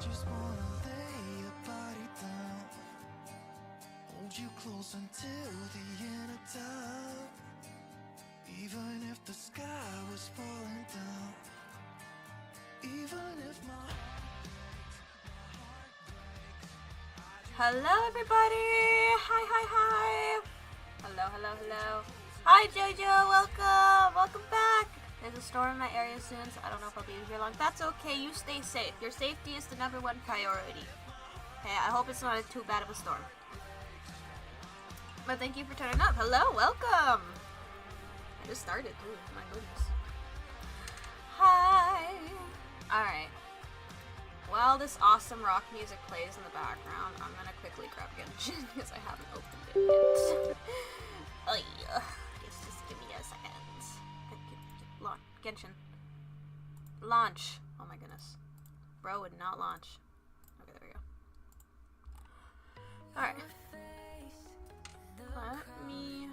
just wanna lay your body down, hold you close until the end of time. Even if the sky was falling down, even if my Hello everybody! Hi! Hello. Hi Jojo, welcome back! There's a storm in my area soon, so I don't know if I'll be here long. That's okay, you stay safe. Your safety is the #1 priority. Okay, I hope it's not too bad of a storm. But thank you for turning up. Hello, welcome! I just started too, my goodness. Hi! Alright. While this awesome rock music plays in the background, I'm gonna quickly grab Genshin because I haven't opened it yet. Oh yeah. Just give me a second. Genshin. Launch. Oh my goodness. Bro would not launch. Okay, there we go. Alright. Let me...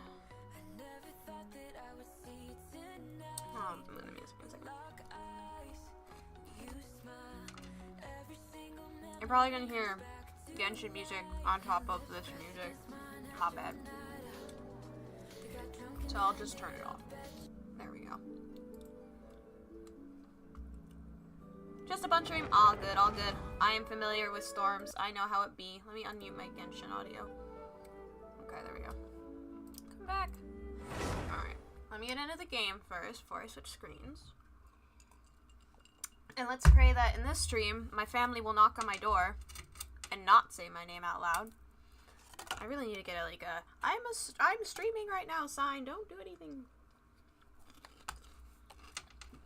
Oh, I'm gonna music in a second. You're probably gonna hear Genshin music on top of this music. My bad. So I'll just turn it off. There we go. Just a bunch of all good. I am familiar with storms. I know how it be. Let me unmute my Genshin audio. Okay, there we go. Come back. Alright. Let me get into the game first before I switch screens. And let's pray that in this stream, my family will knock on my door and not say my name out loud. I really need to get I'm streaming right now sign. Don't do anything.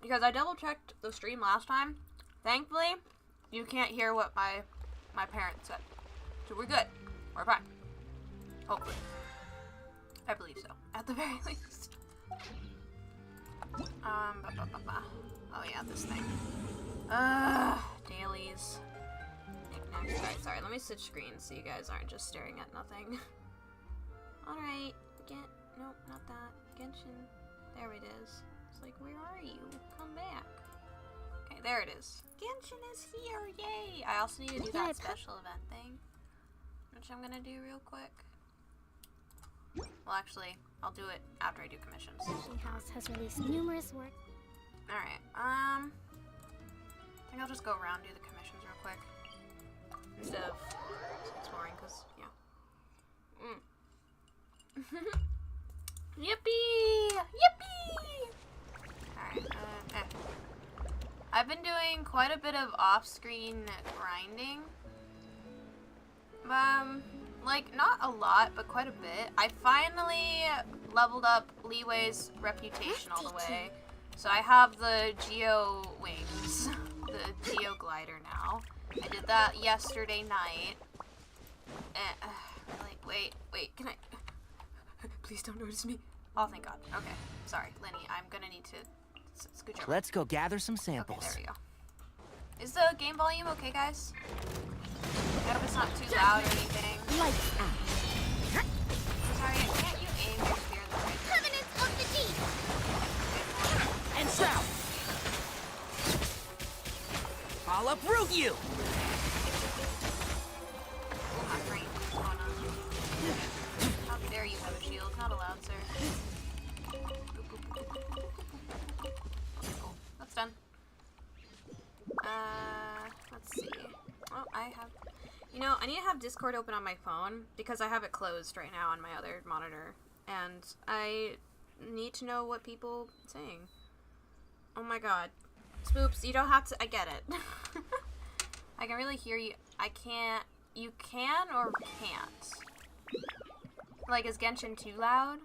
Because I double checked the stream last time. Thankfully, you can't hear what my parents said. So we're good. We're fine. Hopefully. I believe so. At the very least. Oh yeah, this thing. Dailies. Knickknacks. Sorry, let me switch screens so you guys aren't just staring at nothing. Alright, nope, not that. Genshin. There it is. It's like, where are you? Come back. Okay, there it is. Genshin is here, yay! I also need to do that special event thing, which I'm gonna do real quick. Well, actually, I'll do it after I do commissions. House has released numerous work. Alright, I think I'll just go around and do the commissions real quick. Instead of exploring, because, yeah. Yippee! Alright, I've been doing quite a bit of off-screen grinding. Like, not a lot, but quite a bit. I finally leveled up Leeway's reputation all the way. So I have the Geo wings, the Geo glider now. I did that yesterday night. Wait, can I... Please don't notice me. Oh, thank God. Okay, sorry, Lenny, I'm gonna need to scooch over. Let's go gather some samples. Okay, there we go. Is the game volume okay, guys? I hope it's not too loud or anything. Lights out. Sorry, can't you aim your spear in the right direction? Covenants of the deep. And south. I'll uproot you. Oh, my brain. Oh, no. How dare you have a shield? Not allowed, sir. Cool. That's done. Let's see. Oh, I have... You know, I need to have Discord open on my phone because I have it closed right now on my other monitor. And I need to know what people are saying. Oh my God. Spoops, you don't have to... I get it. I can really hear you. I can't... You can or can't? Like, is Genshin too loud?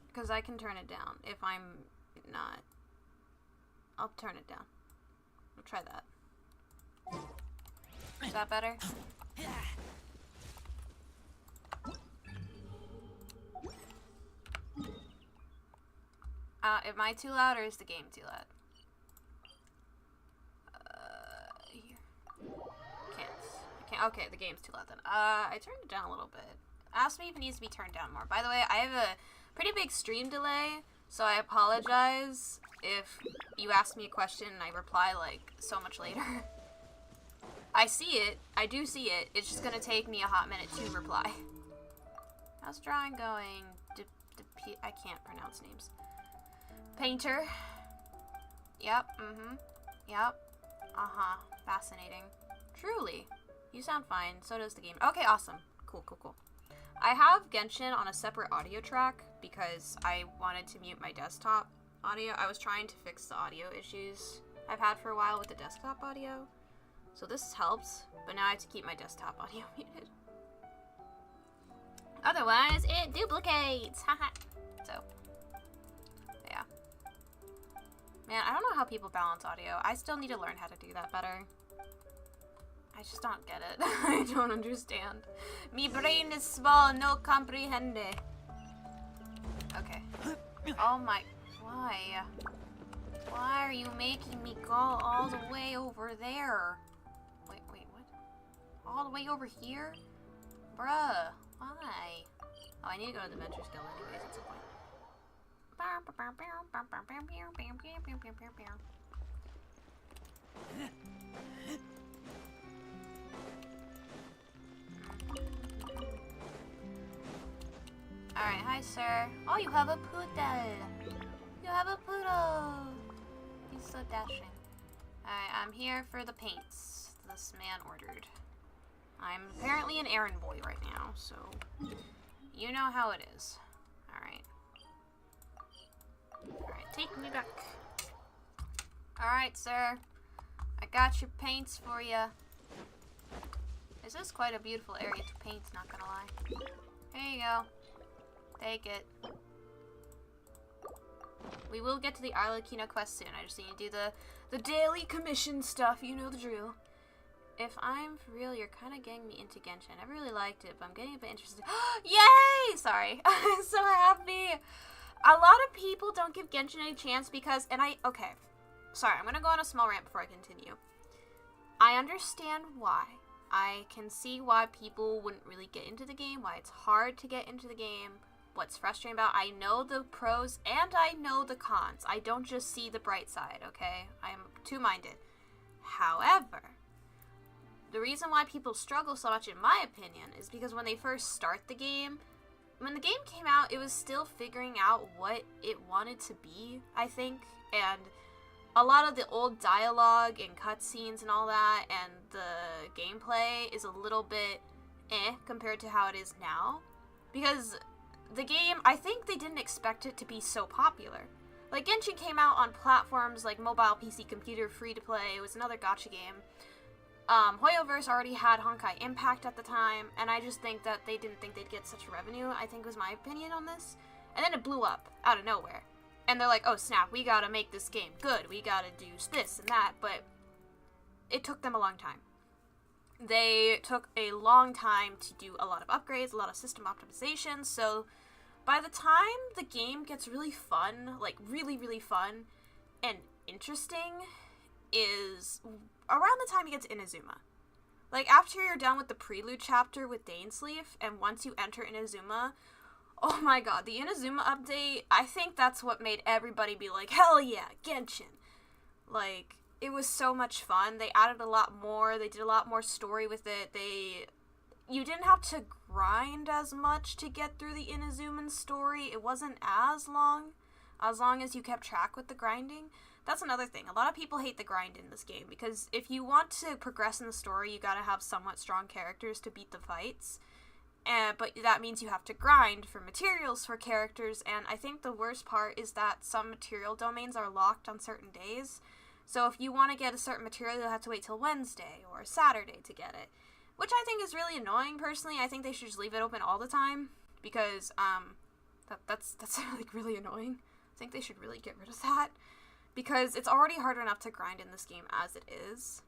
Because I can turn it down if I'm not... I'll turn it down. We'll try that. Is that better? Am I too loud or is the game too loud? Here. Can't. Okay, the game's too loud then. I turned it down a little bit. Ask me if it needs to be turned down more. By the way, I have a pretty big stream delay So I apologize if you ask me a question and I reply like so much later. I see it. I do see it. It's just gonna take me a hot minute to reply. How's drawing going? I can't pronounce names. Painter. Yep. Yep. Fascinating. Truly. You sound fine. So does the game. Okay, awesome. Cool. I have Genshin on a separate audio track because I wanted to mute my desktop audio. I was trying to fix the audio issues I've had for a while with the desktop audio. So this helps, but now I have to keep my desktop audio muted. Otherwise, it duplicates! Haha. So, yeah. Man, I don't know how people balance audio. I still need to learn how to do that better. I just don't get it. I don't understand. Me brain is small, no comprehende. Okay. Oh my... Why? Why are you making me go all the way over there? Wait, what? All the way over here? Bruh, why? Oh, I need to go to the Venture Guild anyways at some point. Alright, hi sir. Oh, you have a poodle. You have a poodle. He's so dashing. Alright, I'm here for the paints this man ordered. I'm apparently an errand boy right now, so you know how it is. Alright. Alright, take me back. Alright, sir. I got your paints for you. This is quite a beautiful area to paint, not gonna lie. Here you go. Take it. We will get to the Arlecchino quest soon. I just need to do the daily commission stuff. You know the drill. If I'm for real, you're kind of getting me into Genshin. I never really liked it, but I'm getting a bit interested. Yay! Sorry. I'm so happy. A lot of people don't give Genshin any chance because, okay. Sorry, I'm gonna go on a small rant before I continue. I understand why. I can see why people wouldn't really get into the game, why it's hard to get into the game, what's frustrating about it. I know the pros and I know the cons. I don't just see the bright side, okay? I am two-minded. However, the reason why people struggle so much, in my opinion, is because when they first start the game, when the game came out, it was still figuring out what it wanted to be, I think, and a lot of the old dialogue and cutscenes and all that, and the gameplay is a little bit compared to how it is now, because the game, I think they didn't expect it to be so popular. Like, Genshin came out on platforms like mobile, PC, computer, free-to-play. It was another gacha game. Hoyoverse already had Honkai Impact at the time, and I just think that they didn't think they'd get such revenue, I think was my opinion on this. And then it blew up out of nowhere. And they're like, oh snap, we gotta make this game good, we gotta do this and that, but it took them a long time. They took a long time to do a lot of upgrades, a lot of system optimizations, so by the time the game gets really fun, like really, really fun and interesting, is around the time you get to Inazuma. Like, after you're done with the prelude chapter with Dainsleif, and once you enter Inazuma, oh my god, the Inazuma update, I think that's what made everybody be like, hell yeah, Genshin. Like, it was so much fun. They added a lot more. They did a lot more story with it. You didn't have to grind as much to get through the Inazuman story. It wasn't as long as you kept track with the grinding. That's another thing. A lot of people hate the grind in this game, because if you want to progress in the story, you gotta have somewhat strong characters to beat the fights. But that means you have to grind for materials for characters, and I think the worst part is that some material domains are locked on certain days. So if you want to get a certain material, you'll have to wait till Wednesday or Saturday to get it. Which I think is really annoying, personally. I think they should just leave it open all the time, because that's like really annoying. I think they should really get rid of that, because it's already hard enough to grind in this game as it is.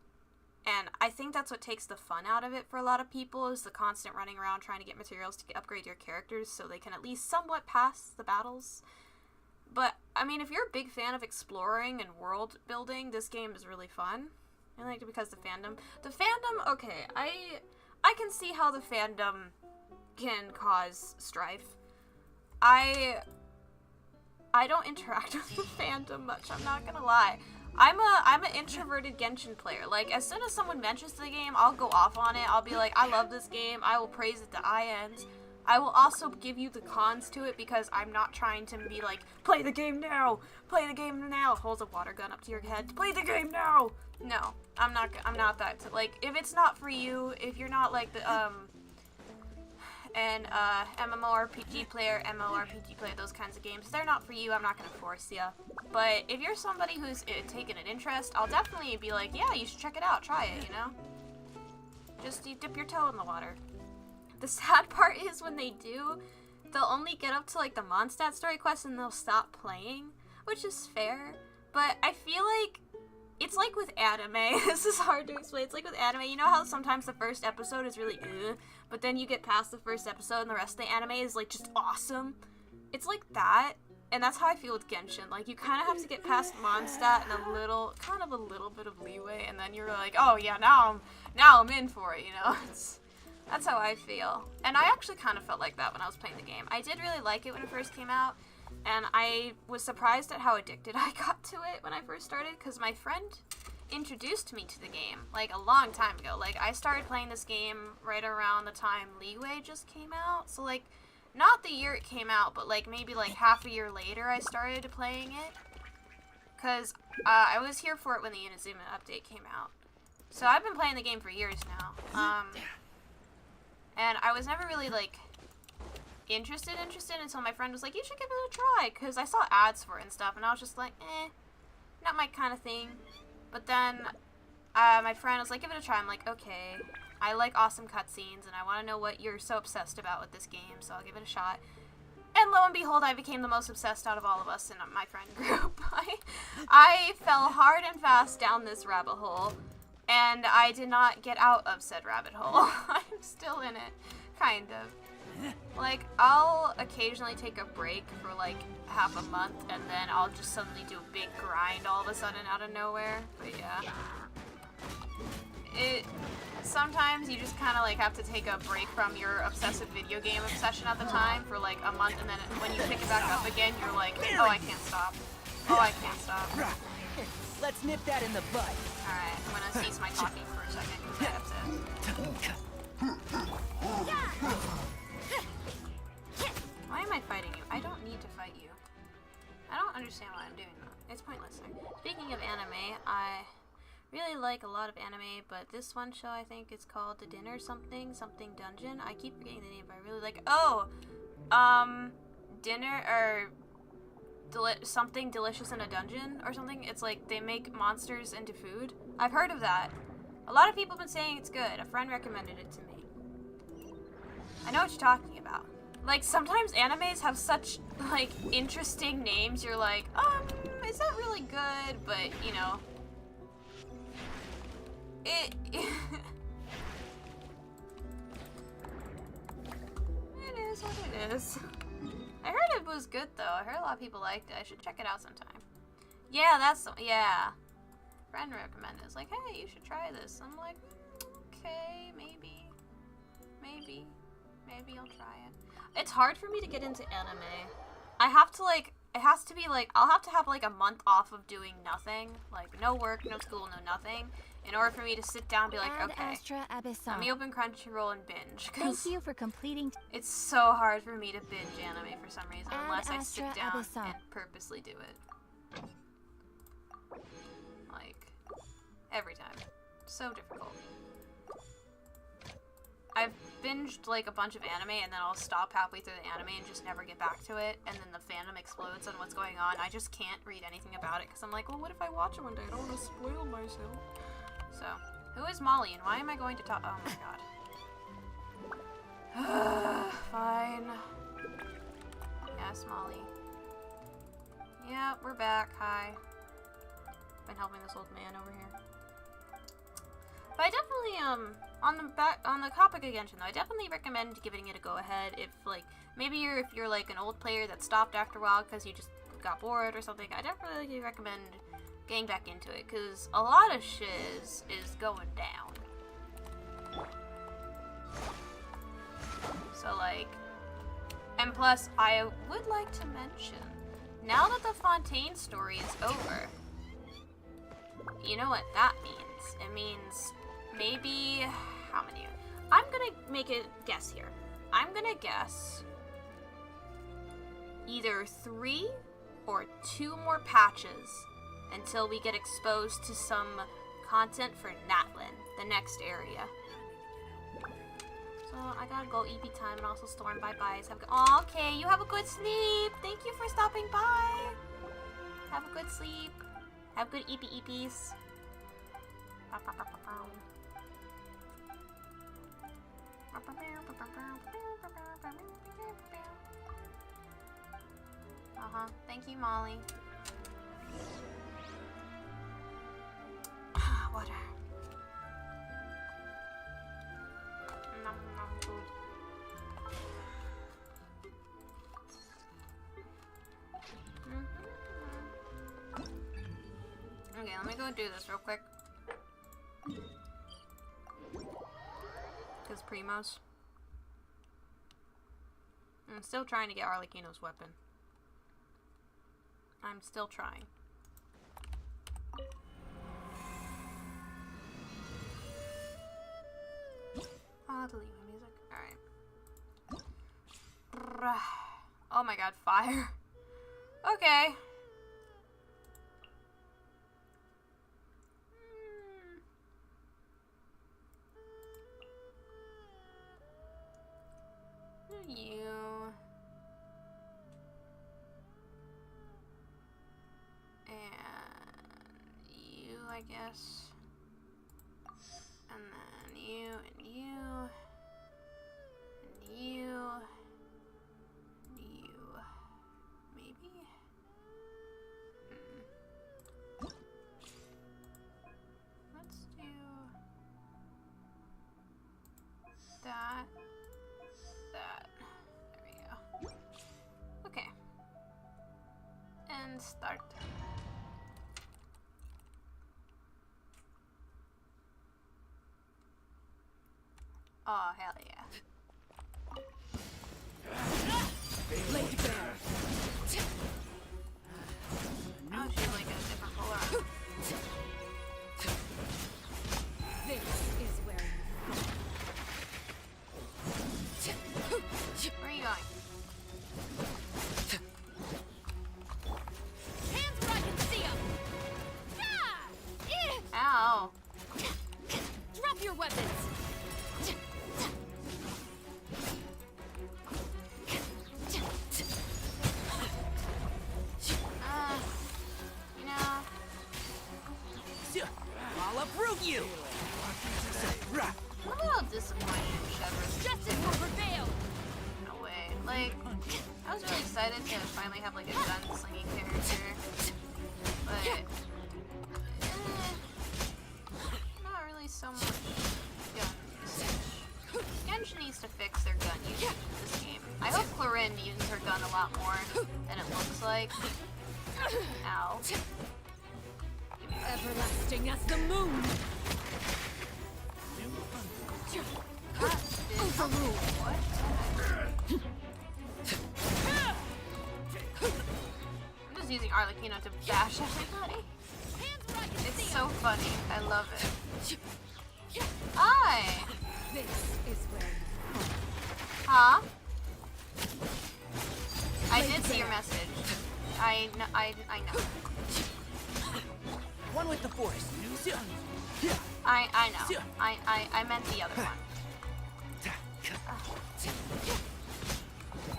And I think that's what takes the fun out of it for a lot of people, is the constant running around trying to get materials to upgrade your characters so they can at least somewhat pass the battles. But, I mean, if you're a big fan of exploring and world building, this game is really fun. I like it because the fandom, okay, I can see how the fandom can cause strife. I I don't interact with the fandom much, I'm not gonna lie. I'm an introverted Genshin player. Like, as soon as someone mentions the game, I'll go off on it. I'll be like, I love this game. I will praise it to ends. I will also give you the cons to it because I'm not trying to be like, play the game now, play the game now. Holds a water gun up to your head, play the game now. No, I'm not that. Like, if it's not for you, if you're not like the MMORPG player, those kinds of games, they're not for you. I'm not gonna force you. But if you're somebody who's taken an interest, I'll definitely be like, yeah, you should check it out, try it, you know? Just you dip your toe in the water. The sad part is when they do, they'll only get up to like the Mondstadt story quest and they'll stop playing, which is fair. But I feel like it's like with anime. This is hard to explain. It's like with anime. You know how sometimes the first episode is really but then you get past the first episode and the rest of the anime is like just awesome? It's like that. And that's how I feel with Genshin. Like, you kind of have to get past Mondstadt and a little bit of leeway, and then you're like, oh yeah, now I'm in for it, you know? That's how I feel. And I actually kind of felt like that when I was playing the game. I did really like it when it first came out, and I was surprised at how addicted I got to it when I first started, because my friend introduced me to the game, like, a long time ago. Like, I started playing this game right around the time Leeway just came out, so, like, not the year it came out, but, like, maybe, like, half a year later I started playing it, because I was here for it when the Inazuma update came out. So I've been playing the game for years now, and I was never really, like, interested until my friend was like, you should give it a try, because I saw ads for it and stuff, and I was just like, not my kind of thing. But then my friend was like, give it a try. I'm like, okay, I like awesome cutscenes, and I want to know what you're so obsessed about with this game, so I'll give it a shot. And lo and behold, I became the most obsessed out of all of us in my friend group. I fell hard and fast down this rabbit hole, and I did not get out of said rabbit hole. I'm still in it, kind of. Like, I'll occasionally take a break for, like, half a month, and then I'll just suddenly do a big grind all of a sudden out of nowhere. But yeah. Sometimes you just kind of, like, have to take a break from your obsessive video game obsession at the time for, like, a month, and then when you pick it back up again, you're like, oh, I can't stop. Oh, I can't stop. Let's nip that in the bud. Alright, I'm gonna cease my talking for a second, because I have to... Why am I fighting you? I don't need to fight you. I don't understand why I'm doing that. It's pointless. Speaking of anime, I really like a lot of anime, but this one show, I think it's called The Dinner something Dungeon. I keep forgetting the name, but I really like it. Oh! Dinner, or... something delicious in a dungeon, or something. It's like, they make monsters into food. I've heard of that. A lot of people have been saying it's good. A friend recommended it to me. I know what you're talking about. Like, sometimes animes have such, like, interesting names. You're like, is that really good? But, you know, it is what it is. I heard it was good, though. I heard a lot of people liked it. I should check it out sometime. Yeah, yeah. Friend recommended it. It's like, hey, you should try this. I'm like, okay, maybe I'll try it. It's hard for me to get into anime. I have to, like, it has to be, like, I'll have to have, like, a month off of doing nothing. Like, no work, no school, no nothing. In order for me to sit down and be like, okay, let me open Crunchyroll and binge. Thank you for completing. It's so hard for me to binge anime for some reason, unless I sit down and purposely do it. Like, every time. So difficult. I've binged, like, a bunch of anime, and then I'll stop halfway through the anime and just never get back to it, and then the fandom explodes on what's going on. I just can't read anything about it, because I'm like, well, what if I watch it one day? I don't want to spoil myself. So, who is Molly, and why am I going to talk? Oh my god. Fine. Yes, Molly. Yeah, we're back. Hi. Been helping this old man over here. But I definitely, on the topic of Genshin, though, I definitely recommend giving it a go-ahead if, like, maybe if you're, like, an old player that stopped after a while because you just got bored or something. I definitely recommend getting back into it, because a lot of shiz is going down. So, like, and plus, I would like to mention, now that the Fontaine story is over, you know what that means? It means maybe, how many? I'm gonna make a guess here. I'm gonna guess either 3 or 2 more patches until we get exposed to some content for Natlin, the next area. So I gotta go EP time and also Storm. Bye-byes. Oh, okay, you have a good sleep. Thank you for stopping by. Have a good sleep. Have good EPs. Thank you, Molly. Water. Nom nom food. Okay, let me go do this real quick. Because Primos. I'm still trying to get Arlecchino's weapon. I'm still trying. Oh, delete my music. Alright. Oh my god, fire. Okay. You. And you, I guess. And then you, and you. And you. And you. Maybe? Let's do that. That. There we go. Okay. And start. Oh, hell yeah. Laid bare. Oh, she's like a different color. This is where Where are you going? hands where I can see 'em. Ow. Drop your weapons. You know, I'll uproot you. I'm a little disappointed in Shepard's Justice will prevail. in a way. Like, I was really excited to finally have like a gunslinging character, but not really so much gun usage. Genshin needs to fix their gun usage in this game. I hope Clarin uses her gun a lot more than it looks like. Ow. Everlasting as the moon. Overruled. What? I'm just using Arlecchino to bash everybody. It's so funny. I love it. Hi. This is where Huh? I did see your message. I know. One with the force. I know. I meant the other one.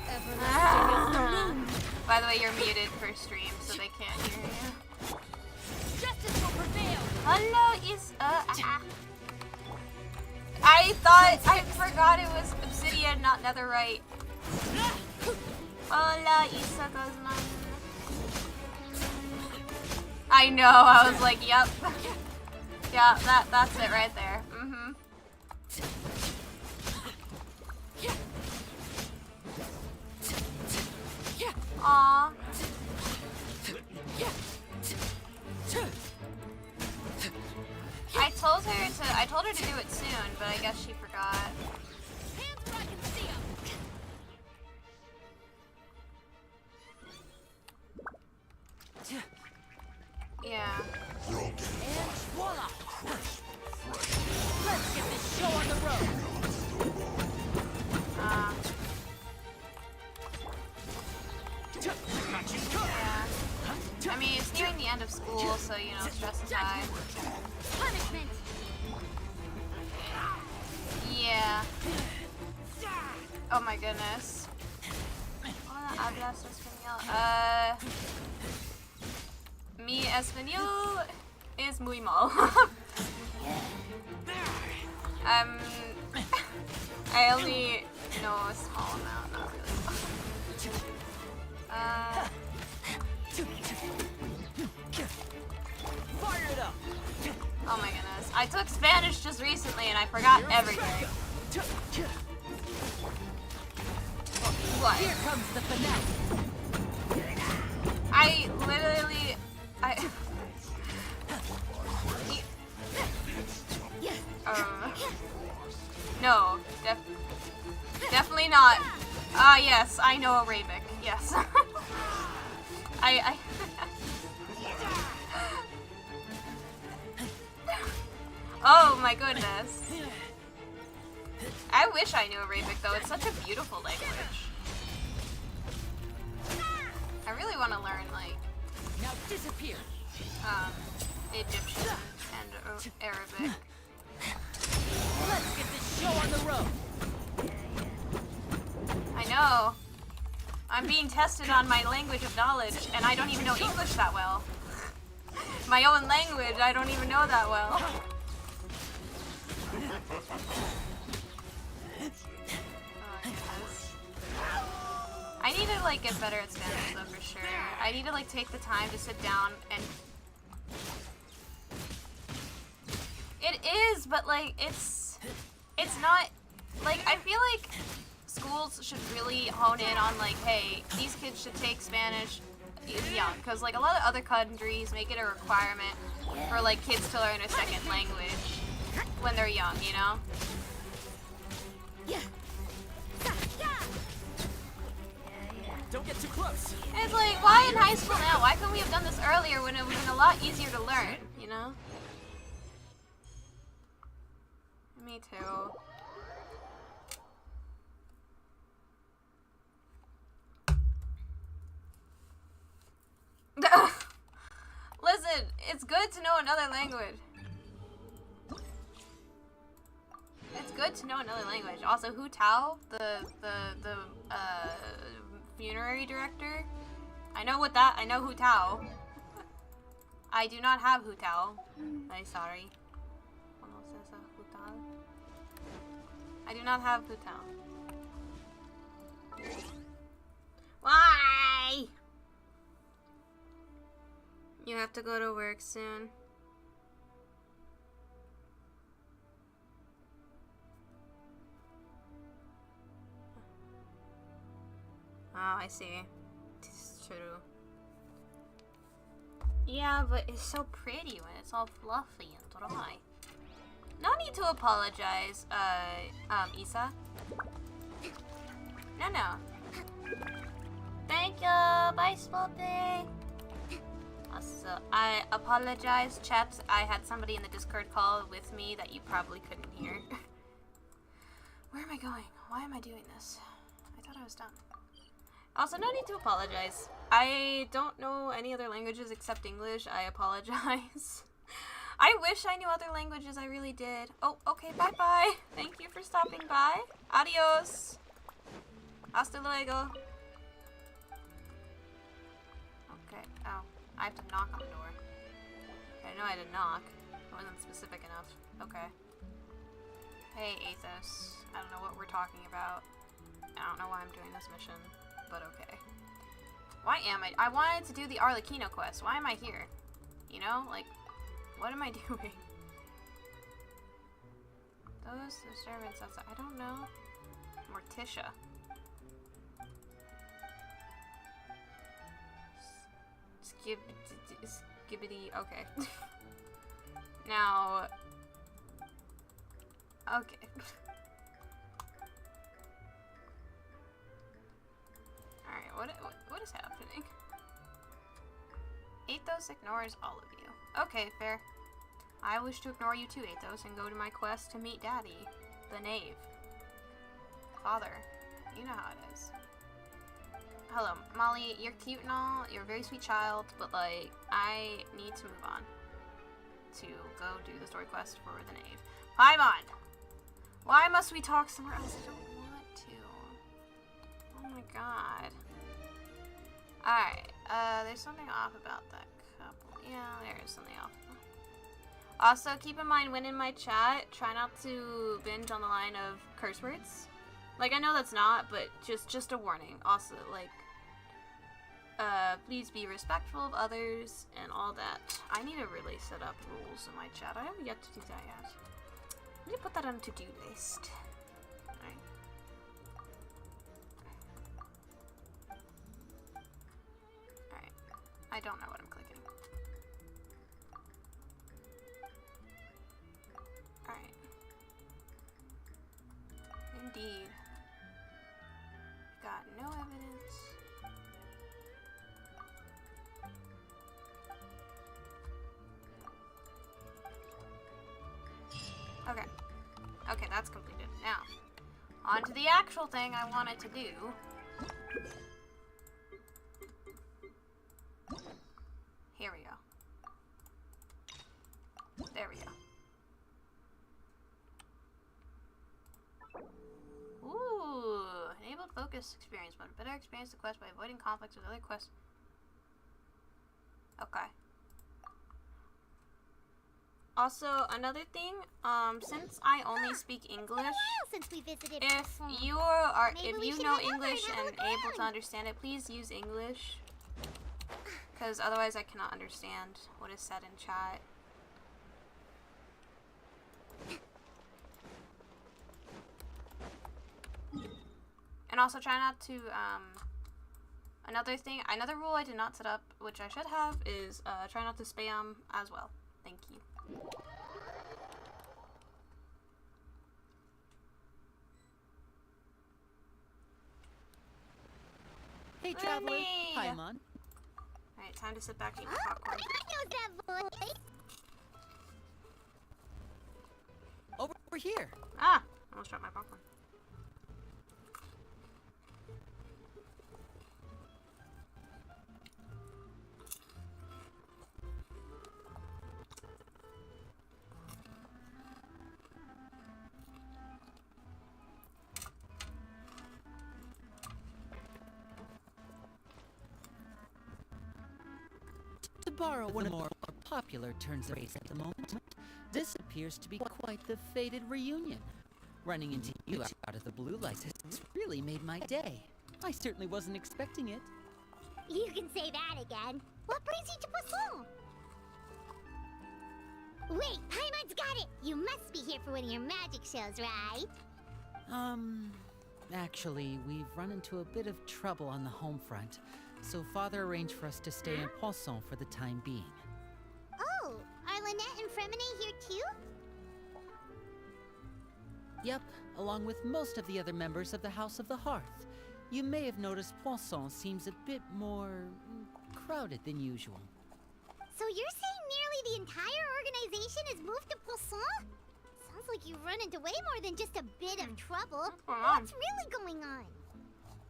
everlasting as the moon. By the way, you're muted for stream, so they can't hear you. Justice will prevail. Hello, is I forgot it was obsidian, not netherite. Hola, Isa-Guzman. I know, I was like, yep. Yeah, that's it right there. Mm-hmm. Aww. I told her to do it soon, but I guess she forgot. Hands where I can see 'em. Yeah. And voila! Let's get this show on the road! Yeah. I mean, it's nearing the end of school, so, you know, stress is high. Punishment. Yeah. Oh my goodness. Hola, hablas español. Mi español es muy mal. I only know a small amount, not really. Fire it up! Oh my goodness. I took Spanish just recently and I forgot everything. What? Here comes the finale! I literally... No, definitely not. Yes, I know Arabic. Yes. I Oh my goodness. I wish I knew Arabic though. It's such a beautiful language. I really want to learn like Now disappear! Egyptian and Arabic. Let's get this show on the road! I know. I'm being tested on my language of knowledge, and I don't even know English that well. My own language, I don't even know that well. Oh, goodness. I need to like get better at Spanish though for sure. I need to like take the time to sit down and... It is, but like it's not like I feel like schools should really hone in on like, hey, these kids should take Spanish young, because like a lot of other countries make it a requirement for like kids to learn a second language when they're young, you know? Don't get too close! And it's like, why in high school now? Why couldn't we have done this earlier when it would have been a lot easier to learn, you know? Me too. Listen, it's good to know another language. It's good to know another language. Also, Hu Tao, the funerary director. I know Hu Tao. I do not have Hu Tao. I'm sorry. I do not have Hu Tao. Why? You have to go to work soon. Oh, I see. It's true. Yeah, but it's so pretty when it's all fluffy and dry. No need to apologize, Isa. No. Thank you. Bye, Spooty. Also, I apologize, chat. I had somebody in the Discord call with me that you probably couldn't hear. Where am I going? Why am I doing this? I thought I was done. Also, no need to apologize. I don't know any other languages except English. I apologize. I wish I knew other languages. I really did. Oh, okay. Bye-bye. Thank you for stopping by. Adios. Hasta luego. Okay. Oh, I have to knock on the door. Okay, I know I had to knock. It wasn't specific enough. Okay. Hey, Athos. I don't know what we're talking about. I don't know why I'm doing this mission, but okay. Why am I wanted to do the Arlecchino quest. Why am I here? You know, like, what am I doing? Those disturbance outside. I don't know. Morticia. Skibbity. Okay. Now. Okay. Alright, what is happening? Athos ignores all of you. Okay, fair. I wish to ignore you too, Athos, and go to my quest to meet Daddy, the knave. Father, you know how it is. Hello, Molly, you're cute and all, you're a very sweet child, but like, I need to move on to go do the story quest for the knave. Paimon! Why must we talk somewhere else? I don't want to. Oh my god. Alright, there's something off about that couple. Yeah, there is something off. Also, keep in mind when in my chat, try not to binge on the line of curse words. Like, I know that's not, but just a warning. Also, like, please be respectful of others and all that. I need to really set up rules in my chat. I haven't yet to do that yet. I need to put that on a to-do list. Alright. Alright. I don't know what I'm clicking. Alright. Indeed. Got no evidence. Okay. Okay, that's completed. Now, on to the actual thing I wanted to do. Here we go. There we go. Ooh, enabled focus experience mode. Better experience the quest by avoiding conflicts with other quests. Okay. Also, another thing, since I only speak English, Since we visited if Poisson. you are, Maybe if we you should know head over English and have a and look able to around. understand it, please use English. Because otherwise I cannot understand what is said in chat. And also try not to, another rule I did not set up, which I should have, is try not to spam as well. Thank you. Hey, traveler. Lemonade! Paimon. Alright, time to sit back and eat my popcorn. I knows that voice. Over here. Ah! Almost dropped my popcorn. To borrow one of the more popular turns of phrase at the moment, this appears to be quite the fated reunion. Running into you out of the blue like this has really made my day. I certainly wasn't expecting it. You can say that again. What brings you to Poisson? Wait, Paimon's got it. You must be here for one of your magic shows, right? Actually, we've run into a bit of trouble on the home front, so Father arranged for us to stay in Poisson for the time being. Oh, are Lynette and Fremine here too? Yep, along with most of the other members of the House of the Hearth. You may have noticed Poisson seems a bit more crowded than usual. So you're saying nearly the entire organization has moved to Poisson? Sounds like you've run into way more than just a bit of trouble. What's going on? What's really going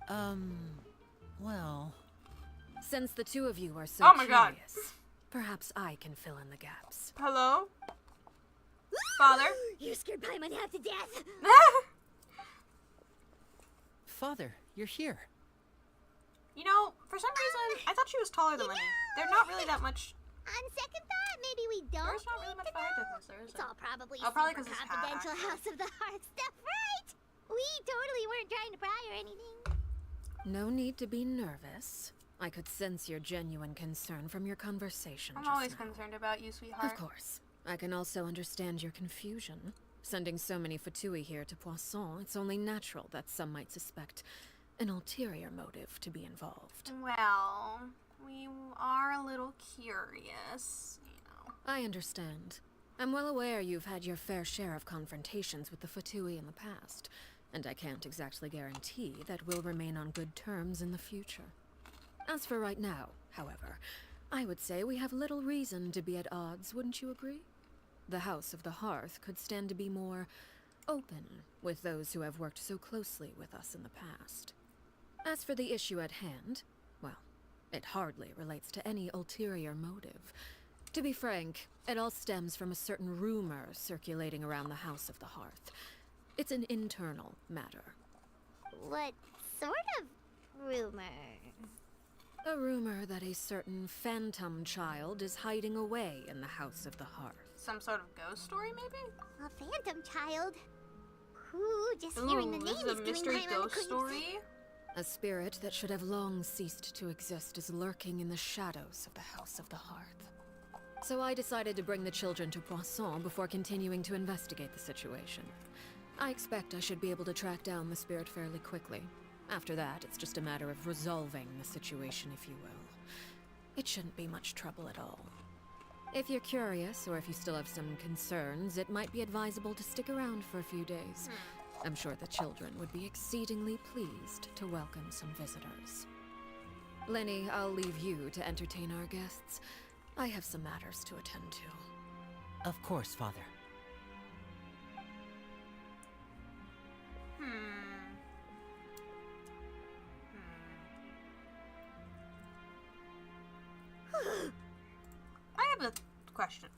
on? Well... Since the two of you are so Oh my God. curious, perhaps I can fill in the gaps. Hello? Father? You scared Paimon half to death. Father, you're here. You know, for some reason, I thought she was taller than Lenny. They're not really that much. On second thought, maybe we don't. There's not really need much to height know. difference there, is It's there? all probably Oh, probably super 'cause it's hat, confidential actually. House of the Heart stuff, right? We totally weren't trying to pry or anything. No need to be nervous. I could sense your genuine concern from your conversation I'm just always now. concerned about you, sweetheart. Of course. I can also understand your confusion. Sending so many Fatui here to Poisson, it's only natural that some might suspect an ulterior motive to be involved. Well, we are a little curious, you know. I understand. I'm well aware you've had your fair share of confrontations with the Fatui in the past, and I can't exactly guarantee that we'll remain on good terms in the future. As for right now, however, I would say we have little reason to be at odds, wouldn't you agree? The House of the Hearth could stand to be more open with those who have worked so closely with us in the past. As for the issue at hand, well, it hardly relates to any ulterior motive. To be frank, it all stems from a certain rumor circulating around the House of the Hearth. It's an internal matter. What sort of rumor? A rumor that a certain phantom child is hiding away in the House of the Hearth. Some sort of ghost story, maybe? A phantom child? Ooh, just hearing the Ooh, name this is a is giving mystery Paimon the ghost creeps. story? A spirit that should have long ceased to exist is lurking in the shadows of the House of the Hearth. So I decided to bring the children to Poisson before continuing to investigate the situation. I expect I should be able to track down the spirit fairly quickly. After that, it's just a matter of resolving the situation, if you will. It shouldn't be much trouble at all. If you're curious, or if you still have some concerns, it might be advisable to stick around for a few days. I'm sure the children would be exceedingly pleased to welcome some visitors. Lenny, I'll leave you to entertain our guests. I have some matters to attend to. Of course, Father. I have a question.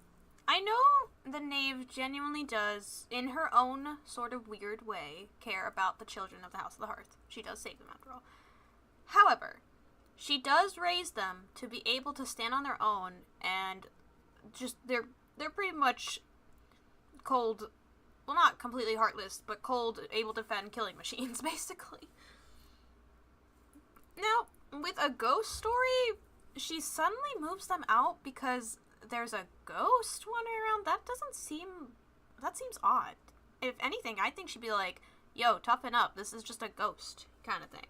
I know the knave genuinely does, in her own sort of weird way, care about the children of the House of the Hearth. She does save them after all. However, she does raise them to be able to stand on their own, and just they're pretty much cold, well, not completely heartless, but cold, able to defend killing machines, basically. Now, with a ghost story, she suddenly moves them out because there's a ghost wandering around. That seems odd. If anything, I think she'd be like, yo, toughen up, this is just a ghost, kind of thing.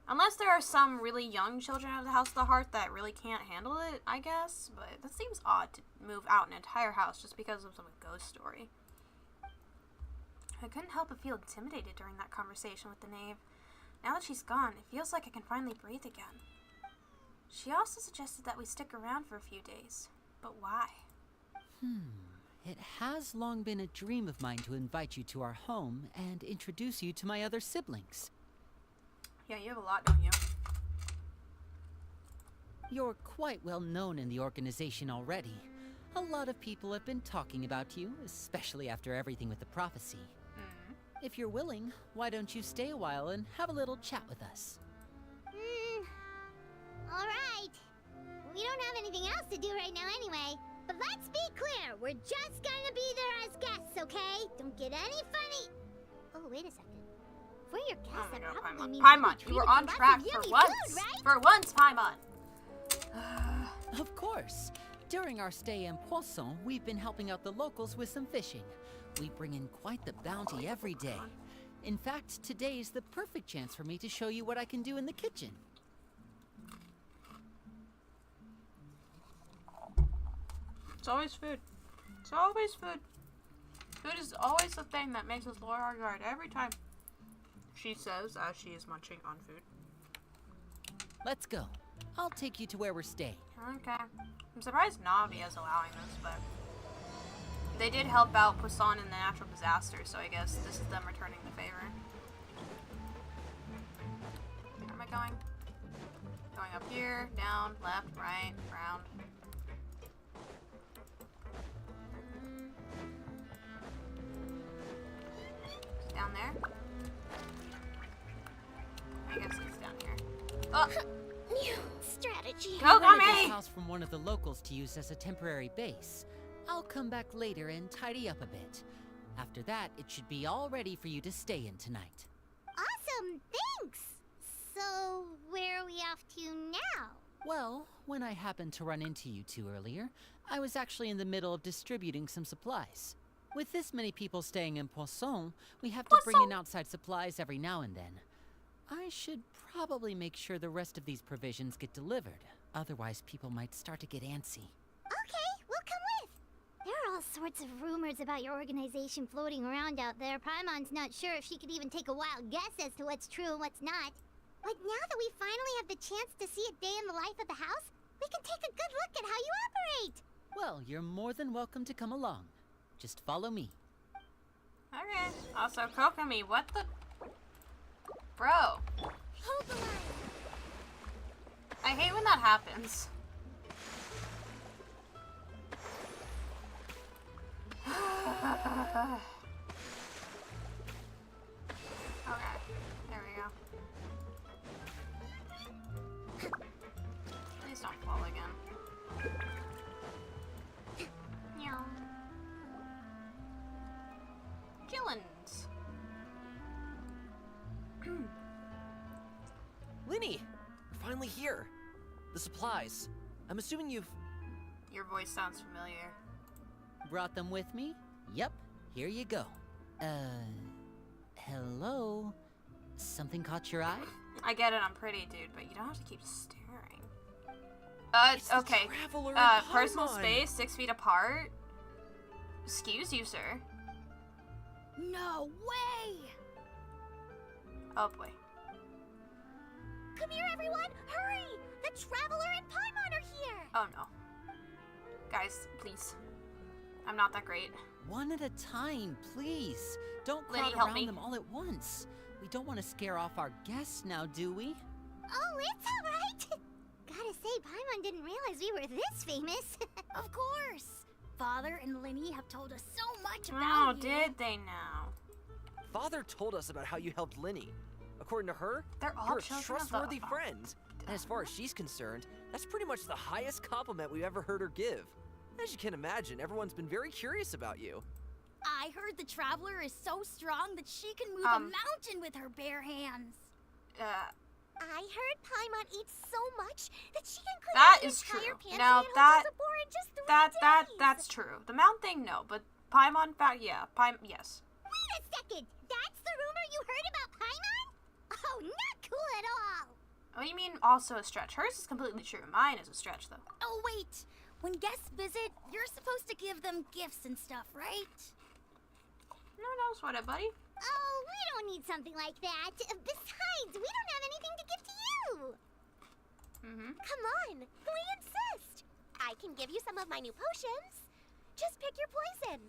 Unless there are some really young children of the House of the Hearth that really can't handle it, I guess. But that seems odd to move out an entire house just because of some ghost story. I couldn't help but feel intimidated during that conversation with the knave. Now that she's gone, it feels like I can finally breathe again. She also suggested that we stick around for a few days. But why? It has long been a dream of mine to invite you to our home and introduce you to my other siblings. Yeah, you have a lot, don't you? You're quite well known in the organization already. A lot of people have been talking about you, especially after everything with the prophecy. If you're willing, why don't you stay a while and have a little chat with us? Alright. We don't have anything else to do right now anyway. But let's be clear, we're just gonna be there as guests, okay? Don't get any funny... Oh, wait a second. For your guests, Oh my that god, probably means Paimon, you were treated on to lots track of for yummy once. food, right? For once, Paimon. Of course. During our stay in Poisson, we've been helping out the locals with some fishing. We bring in quite the bounty every day. In fact, today is the perfect chance for me to show you what I can do in the kitchen. It's always food. It's always food. Food is always the thing that makes us lower our guard every time. She says as she is munching on food. Let's go. I'll take you to where we're staying. Okay. I'm surprised Navi is allowing this, but they did help out Poisson in the natural disaster, so I guess this is them returning the favor. Where am I going? Going up here, down, left, right, round. It's down there. I guess it's down here. Oh! New strategy. Go, I rented Kami! this house from one of the locals to use as a temporary base. I'll come back later and tidy up a bit. After that, it should be all ready for you to stay in tonight. Awesome, thanks. So, where are we off to now? Well, when I happened to run into you two earlier, I was actually in the middle of distributing some supplies. With this many people staying in Poisson, we have to bring in outside supplies every now and then. I should probably make sure the rest of these provisions get delivered. Otherwise, people might start to get antsy. Okay, we'll come with. There are all sorts of rumors about your organization floating around out there. Paimon's not sure if she could even take a wild guess as to what's true and what's not. But now that we finally have the chance to see a day in the life of the house, We can take a good look at how you operate. Well, you're more than welcome to come along. Just follow me. Okay. Also, Kokomi, what the... Bro. Hold the line. I hate when that happens. Okay, there we go. Please don't fall again. Meow. Killins. Linny, you're finally here. The supplies. I'm assuming you've... Your voice sounds familiar. Brought them with me? Yep, here you go. Hello? Something caught your eye? I get it, I'm pretty, dude, but you don't have to keep staring. It's the Okay. Traveler in Personal Paimon. space, 6 feet apart. Excuse you, sir. No way! Oh boy. Come here, everyone! Hurry! The Traveler and Paimon are here! Oh no. Guys, please. I'm not that great. One at a time, please. Don't Linny, crowd help around me. them all at once. We don't want to scare off our guests now, do we? Oh, it's alright! Gotta say, Paimon didn't realize we were this famous. Of course! Father and Linny have told us so much Oh, about you. did they now? Father told us about how you helped Linny. According to her, They're all you're a children of the- trustworthy friend. And as far as she's concerned, that's pretty much the highest compliment we've ever heard her give. As you can imagine, everyone's been very curious about you. I heard the Traveler is so strong that she can move a mountain with her bare hands. I heard Paimon eats so much that she can clean That out the is entire true. pantry Now and that- Hotel Zabor in just 3 days. That's true. The mount thing, no, but Paimon fact, yeah. Yes. Wait a second! That's the rumor you heard about Paimon? Oh, not cool at all! What do you mean also a stretch? Hers is completely true. Mine is a stretch, though. Oh, wait. When guests visit, you're supposed to give them gifts and stuff, right? No, no sweat it, buddy. Oh, we don't need something like that. Besides, we don't have anything to give to you. Come on, we insist. I can give you some of my new potions. Just pick your poison.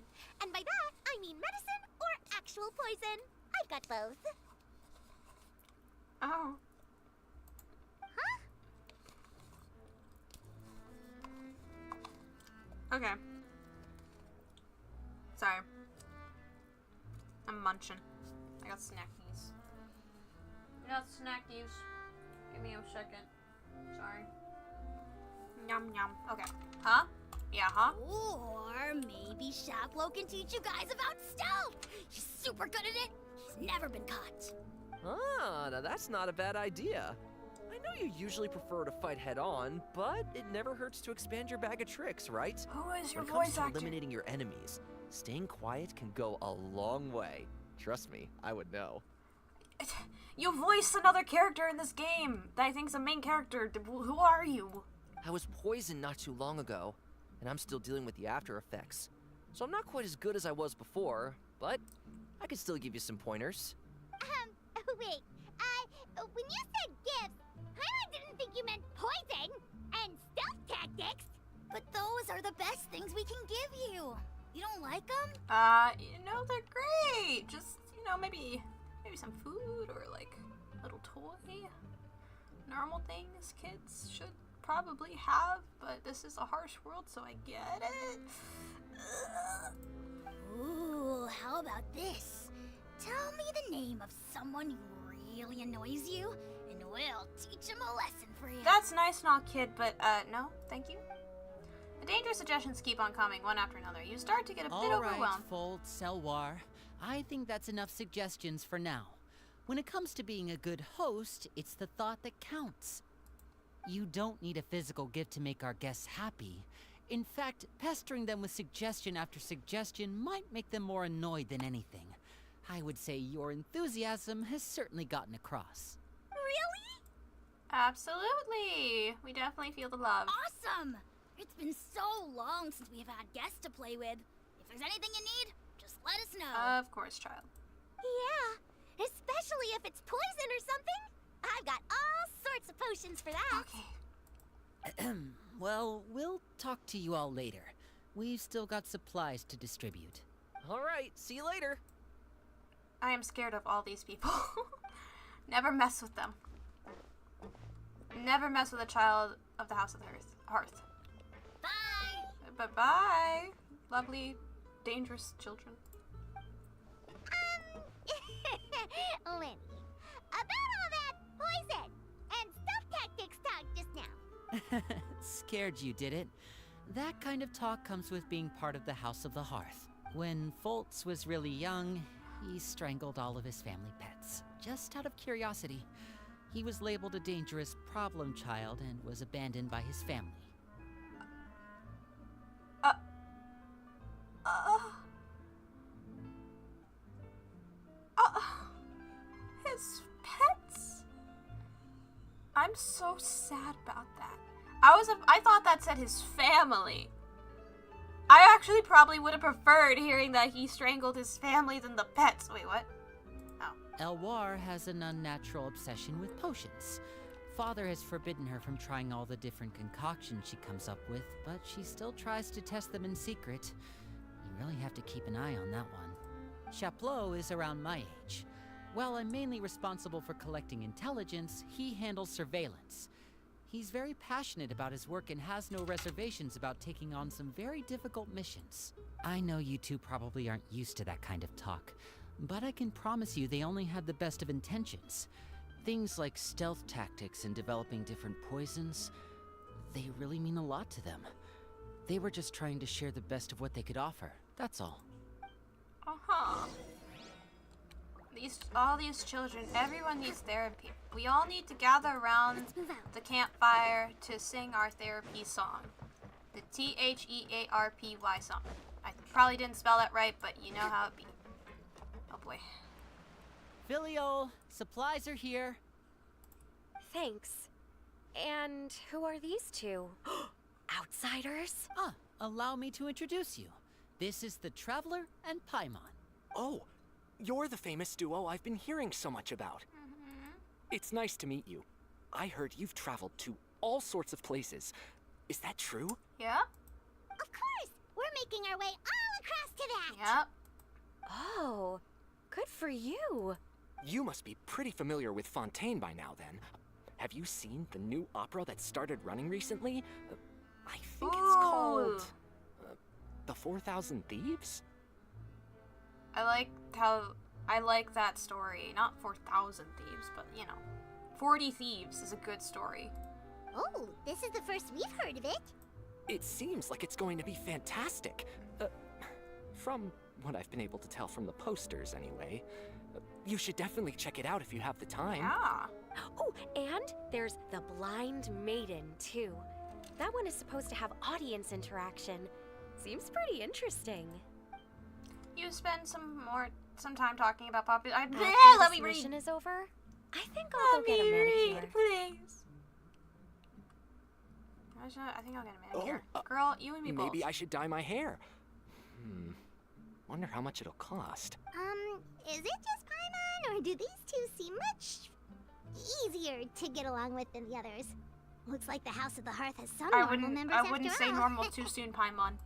And by that, I mean medicine or actual poison. I've got both. Oh. Huh? Okay. Sorry. I'm munching. I got snackies. I got snackies. Give me a second. Sorry. Yum yum. Okay. Huh? Yeah, huh? Or maybe Shaplo can teach you guys about stealth. He's super good at it. He's never been caught. Ah, now that's not a bad idea. I know you usually prefer to fight head-on, but it never hurts to expand your bag of tricks, right? Who is your When it comes voice to actor? eliminating your enemies, staying quiet can go a long way. Trust me, I would know. You voiced another character in this game that I think's a main character. Who are you? I was poisoned not too long ago, and I'm still dealing with the after effects. So I'm not quite as good as I was before, but I can still give you some pointers. Wait. When you said gifts, Paimon didn't think you meant poison and stealth tactics. But those are the best things we can give you. You don't like them? They're great. Just, maybe some food or like a little toy. Normal things kids should probably have, but this is a harsh world, so I get it. Ooh, how about this? Tell me the name of someone who really annoys you, and we'll teach him a lesson for you. That's nice and all, kid, but no, thank you. The dangerous suggestions keep on coming one after another. You start to get a bit All right, overwhelmed. Fold, Selwar. I think that's enough suggestions for now. When it comes to being a good host, it's the thought that counts. You don't need a physical gift to make our guests happy. In fact, pestering them with suggestion after suggestion might make them more annoyed than anything. I would say your enthusiasm has certainly gotten across. Really? Absolutely. We definitely feel the love. Awesome! It's been so long since we've had guests to play with. If there's anything you need, just let us know. Of course, child. Yeah, especially if it's poison or something. I've got all sorts of potions for that. Okay. Well, we'll talk to you all later. We've still got supplies to distribute. Alright, see you later. I am scared of all these people. Never mess with them. Never mess with a child of the House of the Hearth. Bye! Bye-bye, lovely, dangerous children. Lenny, about all that poison and stuff tactics talk just now. Scared you, did it? That kind of talk comes with being part of the House of the Hearth. When Foltz was really young, he strangled all of his family pets, just out of curiosity. He was labeled a dangerous problem child and was abandoned by his family. His pets? I'm so sad about that. I thought that said his family. I actually probably would have preferred hearing that he strangled his family than the pets. Wait, what? Oh. Elwar has an unnatural obsession with potions. Father has forbidden her from trying all the different concoctions she comes up with, but she still tries to test them in secret. You really have to keep an eye on that one. Chaplot is around my age. While I'm mainly responsible for collecting intelligence, he handles surveillance. He's very passionate about his work and has no reservations about taking on some very difficult missions. I know you two probably aren't used to that kind of talk, but I can promise you they only had the best of intentions. Things like stealth tactics and developing different poisons, they really mean a lot to them. They were just trying to share the best of what they could offer, that's all. Uh-huh. All these children, everyone needs therapy. We all need to gather around the campfire to sing our therapy song. The THEARPY song. I probably didn't spell that right, but you know how it be. Oh boy. Filial, supplies are here. Thanks. And who are these two? Outsiders? Allow me to introduce you. This is the Traveler and Paimon. Oh, you're the famous duo I've been hearing so much about. It's nice to meet you. I heard you've traveled to all sorts of places. Is that true? Yeah? Of course! We're making our way all across to that! Yep. Oh, good for you. You must be pretty familiar with Fontaine by now, then. Have you seen the new opera that started running recently? I think it's called... The 4,000 Thieves? I like that story. Not 4,000 Thieves, but, you know. 40 Thieves is a good story. Oh, this is the first we've heard of it. It seems like it's going to be fantastic. From what I've been able to tell from the posters, anyway. You should definitely check it out if you have the time. Yeah. Oh, and there's the Blind Maiden, too. That one is supposed to have audience interaction. Seems pretty interesting. You spend some time talking about popular. After Let this me read. mission is over, I think I'll go get a manicure. Please. I think I'll get a manicure. Girl, you and me both. Maybe I should dye my hair. Wonder how much it'll cost. Is it just Paimon, or do these two seem much easier to get along with than the others? Looks like the House of the Hearth has some normal members I wouldn't say normal too soon, Paimon.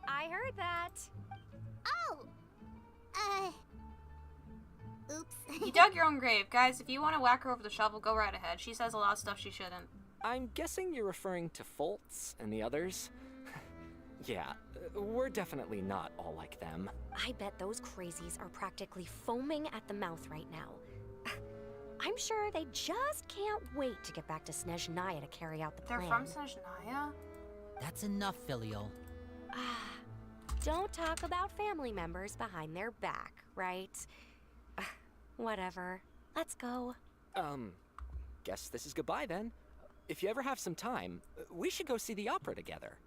I heard that. Oh! Oops. You dug your own grave. Guys, if you want to whack her over the shovel, go right ahead. She says a lot of stuff she shouldn't. I'm guessing you're referring to Foltz and the others? Yeah, we're definitely not all like them. I bet those crazies are practically foaming at the mouth right now. I'm sure they just can't wait to get back to Snezhnaya to carry out the plan. They're from Snezhnaya? That's enough, Filial. Don't talk about family members behind their back, right? Whatever. Let's go. Guess this is goodbye then. If you ever have some time, we should go see the opera together.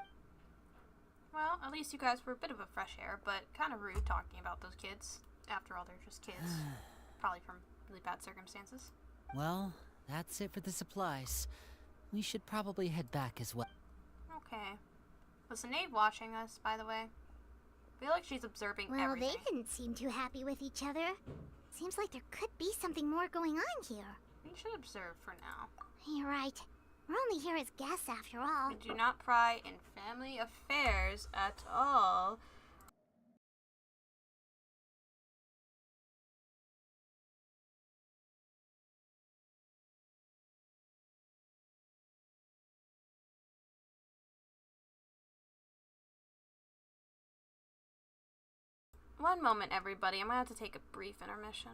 Well, at least you guys were a bit of a fresh air, but kind of rude talking about those kids. After all, they're just kids. Probably from really bad circumstances. Well, that's it for the supplies. We should probably head back as well. Okay. Was the knave watching us, by the way? I feel like she's observing everything. Well, they didn't seem too happy with each other. Seems like there could be something more going on here. We should observe for now. You're right. We're only here as guests after all. We do not pry in family affairs at all. One moment, everybody. I'm gonna have to take a brief intermission.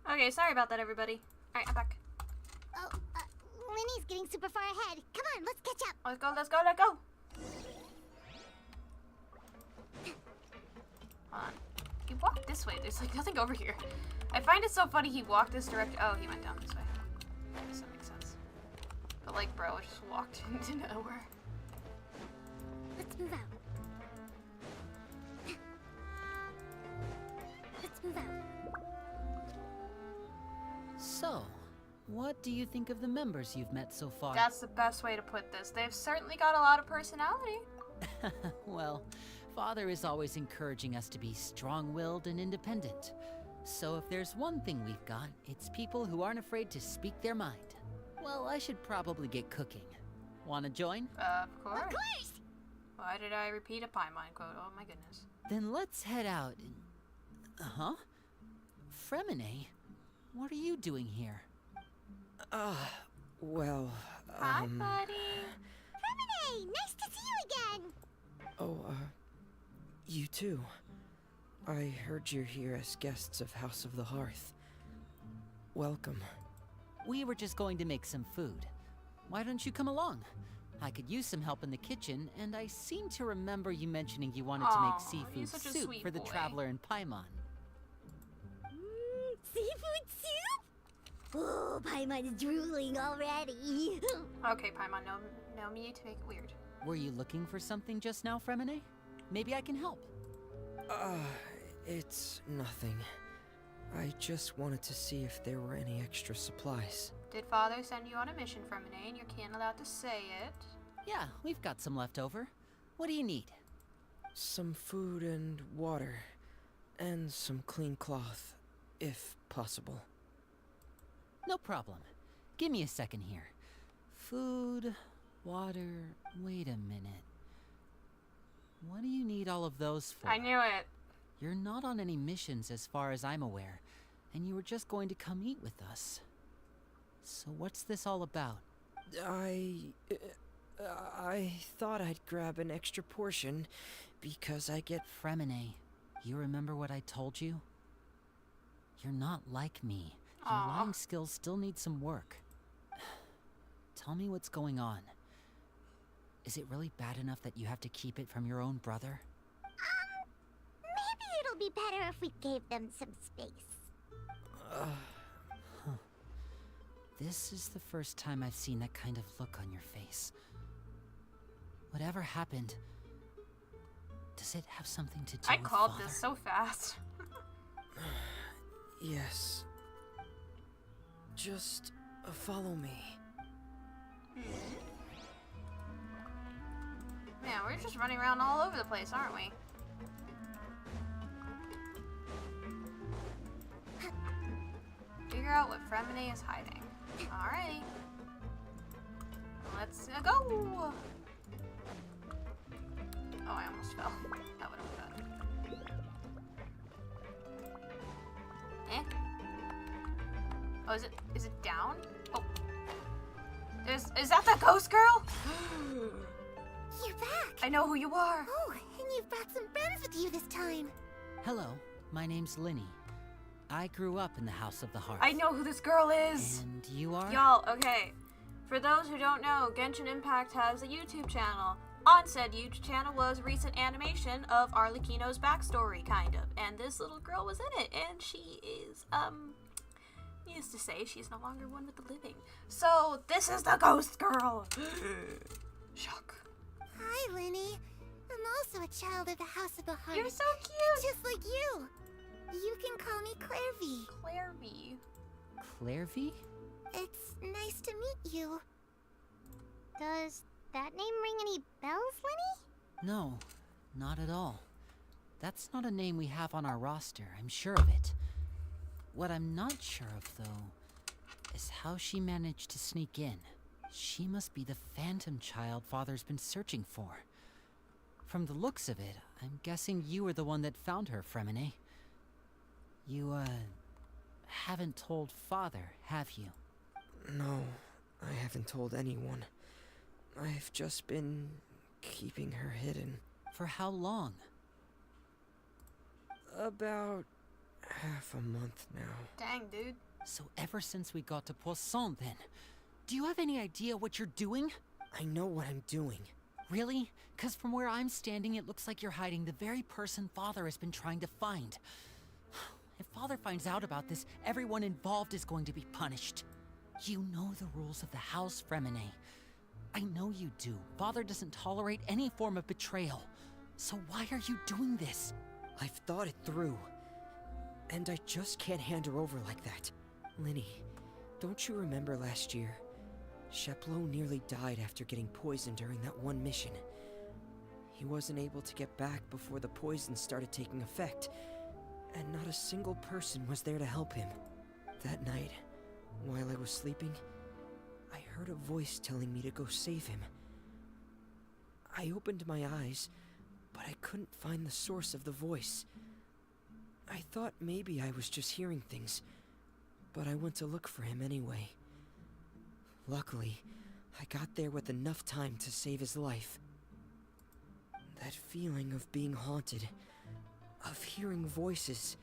Okay, sorry about that, everybody. Alright, I'm back. Oh, Linny's getting super far ahead. Come on, let's catch up. Let's go, let's go, let's go! Hold on. He walked this way. There's like nothing over here. I find it so funny he walked this direction. Oh, he went down this way. I guess that makes sense. But like, bro, just walked into nowhere. Let's move out. Let's move out. So, what do you think of the members you've met so far? That's the best way to put this. They've certainly got a lot of personality. Well, Father is always encouraging us to be strong-willed and independent. So if there's one thing we've got, it's people who aren't afraid to speak their mind. Well, I should probably get cooking. Wanna join? Of course. Of course! Why did I repeat a Paimon quote? Oh my goodness. Then let's head out and... Uh-huh? Fremine? What are you doing here? Well, Hi, buddy. Fremine! Nice to see you again! Oh, you too. I heard you're here as guests of House of the Hearth. Welcome. We were just going to make some food. Why don't you come along? I could use some help in the kitchen, and I seem to remember you mentioning you wanted to make Aw, seafood such a soup sweet for the boy. traveler in Paimon. Seafood soup? Oh, Paimon's drooling already. Okay, Paimon, no me to make it weird. Were you looking for something just now, Fremine? Maybe I can help. It's nothing. I just wanted to see if there were any extra supplies. Did Father send you on a mission, Fremine, and you can't allowed to say it? Yeah, we've got some left over. What do you need? Some food and water. And some clean cloth, if possible. No problem. Give me a second here. Food, water, wait a minute. What do you need all of those for? I knew it. You're not on any missions as far as I'm aware, and you were just going to come eat with us. So what's this all about? I thought I'd grab an extra portion because I get... Fremine, you remember what I told you? You're not like me. Your Aw. lying skills still need some work. Tell me what's going on. Is it really bad enough that you have to keep it from your own brother? Maybe it'll be better if we gave them some space. This is the first time I've seen that kind of look on your face. Whatever happened, does it have something to do I with called Father? this so fast. Yes. Just follow me. Man, we're just running around all over the place, aren't we? Figure out what Fremine is hiding. Alright. Let's go! Oh, I almost fell. That would have been bad. Eh? Oh, is it down? Oh. Is that the ghost girl? You're back! I know who you are! Oh, and you've brought some friends with you this time. Hello, my name's Linny. I grew up in the House of the Hearth. I know who this girl is! And you are? Y'all, okay. For those who don't know, Genshin Impact has a YouTube channel. On said YouTube channel was recent animation of Arlecchino's backstory, kind of. And this little girl was in it, and she is, needless to say, she's no longer one with the living. So, this is the ghost girl! Shock. Hi, Linny. I'm also a child of the House of the Heart. You're so cute! Just like you. You can call me Clairvy. Clairvy. Clairvy? It's nice to meet you. Does that name ring any bells, Linny? No, not at all. That's not a name we have on our roster, I'm sure of it. What I'm not sure of, though, is how she managed to sneak in. She must be the phantom child Father's been searching for. From the looks of it, I'm guessing you were the one that found her, Fremine. You, haven't told Father, have you? No, I haven't told anyone. I've just been keeping her hidden. For how long? About half a month now. Dang, dude. So ever since we got to Poisson, then. Do you have any idea what you're doing? I know what I'm doing. Really? 'Cause from where I'm standing, it looks like you're hiding the very person Father has been trying to find. If Father finds out about this, everyone involved is going to be punished. You know the rules of the house, Fremine. I know you do. Father doesn't tolerate any form of betrayal. So why are you doing this? I've thought it through. And I just can't hand her over like that. Linny, don't you remember last year? Sheplo nearly died after getting poisoned during that one mission. He wasn't able to get back before the poison started taking effect, and not a single person was there to help him. That night, while I was sleeping, I heard a voice telling me to go save him. I opened my eyes, but I couldn't find the source of the voice. I thought maybe I was just hearing things, but I went to look for him anyway. Luckily, I got there with enough time to save his life. That feeling of being haunted, of hearing voices,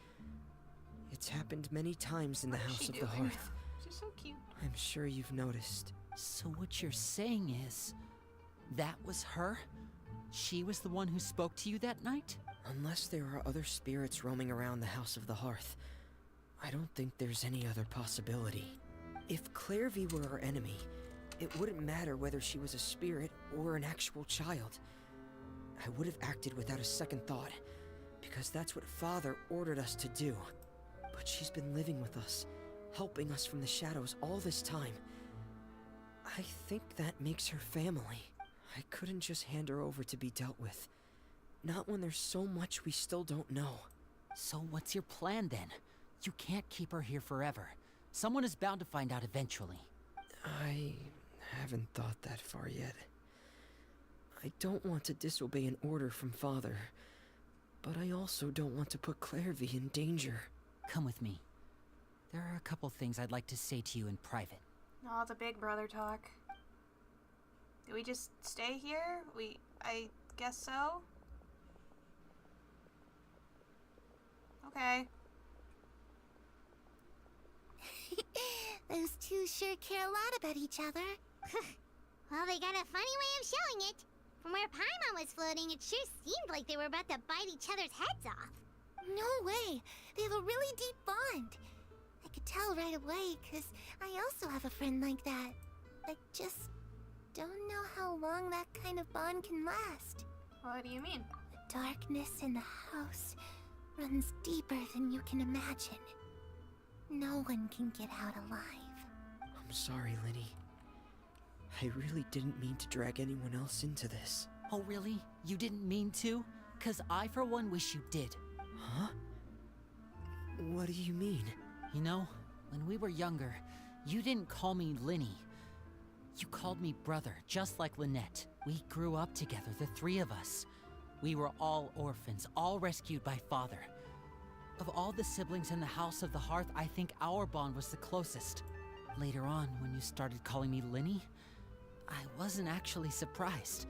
it's happened many times in the House of the Hearth. She's so cute. I'm sure you've noticed. So what you're saying is, that was her? She was the one who spoke to you that night? Unless there are other spirits roaming around the House of the Hearth, I don't think there's any other possibility. If Clairvy were our enemy, it wouldn't matter whether she was a spirit or an actual child. I would have acted without a second thought, because that's what Father ordered us to do. But she's been living with us, helping us from the shadows all this time. I think that makes her family. I couldn't just hand her over to be dealt with. Not when there's so much we still don't know. So what's your plan then? You can't keep her here forever. Someone is bound to find out eventually. I haven't thought that far yet. I don't want to disobey an order from Father, but I also don't want to put Clairvy in danger. Come with me. There are a couple things I'd like to say to you in private. Oh, the big brother talk. Do we just stay here? I guess so. Okay. Those two sure care a lot about each other. Well, they got a funny way of showing it. From where Paimon was floating, it sure seemed like they were about to bite each other's heads off. No way! They have a really deep bond. I could tell right away, because I also have a friend like that. I just don't know how long that kind of bond can last. What do you mean? The darkness in the house runs deeper than you can imagine. No one can get out alive. I'm sorry, Linny. I really didn't mean to drag anyone else into this. Oh, really? You didn't mean to? 'Cause I, for one, wish you did. Huh? What do you mean? You know, when we were younger, you didn't call me Linny. You called me brother, just like Lynette. We grew up together, the three of us. We were all orphans, all rescued by father. Of all the siblings in the House of the Hearth, I think our bond was the closest. Later on, when you started calling me Linny, I wasn't actually surprised.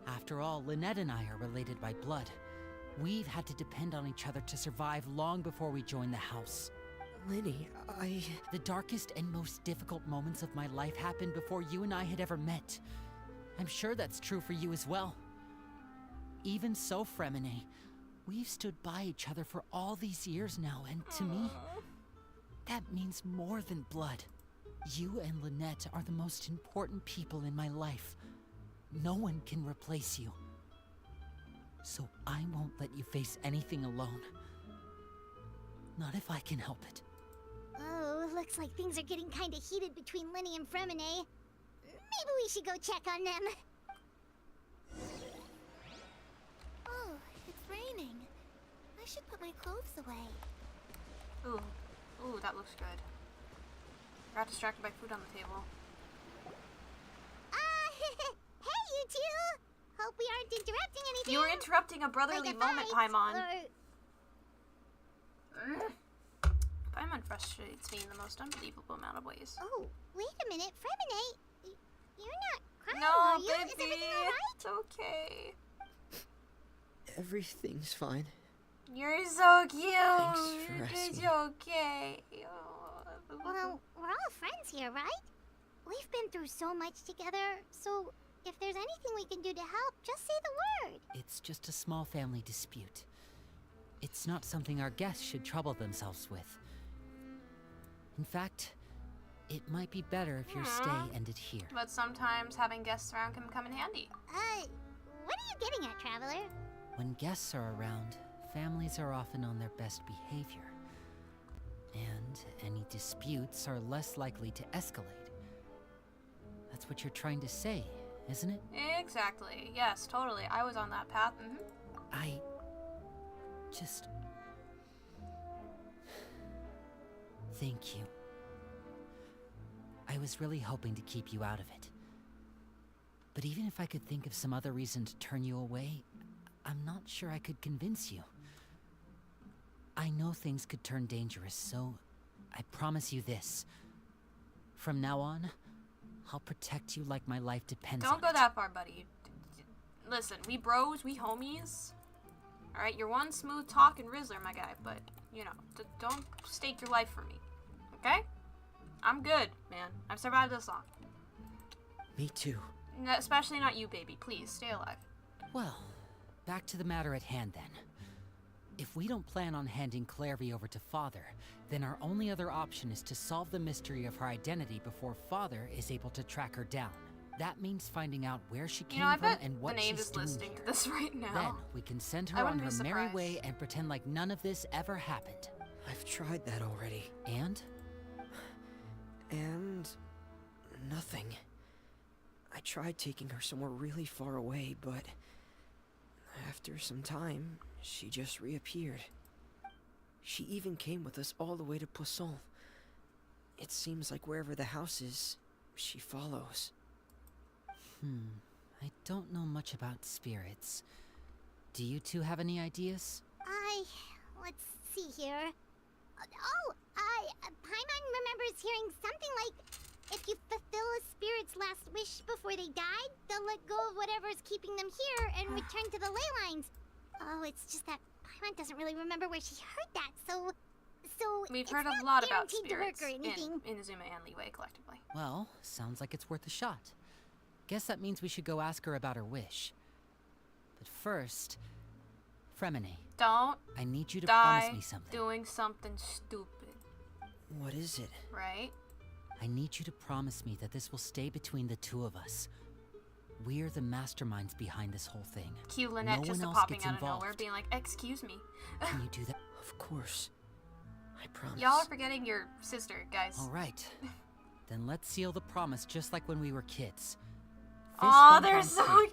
After all, Lynette and I are related by blood. We've had to depend on each other to survive long before we joined the house. Linny, The darkest and most difficult moments of my life happened before you and I had ever met. I'm sure that's true for you as well. Even so, Fremine, we've stood by each other for all these years now, and to me, that means more than blood. You and Lynette are the most important people in my life. No one can replace you. So I won't let you face anything alone. Not if I can help it. Oh, looks like things are getting kinda heated between Linny and Fremine. Maybe we should go check on them. Oh, it's raining. I should put my clothes away. Ooh. Ooh, that looks good. Got distracted by food on the table. Hey, you two! Hope we aren't interrupting anything. You were interrupting a brotherly like a moment, fight, Paimon. or- Paimon frustrates me in the most unbelievable amount of ways. Oh, wait a minute, Fremine. You're not crying, No, are you? baby. Is everything alright? It's okay. everything's fine. You're so cute. Thanks for It's asking. okay. Well, we're all friends here, right? We've been through so much together, so if there's anything we can do to help, just say the word. It's just a small family dispute. It's not something our guests should trouble themselves with. In fact, it might be better if your stay ended here. But sometimes having guests around can come in handy. What are you getting at, Traveler? When guests are around, families are often on their best behavior. And any disputes are less likely to escalate. That's what you're trying to say, isn't it? Exactly. Yes, totally. I was on that path. I just... Thank you. I was really hoping to keep you out of it. But even if I could think of some other reason to turn you away, I'm not sure I could convince you. I know things could turn dangerous, so I promise you this. From now on, I'll protect you like my life depends on it. Don't go that far, buddy. Listen, we bros, we homies. Alright, you're one smooth talking Rizzler, my guy, but, you know, don't stake your life for me. Okay? I'm good, man. I've survived this long. Me too. Especially not you, baby. Please, stay alive. Well, back to the matter at hand then. If we don't plan on handing KNAVE over to Father, then our only other option is to solve the mystery of her identity before Father is able to track her down. That means finding out where she came I from bet and what the she's is doing listening here. to this right now. Then we can send I her on wouldn't her be merry surprised. way and pretend like none of this ever happened. I've tried that already. And? And... nothing. I tried taking her somewhere really far away, but... after some time, she just reappeared. She even came with us all the way to Poisson. It seems like wherever the house is, she follows. I don't know much about spirits. Do you two have any ideas? Let's see here. Paimon remembers hearing something like, if you fulfill a spirit's last wish before they died, they'll let go of whatever's keeping them here and return to the ley lines. Oh, it's just that Paimon doesn't really remember where she heard that, so so We've it's heard not a lot about guaranteed to work spirits or anything. in Inazuma and Liyue collectively. Well, sounds like it's worth a shot. Guess that means we should go ask her about her wish. But first, Fremine, Don't I need you to die promise me something. doing something stupid, What is it? right? I need you to promise me that this will stay between the two of us. We're the masterminds behind this whole thing. Cute Lynette No just one else popping gets out of nowhere, involved. being like, "Excuse me." Can you do that? Of course. I promise. Y'all are forgetting your sister, guys. All right. Then let's seal the promise just like when we were kids. Fist Aw, bump they're on so three.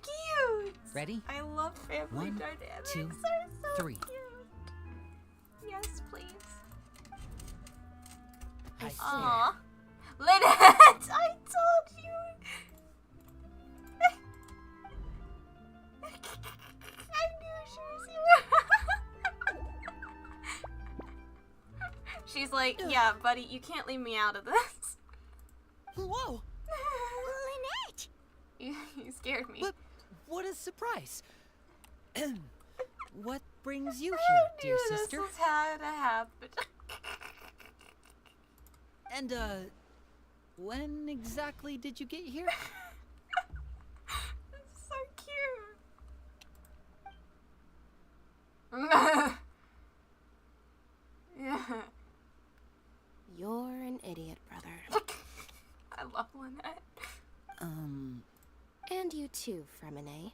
cute. Ready? I love family One, dynamics. two, They're so three. cute. Yes, please. I swear. Aw. Lynette, I told you. I knew she was here. She's like, yeah, buddy, you can't leave me out of this. Whoa! Lynette! You scared me. But what a surprise! What brings you I here, dear knew sister? This was how to happen. And when exactly did you get here? This is so cute. Yeah. You're an idiot, brother. I love Lynette. And you too, Fremine.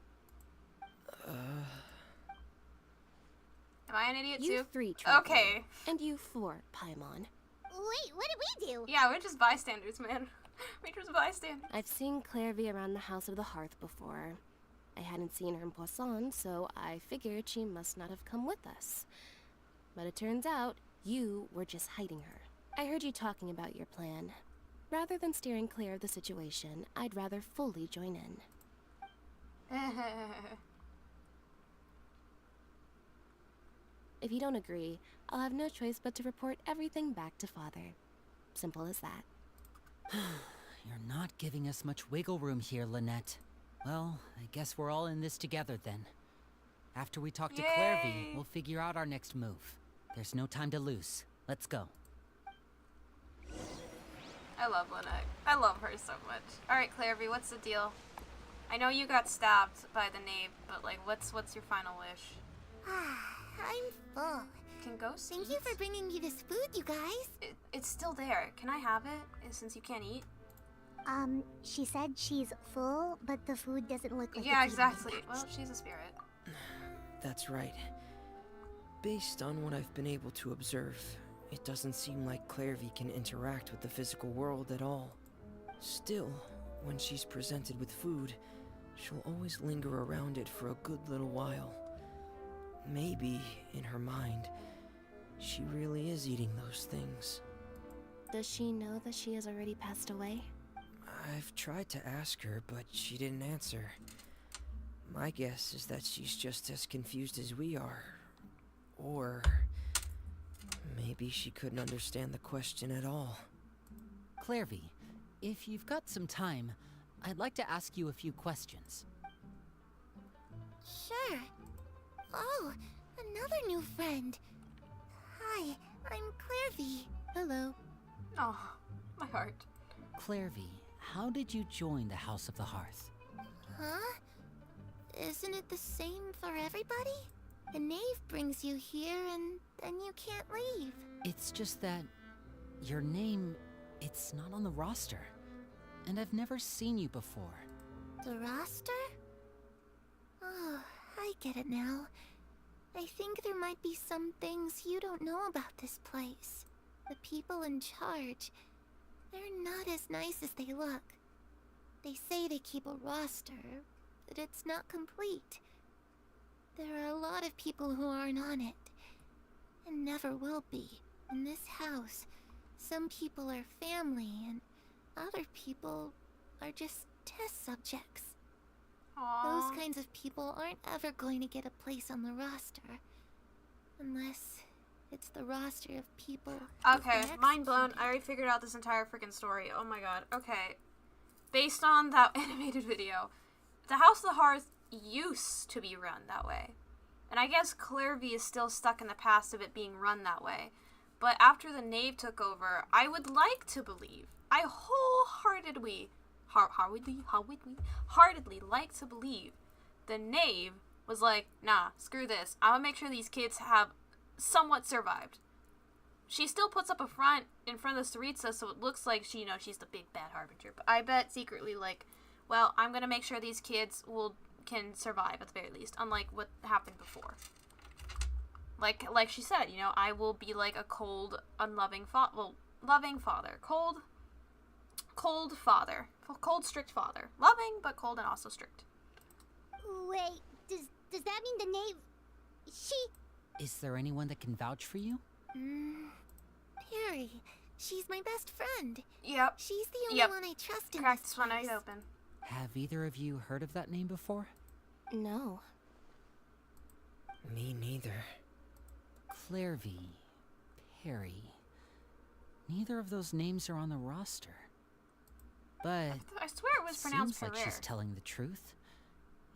Am I an idiot You too? 3, Trevor. Okay. And you 4, Paimon. Wait, what did we do? Yeah, we're just bystanders, man. We're just bystanders. I've seen KNAVE around the House of the Hearth before. I hadn't seen her in Poisson, so I figured she must not have come with us. But it turns out, you were just hiding her. I heard you talking about your plan. Rather than steering clear of the situation, I'd rather fully join in. If you don't agree, I'll have no choice but to report everything back to Father. Simple as that. You're not giving us much wiggle room here, Lynette. Well, I guess we're all in this together then. After we talk to KNAVE, Yay. we'll figure out our next move. There's no time to lose. Let's go. I love Lynette. I love her so much. Alright, KNAVE, what's the deal? I know you got stabbed by the knave, but like, what's your final wish? I'm full. Can ghosts Thank eat? you for bringing me this food, you guys. It's still there. Can I have it? Since you can't eat? She said she's full, but the food doesn't look like Yeah, it's even exactly. attached. Well, she's a spirit. That's right. Based on what I've been able to observe, it doesn't seem like KNAVE can interact with the physical world at all. Still, when she's presented with food, she'll always linger around it for a good little while. Maybe, in her mind, she really is eating those things. Does she know that she has already passed away? I've tried to ask her, but she didn't answer. My guess is that she's just as confused as we are. Or maybe she couldn't understand the question at all. KNAVE, if you've got some time, I'd like to ask you a few questions. Sure. Oh, another new friend. Hi, I'm KNAVE. Hello. Oh, my heart. KNAVE, how did you join the House of the Hearth? Huh? Isn't it the same for everybody? The knave brings you here and then you can't leave. It's just that your name, it's not on the roster. And I've never seen you before. The roster? Oh, I get it now. I think there might be some things you don't know about this place. The people in charge, they're not as nice as they look. They say they keep a roster, but it's not complete. There are a lot of people who aren't on it, and never will be. In this house, some people are family, and other people are just test subjects. Aww. Those kinds of people aren't ever going to get a place on the roster. Unless it's the roster of people. who've Okay, been mind blown. executed. I already figured out this entire freaking story. Oh my god. Okay. Based on that animated video, the House of the Hearth used to be run that way. And I guess KNAVE is still stuck in the past of it being run that way. But after the KNAVE took over, I would like to believe, I wholeheartedly like to believe the KNAVE was like, nah, screw this. I'm gonna make sure these kids have somewhat survived. She still puts up a front in front of the Tsaritsa, so it looks like she, she's the big bad harbinger. But I bet secretly, like, well, I'm gonna make sure these kids can survive at the very least, unlike what happened before. Like she said, I will be like a cold, unloving loving father. Cold father. Cold, strict father. Loving, but cold and also strict. Wait, does that mean the KNAVE... Is there anyone that can vouch for you? Perry. She's my best friend. Yep. She's the only one I trust in Crack this this one place. eye open. Have either of you heard of that name before? No. Me neither. Clairvy, Perry. Neither of those names are on the roster. But I swear it was pronounced seems like Ferrer. she's telling the truth.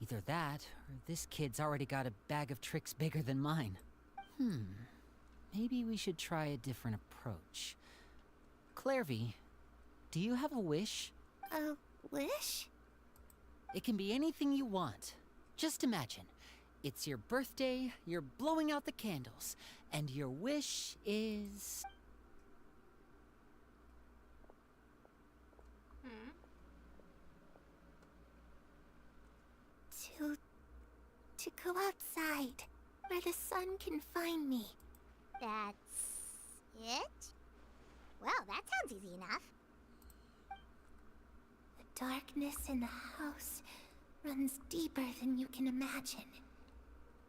Either that, or this kid's already got a bag of tricks bigger than mine. Maybe we should try a different approach. Clairvy, do you have a wish? A wish? It can be anything you want. Just imagine. It's your birthday, you're blowing out the candles, and your wish is... To go outside, where the sun can find me. That's... it? Well, that sounds easy enough. The darkness in the house runs deeper than you can imagine.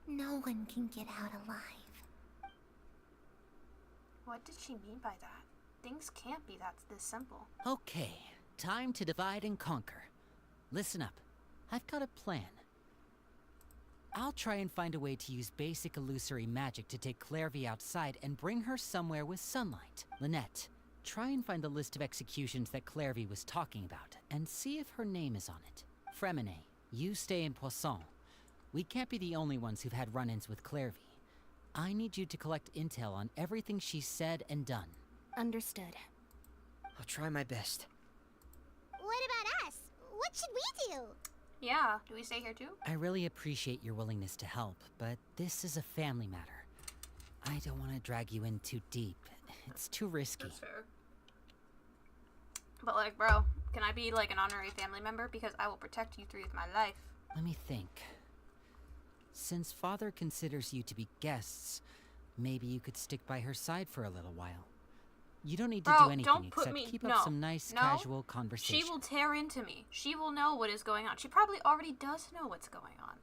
No one can get out alive. What did she mean by that? Things can't be this simple. Okay, time to divide and conquer. Listen up. I've got a plan. I'll try and find a way to use basic illusory magic to take Clairvy outside and bring her somewhere with sunlight. Lynette, try and find the list of executions that Clairvy was talking about, and see if her name is on it. Fremine, you stay in Poisson. We can't be the only ones who've had run-ins with Clairvy. I need you to collect intel on everything she's said and done. Understood. I'll try my best. What about us? What should we do? Yeah, do we stay here too? I really appreciate your willingness to help, but this is a family matter. I don't want to drag you in too deep. It's too risky. That's fair. But like, bro, can I be like an honorary family member? Because I will protect you through my life. Let me think. Since Father considers you to be guests, maybe you could stick by her side for a little while. You don't need to do anything except keep up some nice casual conversation. She will tear into me. She will know what is going on. She probably already does know what's going on.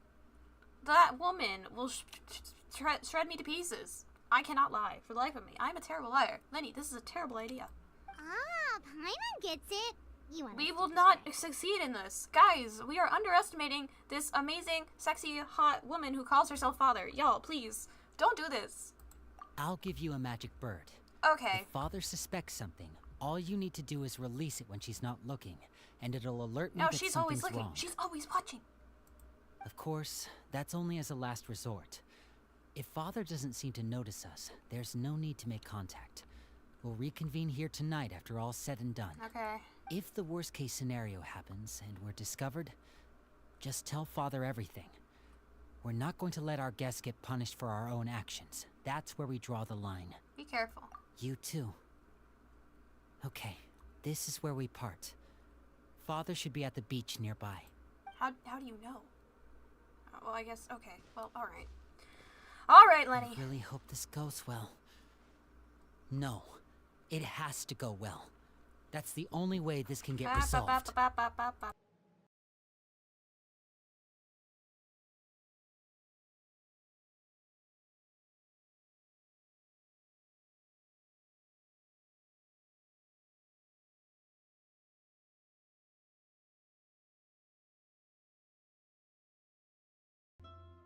That woman will shred me to pieces. I cannot lie for the life of me. I'm a terrible liar. Lenny, this is a terrible idea. Ah, Paimon gets it. We will not succeed in this. Guys, we are underestimating this amazing, sexy, hot woman who calls herself Father. Y'all, please, don't do this. I'll give you a magic bird. Okay. If Father suspects something, all you need to do is release it when she's not looking, and it'll alert me that she's something's always looking. wrong. She's always watching. Of course, that's only as a last resort. If Father doesn't seem to notice us, there's no need to make contact. We'll reconvene here tonight after all's said and done. Okay. If the worst case scenario happens and we're discovered, just tell Father everything. We're not going to let our guests get punished for our own actions. That's where we draw the line. Be careful. You too. Okay, this is where we part. Father should be at the beach nearby. How do you know? Well, I guess, okay. Well, alright. Alright, Lenny. I really hope this goes well. No, it has to go well. That's the only way this can get resolved.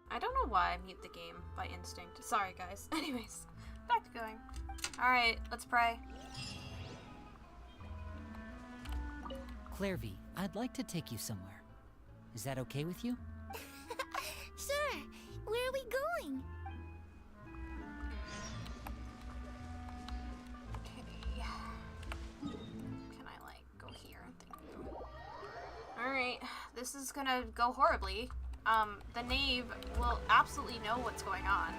I don't know why I mute the game by instinct. Sorry, guys. Anyways, back to going. Alright, let's pray. Clairvy, I'd like to take you somewhere. Is that okay with you? Sure. Where are we going? this is gonna go horribly. The knave will absolutely know what's going on.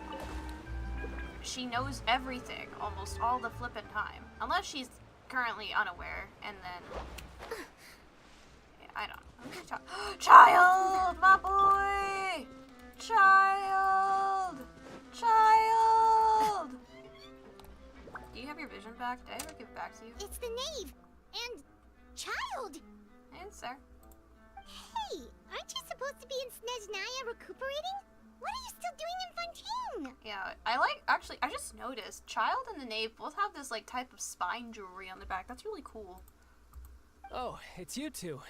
She knows everything almost all the flippin' time. Unless she's currently unaware, and then... Yeah, I don't know. Child! My boy! Child! Child! Do you have your vision back? Did I ever give it back to you? It's the knave! And... Child! It's there. Hey, aren't you supposed to be in Snezhnaya recuperating? What are you still doing in Fontaine? Yeah, actually, I just noticed, Child and the Knave both have this, like, type of spine jewelry on the back. That's really cool. Oh, it's you two.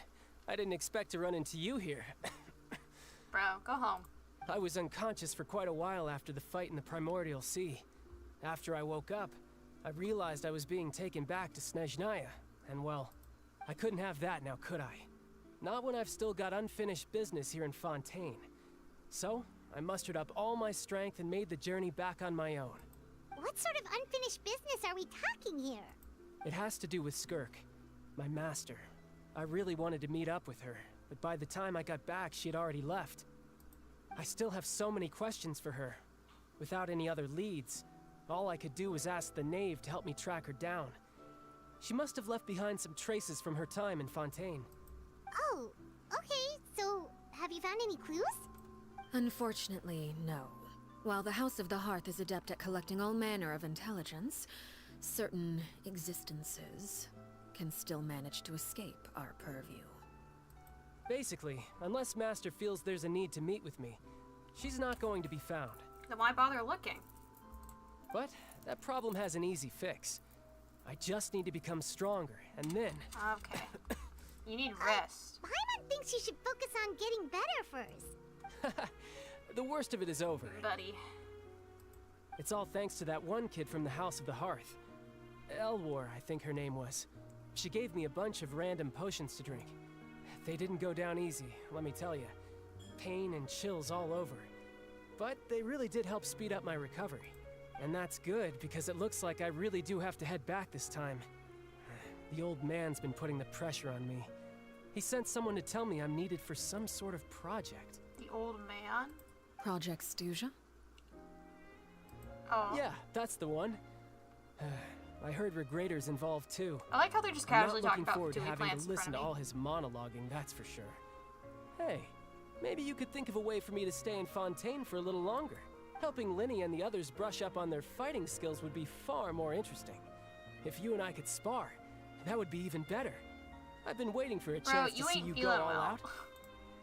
I didn't expect to run into you here. Bro, go home. I was unconscious for quite a while after the fight in the Primordial Sea. After I woke up, I realized I was being taken back to Snezhnaya, and well, I couldn't have that now, could I? Not when I've still got unfinished business here in Fontaine. So, I mustered up all my strength and made the journey back on my own. What sort of unfinished business are we talking here? It has to do with Skirk, my master. I really wanted to meet up with her, but by the time I got back, she had already left. I still have so many questions for her. Without any other leads, all I could do was ask the Knave to help me track her down. She must have left behind some traces from her time in Fontaine. Oh, okay, so have you found any clues? Unfortunately, no. While the House of the Hearth is adept at collecting all manner of intelligence, certain existences can still manage to escape our purview. Basically, unless Master feels there's a need to meet with me, she's not going to be found. Then why bother looking? But that problem has an easy fix. I just need to become stronger, and then... Okay. You need rest. Paimon thinks you should focus on getting better first. The worst of it is over. Buddy. It's all thanks to that one kid from the House of the Hearth. Elwar, I think her name was. She gave me a bunch of random potions to drink. They didn't go down easy, let me tell you. Pain and chills all over. But they really did help speed up my recovery. And that's good, because it looks like I really do have to head back this time. The old man's been putting the pressure on me. He sent someone to tell me I'm needed for some sort of project. The old man? Project Stuja? Oh. Yeah, that's the one. I heard Regrader's involved too. I like how they're just casually talking I'm not looking about forward to doing having plants to in listen front to of me. all his monologuing, that's for sure. Hey, maybe you could think of a way for me to stay in Fontaine for a little longer. Helping Linny and the others brush up on their fighting skills would be far more interesting. If you and I could spar, that would be even better. I've been waiting for a chance to see you go all out.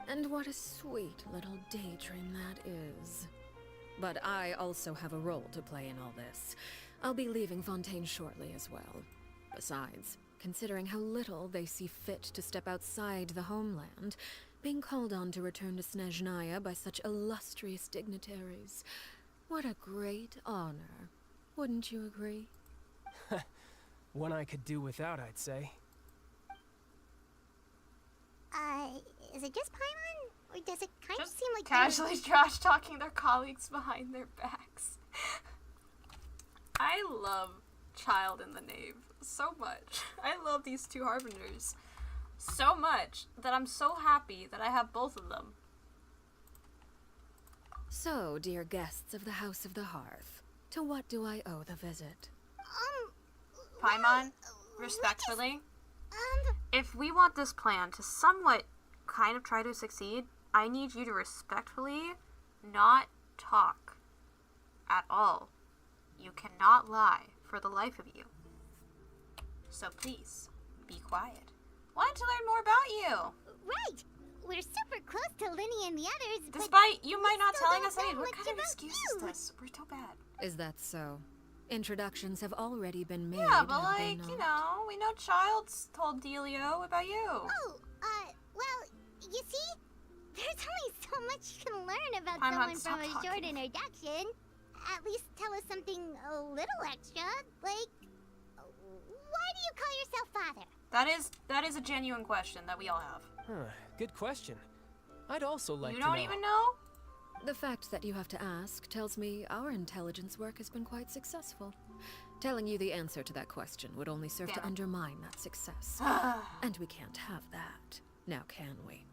And what a sweet little daydream that is. But I also have a role to play in all this. I'll be leaving Fontaine shortly as well. Besides, considering how little they see fit to step outside the homeland, being called on to return to Snezhnaya by such illustrious dignitaries, what a great honor. Wouldn't you agree? One I could do without, I'd say. Is it just Paimon? Or does it kind of Just seem like casually trash talking their colleagues behind their backs. I love Child and the Knave so much. I love these two Harbingers so much that I'm so happy that I have both of them. So, dear guests of the House of the Hearth, to what do I owe the visit? Paimon, respectfully, if we want this plan to somewhat kind of try to succeed, I need you to respectfully not talk at all. You cannot lie for the life of you. So please, be quiet. Want to learn more about you. Right! We're super close to Linny and the others, Despite you might not still telling don't us anything. know What much kind of about excuse is you. this? We're so bad. Is that so? Introductions have already been made, Yeah, but have they like, you not? know, we know Child's told Delio about you. well, you see? There's only so much you can learn about Paimon, someone stop from a short talking. introduction. At least tell us something a little extra, like, why do you call yourself father? That is a genuine question that we all have. Huh, good question. I'd also like You to don't know. even know? The fact that you have to ask tells me our intelligence work has been quite successful. Telling you the answer to that question would only serve to Yeah. undermine that success. And we can't have that, now can we?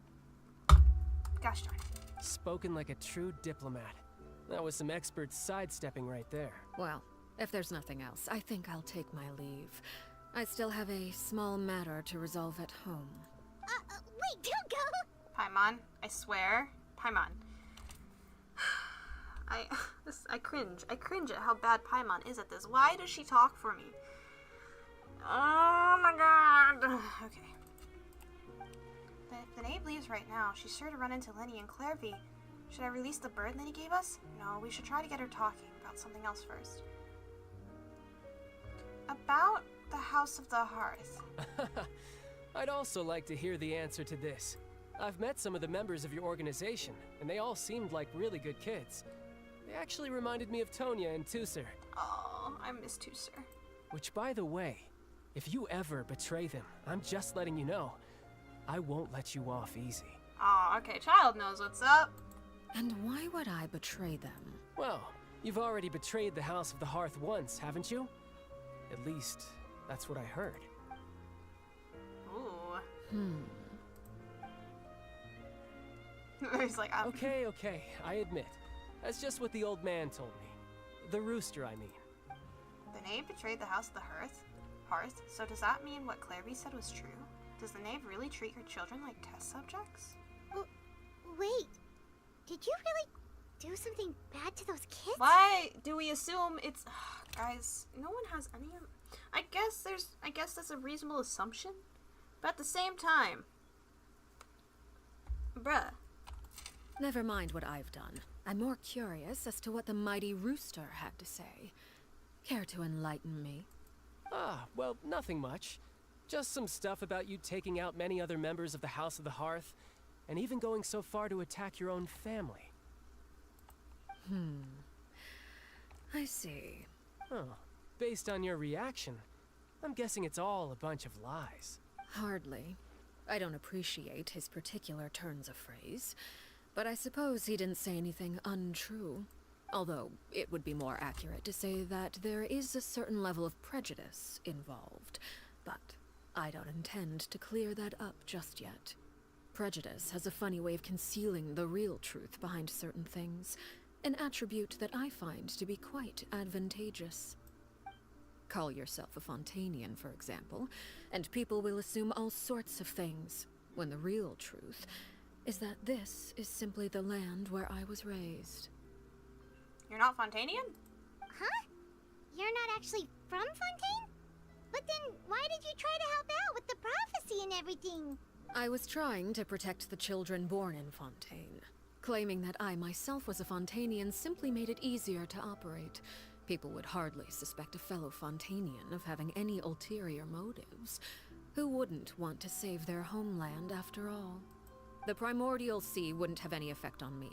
Gosh darn it. Spoken like a true diplomat. That was some expert sidestepping right there. Well, if there's nothing else, I think I'll take my leave. I still have a small matter to resolve at home. Wait, don't go! Paimon, I swear. Paimon. I cringe. I cringe at how bad Paimon is at this. Why does she talk for me? Oh my god. Okay. If the Knave leaves right now, she's sure to run into Lenny and KNAVE. Should I release the bird Lenny gave us? No, we should try to get her talking about something else first. About the House of the Hearth. I'd also like to hear the answer to this. I've met some of the members of your organization, and they all seemed like really good kids. They actually reminded me of Tonya and Tusser. Oh, I miss Tusser. Which, by the way, if you ever betray them, I'm just letting you know, I won't let you off easy. Oh, okay, child knows what's up. And why would I betray them? Well, you've already betrayed the House of the Hearth once, haven't you? At least, that's what I heard. Ooh. He's like, Okay, I admit. That's just what the old man told me. The rooster, I mean. The Knave betrayed the House of the Hearth? So does that mean what KNAVE said was true? Does the Knave really treat her children like test subjects? Wait, did you really do something bad to those kids? Why do we assume it's... Guys, no one has any... I guess that's a reasonable assumption. But at the same time... Bruh. Never mind what I've done. I'm more curious as to what the mighty rooster had to say. Care to enlighten me? Well, nothing much. Just some stuff about you taking out many other members of the House of the Hearth, and even going so far to attack your own family. I see. Oh, based on your reaction, I'm guessing it's all a bunch of lies. Hardly. I don't appreciate his particular turns of phrase, but I suppose he didn't say anything untrue. Although, it would be more accurate to say that there is a certain level of prejudice involved, but I don't intend to clear that up just yet. Prejudice has a funny way of concealing the real truth behind certain things, an attribute that I find to be quite advantageous. Call yourself a Fontanian, for example, and people will assume all sorts of things, when the real truth is that this is simply the land where I was raised. You're not Fontanian? Huh? You're not actually from Fontaine? But then why did you try to help out with the prophecy and everything? I was trying to protect the children born in Fontaine. Claiming that I myself was a Fontanian simply made it easier to operate. People would hardly suspect a fellow Fontanian of having any ulterior motives. Who wouldn't want to save their homeland after all? The primordial sea wouldn't have any effect on me,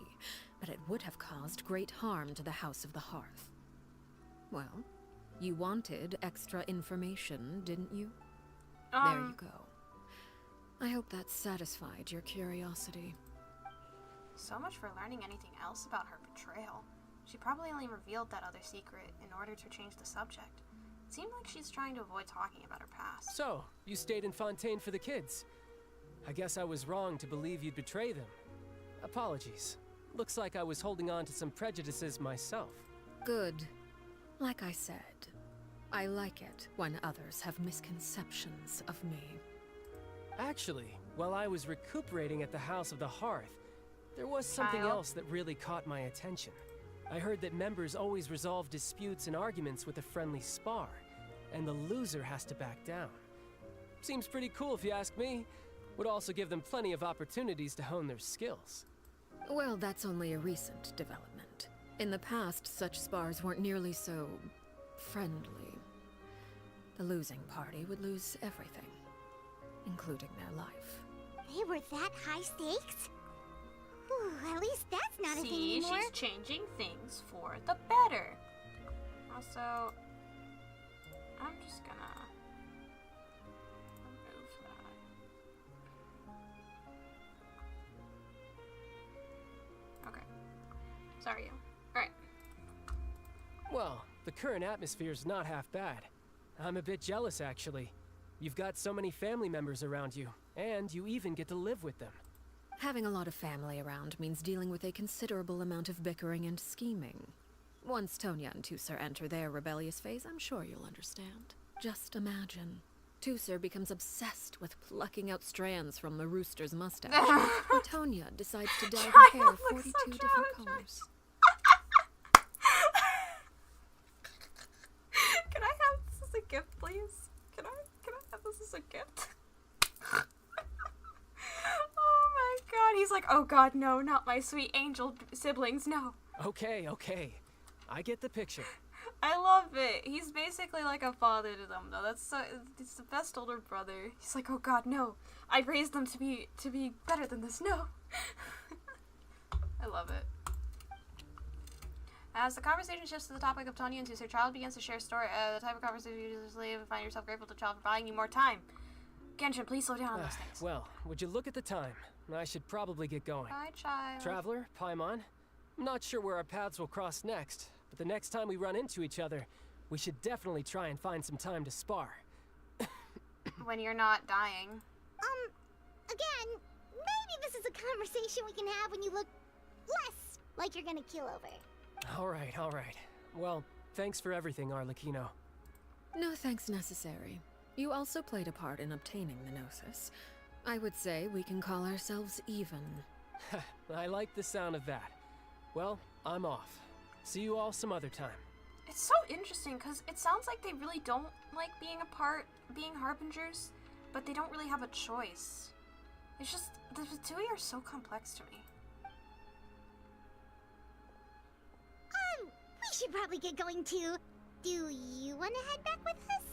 but it would have caused great harm to the House of the Hearth. Well, you wanted extra information, didn't you? There you go. I hope that satisfied your curiosity. So much for learning anything else about her betrayal. She probably only revealed that other secret in order to change the subject. It seemed like she's trying to avoid talking about her past. So, you stayed in Fontaine for the kids. I guess I was wrong to believe you'd betray them. Apologies. Looks like I was holding on to some prejudices myself. Good. Like I said, I like it when others have misconceptions of me. Actually, while I was recuperating at the House of the Hearth, there was something else that really caught my attention. I heard that members always resolve disputes and arguments with a friendly spar, and the loser has to back down. Seems pretty cool if you ask me. Would also give them plenty of opportunities to hone their skills. Well, that's only a recent development. In the past, such spars weren't nearly so friendly. The losing party would lose everything, including their life. They were that high stakes? Whew, at least that's not a thing anymore. See, she's changing things for the better. Also, I'm just gonna remove that. Okay. Sorry, you. Alright. Well, the current atmosphere's not half bad. I'm a bit jealous, actually. You've got so many family members around you, and you even get to live with them. Having a lot of family around means dealing with a considerable amount of bickering and scheming. Once Tonya and Tusser enter their rebellious phase, I'm sure you'll understand. Just imagine. Tusser becomes obsessed with plucking out strands from the rooster's mustache, or Tonya decides to dye her hair 42 different colors. Can I have this as a gift, please? Can I have this as a gift? Oh my god, he's like, oh god, no, not my sweet angel siblings, no. Okay, okay. I get the picture. I love it. He's basically like a father to them, though. It's the best older brother. He's like, oh god, no. I raised them to be better than this, no. I love it. As the conversation shifts to the topic of Tonya and Tusser, child begins to share a story. The type of conversation you usually leave and find yourself grateful to child for buying you more time. Genshin, please slow down on those things. Well, would you look at the time? I should probably get going. Bye, child. Traveler, Paimon, I'm not sure where our paths will cross next, but the next time we run into each other, we should definitely try and find some time to spar. When you're not dying. Again, maybe this is a conversation we can have when you look less like you're gonna kill over. All right. Well, thanks for everything, Arlecchino. No thanks necessary. You also played a part in obtaining the Gnosis. I would say we can call ourselves even. I like the sound of that. Well, I'm off. See you all some other time. It's so interesting, because it sounds like they really don't like being being harbingers, but they don't really have a choice. It's just, the two are so complex to me. We should probably get going too. Do you want to head back with us?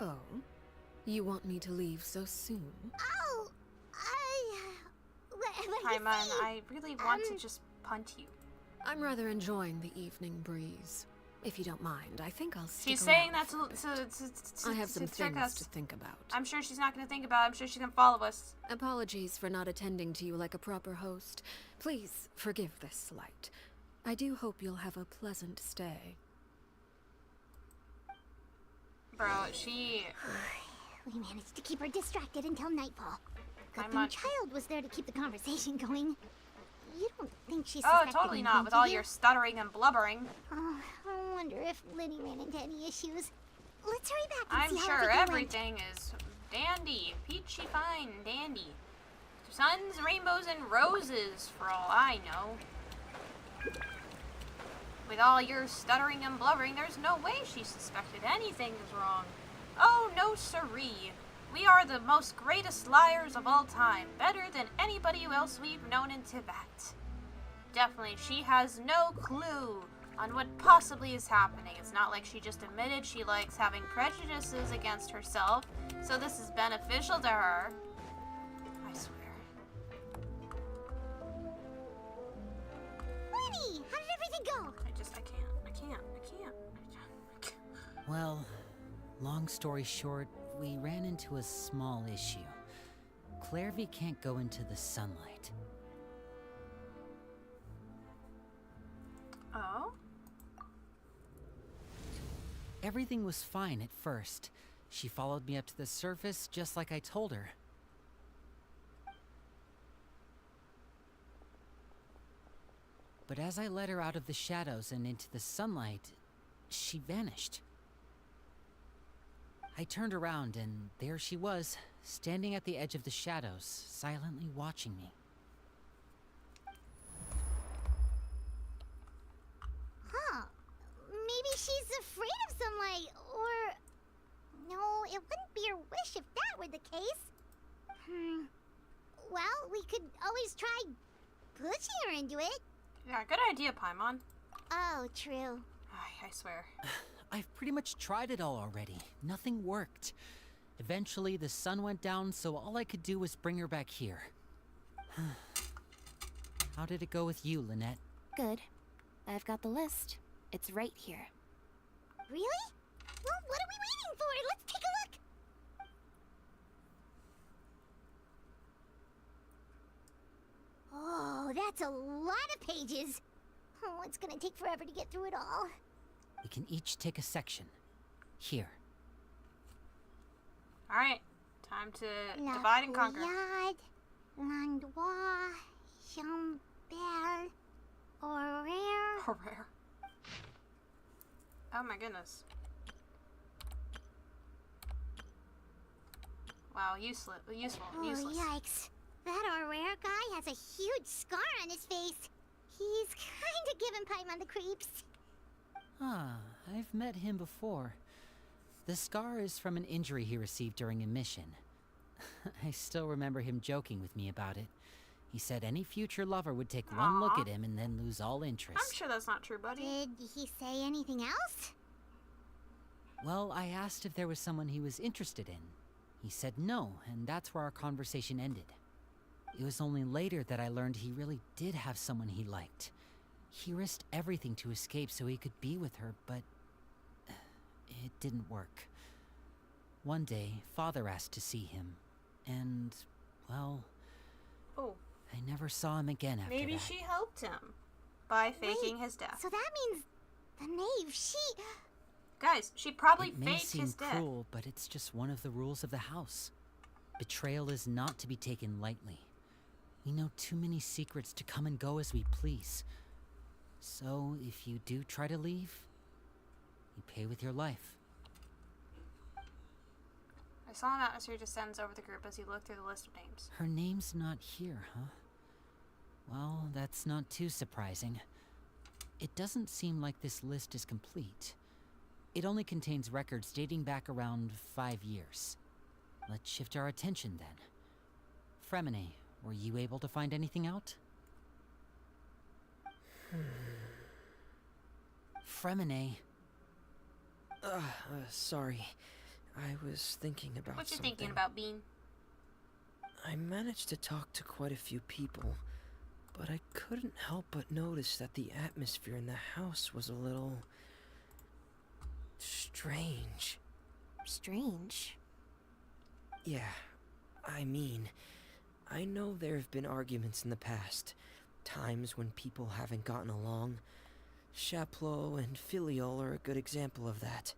Oh? You want me to leave so soon? Oh, Paimon, I really want to just punt you. I'm rather enjoying the evening breeze. If you don't mind, I think I'll stick She's saying around that to I have some trick things us. to think about. I'm sure she's not going to think about it. I'm sure she's going to follow us. Apologies for not attending to you like a proper host. Please forgive this slight. I do hope you'll have a pleasant stay. Bro, she... We managed to keep her distracted until nightfall. Good I'm thing not... Child was there to keep the conversation going. You don't think she Oh, suspected totally anything, not, with do all you? your stuttering and blubbering. Oh, I wonder if Liddy ran into any issues. Let's hurry back and I'm see how sure everything everything is dandy, peachy fine, dandy. Suns, rainbows, and roses, for all I know. With all your stuttering and blubbering, there's no way she suspected anything was wrong. Oh, no siree. We are the most greatest liars of all time, better than anybody else we've known in Tibet. Definitely, she has no clue on what possibly is happening. It's not like she just admitted she likes having prejudices against herself, so this is beneficial to her. I swear. Liddy, how did everything go? I can't. Well, long story short, we ran into a small issue. KNAVE can't go into the sunlight. Oh? Everything was fine at first. She followed me up to the surface just like I told her. But as I led her out of the shadows and into the sunlight, she vanished. I turned around and there she was, standing at the edge of the shadows, silently watching me. Huh. Maybe she's afraid of sunlight, or... No, it wouldn't be her wish if that were the case. Well, we could always try pushing her into it. Yeah, good idea, Paimon. Oh, true. I swear. I've pretty much tried it all already. Nothing worked. Eventually, the sun went down, so all I could do was bring her back here. How did it go with you, Lynette? Good. I've got the list. It's right here. Really? Well, what are we waiting for? Let's take a look! Oh, that's a lot of pages. Oh, it's gonna take forever to get through it all. We can each take a section. Here. Alright, time to divide and conquer. Yad, Landois, Jambert, Horaire. Rare. Oh my goodness. Wow, useful, Oh, useless. yikes. That Horaire guy has a huge scar on his face. He's kinda giving Paimon the creeps. Ah, I've met him before. The scar is from an injury he received during a mission. I still remember him joking with me about it. He said any future lover would take one look at him and then lose all interest. I'm sure that's not true, buddy. Did he say anything else? Well, I asked if there was someone he was interested in. He said no, and that's where our conversation ended. It was only later that I learned he really did have someone he liked. He risked everything to escape so he could be with her, but it didn't work. One day, Father asked to see him, and, well, Oh. I never saw him again after Maybe that. she helped him by faking his death. So that means the knave, she... Guys, she probably It may faked seem his death. cruel, but it's just one of the rules of the house. Betrayal is not to be taken lightly. We know too many secrets to come and go as we please. So, if you do try to leave, you pay with your life. I saw an atmosphere descends over the group as you look through the list of names. Her name's not here, huh? Well, that's not too surprising. It doesn't seem like this list is complete. It only contains records dating back around 5 years. Let's shift our attention then. Fremine, were you able to find anything out? Fremine. Sorry. I was thinking about What you something. thinking about, Bean? I managed to talk to quite a few people, but I couldn't help but notice that the atmosphere in the house was a little... strange. Strange. Yeah, I mean, I know there have been arguments in the past, times when people haven't gotten along. Chaplot and Filiol are a good example of that.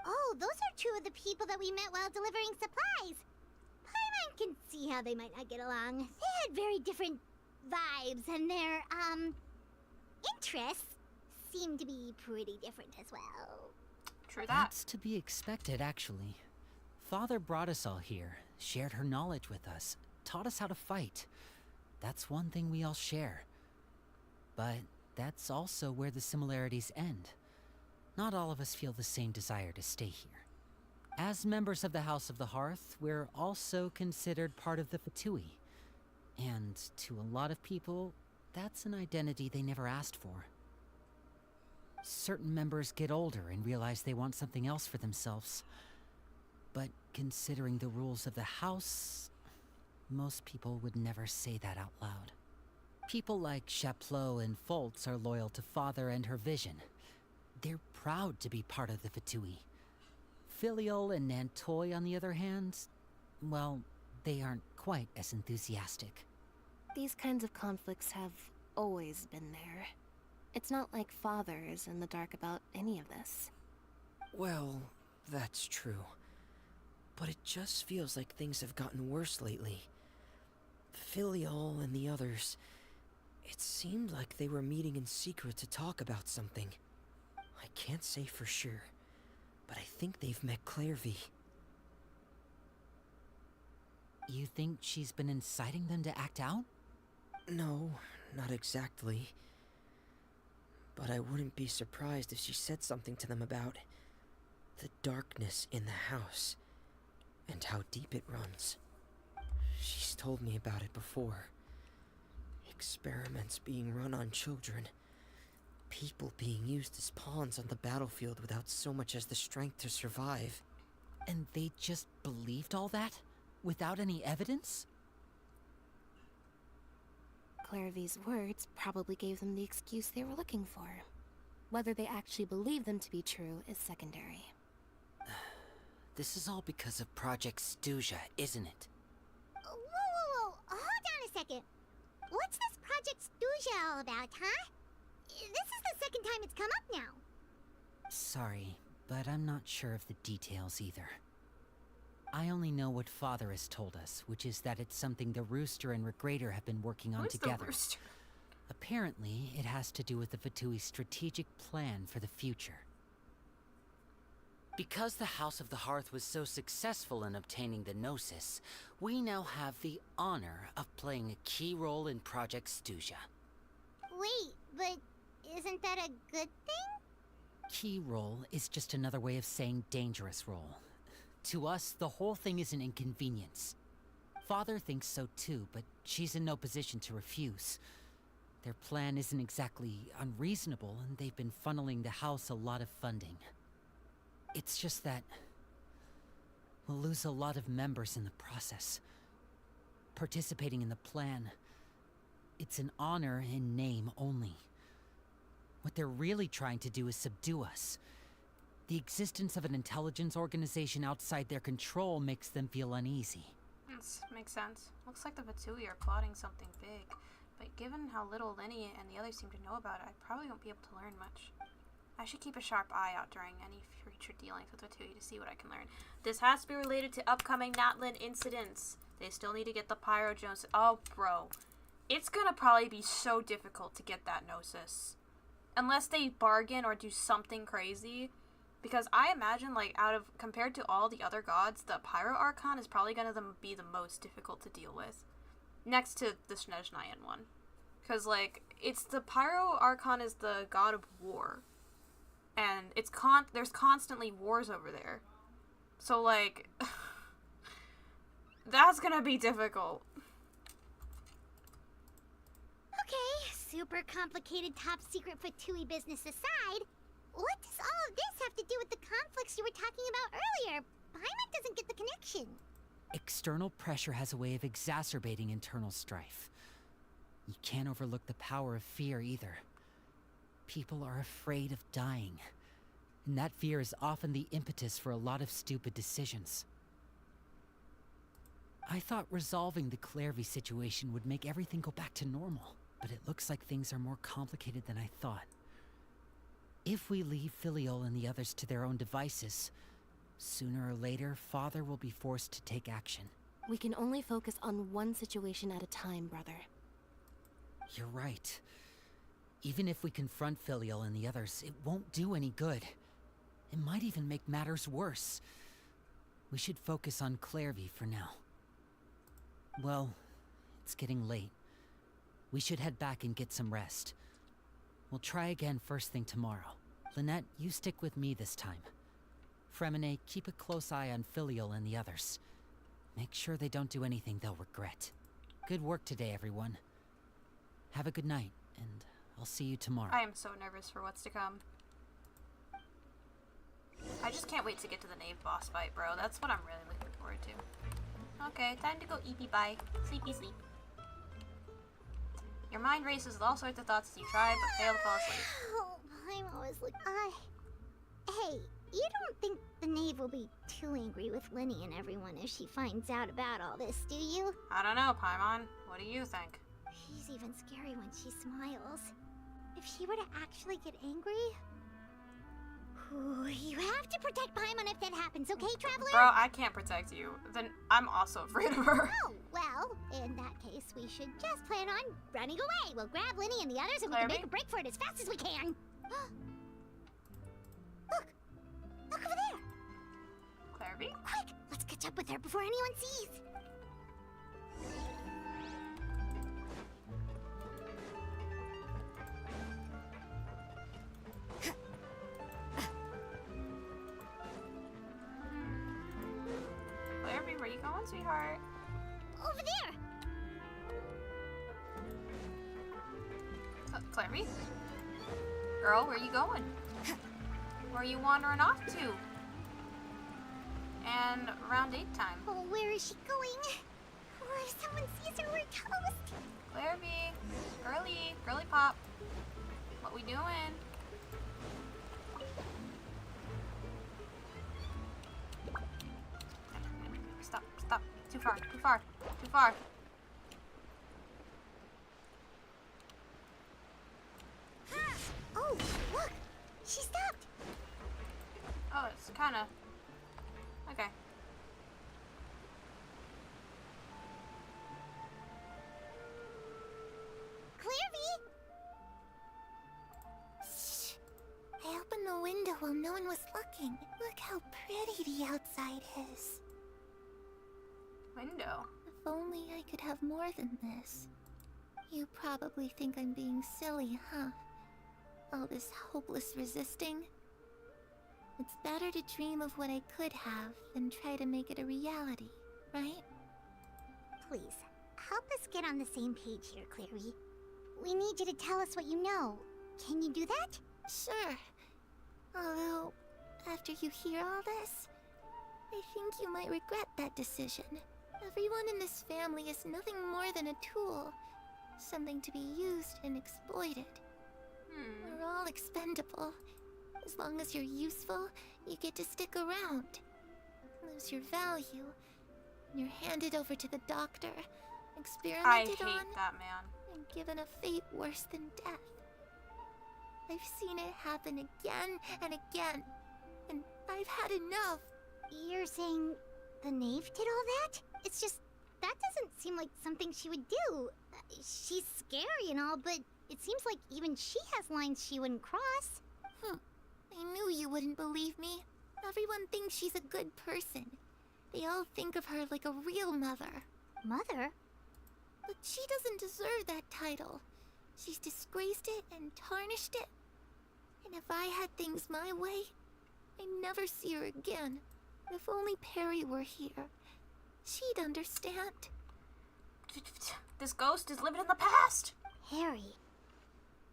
Oh, those are two of the people that we met while delivering supplies. Paimon can see how they might not get along. They had very different vibes, and their, interests seem to be pretty different as well. True that. That's to be expected, actually. Father brought us all here, shared her knowledge with us, taught us how to fight. That's one thing we all share. But that's also where the similarities end. Not all of us feel the same desire to stay here. As members of the House of the Hearth, we're also considered part of the Fatui. And to a lot of people, that's an identity they never asked for. Certain members get older and realize they want something else for themselves. But considering the rules of the house, most people would never say that out loud. People like Chaplot and Foltz are loyal to Father and her vision. They're proud to be part of the Fatui. Filiol and Nantoy, on the other hand, well, they aren't quite as enthusiastic. These kinds of conflicts have always been there. It's not like Father is in the dark about any of this. Well, that's true. But it just feels like things have gotten worse lately. Filiol and the others, it seemed like they were meeting in secret to talk about something. I can't say for sure, but I think they've met KNAVE. You think she's been inciting them to act out? No, not exactly. But I wouldn't be surprised if she said something to them about the darkness in the house and how deep it runs. She's told me about it before. Experiments being run on children. People being used as pawns on the battlefield without so much as the strength to survive. And they just believed all that? Without any evidence? KNAVE's words probably gave them the excuse they were looking for. Whether they actually believe them to be true is secondary. This is all because of Project Stuja, isn't it? Whoa. Hold on a second. What's this Project Stuja all about, huh? This is the second time it's come up now. Sorry, but I'm not sure of the details either. I only know what Father has told us, which is that it's something the Rooster and Regrator have been working on Who's together. the Rooster? Apparently, it has to do with the Fatui's strategic plan for the future. Because the House of the Hearth was so successful in obtaining the Gnosis, we now have the honor of playing a key role in Project Stuja. Wait, but isn't that a good thing? Key role is just another way of saying dangerous role. To us, the whole thing is an inconvenience. Father thinks so too, but she's in no position to refuse. Their plan isn't exactly unreasonable, and they've been funneling the house a lot of funding. It's just that we'll lose a lot of members in the process. Participating in the plan, it's an honor in name only. What they're really trying to do is subdue us. The existence of an intelligence organization outside their control makes them feel uneasy. This makes sense. Looks like the Fatui are plotting something big, but given how little Lenny and the others seem to know about it, I probably won't be able to learn much. I should keep a sharp eye out during any future dealings with Fatui to see what I can learn. This has to be related to upcoming Natlin incidents. They still need to get the Pyro Jones. Oh, bro. It's gonna probably be so difficult to get that Gnosis. Unless they bargain or do something crazy. Because I imagine, like, compared to all the other gods, the Pyro Archon is probably gonna be the most difficult to deal with. Next to the Snezhnayan one. Because, like, it's the Pyro Archon is the god of war. And there's constantly wars over there. So, like, that's gonna be difficult. Okay, super complicated top secret Fatui business aside, what does all of this have to do with the conflicts you were talking about earlier? Paimon doesn't get the connection. External pressure has a way of exacerbating internal strife. You can't overlook the power of fear either. People are afraid of dying, and that fear is often the impetus for a lot of stupid decisions. I thought resolving the KNAVE situation would make everything go back to normal, but it looks like things are more complicated than I thought. If we leave Filiol and the others to their own devices, sooner or later, Father will be forced to take action. We can only focus on one situation at a time, brother. You're right. Even if we confront Filiol and the others, it won't do any good. It might even make matters worse. We should focus on KNAVE for now. Well, it's getting late. We should head back and get some rest. We'll try again first thing tomorrow. Lynette, you stick with me this time. Fremine, keep a close eye on Filiol and the others. Make sure they don't do anything they'll regret. Good work today, everyone. Have a good night, and I'll see you tomorrow. I am so nervous for what's to come. I just can't wait to get to the KNAVE boss fight, bro. That's what I'm really looking forward to. Okay, time to go eepy bye. Sleepy sleep. Your mind races with all sorts of thoughts as you try but fail to fall asleep. Oh, I'm always like, hey, you don't think the KNAVE will be too angry with Lenny and everyone if she finds out about all this, do you? I don't know, Paimon. What do you think? She's even scary when she smiles. If she were to actually get angry... Ooh, you have to protect Paimon if that happens, okay, Traveler? Bro, I can't protect you. Then I'm also afraid of her. Oh, well, in that case, we should just plan on running away. We'll grab Lenny and the others and we can make a break for it as fast as we can. Look over there. KNAVE? Quick, let's catch up with her before anyone sees. KNAVE, where you going, sweetheart? Over there. KNAVE? Girl, where you going? Where are you wandering off to? And around 8 time. Oh, where is she going? Oh, if someone sees her, we're toast. KNAVE, girly pop. What we doing? Stop. Too far. Oh, look, she stopped. Oh, it's kinda... Okay. while no one was looking. Look how pretty the outside is. Window. If only I could have more than this. You probably think I'm being silly, huh? All this hopeless resisting. It's better to dream of what I could have than try to make it a reality, right? Please, help us get on the same page here, Clary. We need you to tell us what you know. Can you do that? Sure. Although, after you hear all this, I think you might regret that decision. Everyone in this family is nothing more than a tool. Something to be used and exploited. We're all expendable. As long as you're useful, you get to stick around. Lose your value. You're handed over to the doctor, I experimented hate on, that man. and given a fate worse than death. I've seen it happen again and again, and I've had enough. You're saying the knave did all that? It's just, that doesn't seem like something she would do. She's scary and all, but it seems like even she has lines she wouldn't cross. I knew you wouldn't believe me. Everyone thinks she's a good person. They all think of her like a real mother. Mother? But she doesn't deserve that title. She's disgraced it and tarnished it. And if I had things my way, I'd never see her again. If only Perry were here, she'd understand. This ghost is living in the past. Harry.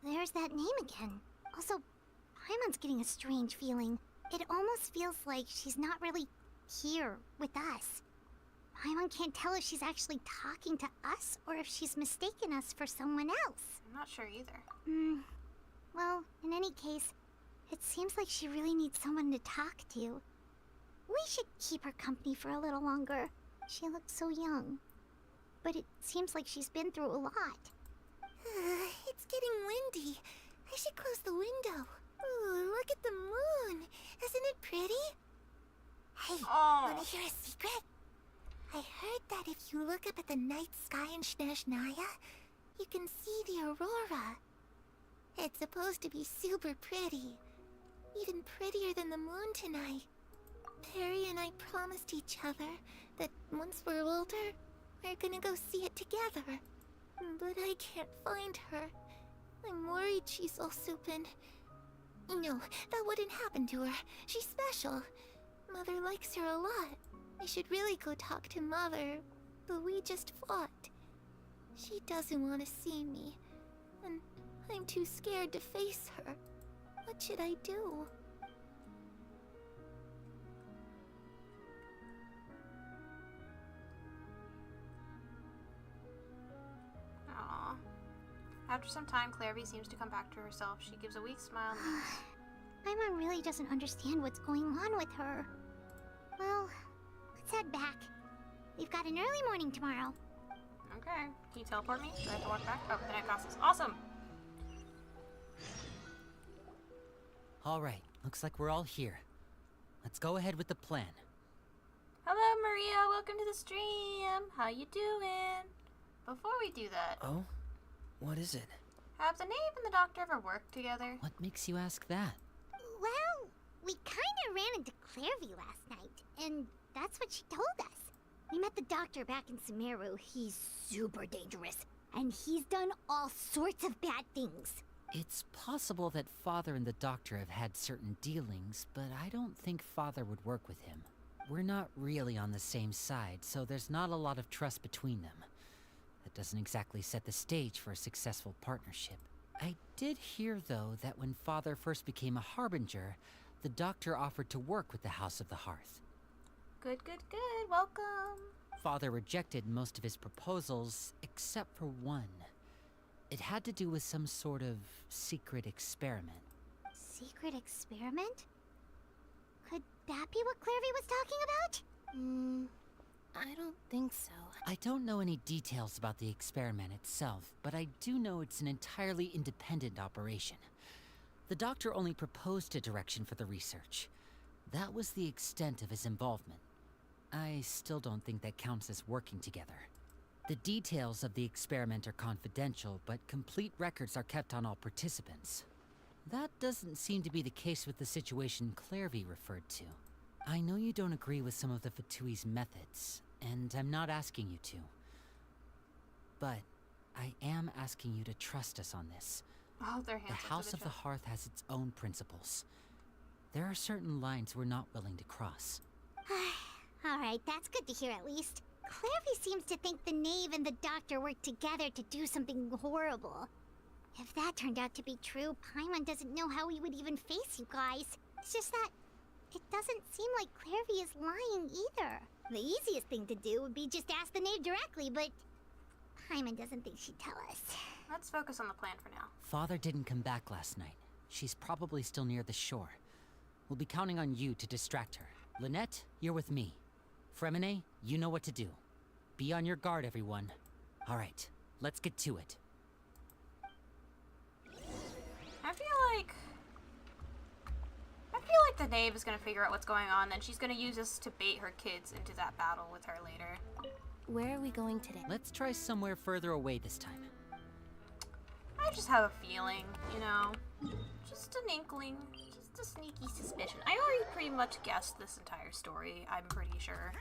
There's that name again. Also, Paimon's getting a strange feeling. It almost feels like she's not really here with us. Paimon can't tell if she's actually talking to us or if she's mistaken us for someone else. I'm not sure either. Well, in any case, it seems like she really needs someone to talk to. We should keep her company for a little longer. She looks so young. But it seems like she's been through a lot. It's getting windy. I should close the window. Ooh, look at the moon. Isn't it pretty? Hey, wanna hear a secret? I heard that if you look up at the night sky in Snezhnaya, you can see the aurora. It's supposed to be super pretty. Even prettier than the moon tonight. Perry and I promised each other that once we're older, we're gonna go see it together. But I can't find her. I'm worried she's also been... No, that wouldn't happen to her. She's special. Mother likes her a lot. I should really go talk to Mother, but we just fought. She doesn't want to see me, and I'm too scared to face her. What should I do? Aww. After some time, Clairvy seems to come back to herself. She gives a weak smile and leaves. Paimon really doesn't understand what's going on with her. Well, let's head back. We've got an early morning tomorrow. Okay. Can you teleport me? Do I have to walk back? Oh, the night crosses. Awesome! Alright, looks like we're all here. Let's go ahead with the plan. Hello, Maria. Welcome to the stream. How you doing? Before we do that... Oh? What is it? Have the knave and the doctor ever worked together? What makes you ask that? Well, we kinda ran into Clairvy last night, and that's what she told us. We met the doctor back in Sumeru. He's super dangerous, and he's done all sorts of bad things. It's possible that Father and the doctor have had certain dealings, but I don't think Father would work with him. We're not really on the same side, so there's not a lot of trust between them. That doesn't exactly set the stage for a successful partnership. I did hear, though, that when Father first became a Harbinger, the doctor offered to work with the House of the Hearth. Good, good, good. Welcome. Father rejected most of his proposals, except for one. It had to do with some sort of secret experiment. Secret experiment? Could that be what Clairvy was talking about? I don't think so. I don't know any details about the experiment itself, but I do know it's an entirely independent operation. The doctor only proposed a direction for the research. That was the extent of his involvement. I still don't think that counts as working together. The details of the experiment are confidential, but complete records are kept on all participants. That doesn't seem to be the case with the situation KNAVE referred to. I know you don't agree with some of the Fatui's methods, and I'm not asking you to. But I am asking you to trust us on this. Oh, their hands. The House of the Hearth has its own principles. There are certain lines we're not willing to cross. Alright, that's good to hear at least. KNAVE seems to think the Knave and the Doctor worked together to do something horrible. If that turned out to be true, Paimon doesn't know how he would even face you guys. It's just that it doesn't seem like KNAVE is lying either. The easiest thing to do would be just ask the Knave directly, but Paimon doesn't think she'd tell us. Let's focus on the plan for now. Father didn't come back last night. She's probably still near the shore. We'll be counting on you to distract her. Lynette, you're with me. Fremine, you know what to do. Be on your guard, everyone. All right, let's get to it. I feel like the Knave is gonna figure out what's going on, then she's gonna use us to bait her kids into that battle with her later. Where are we going today? Let's try somewhere further away this time. I just have a feeling, you know, just an inkling, just a sneaky suspicion. I already pretty much guessed this entire story, I'm pretty sure.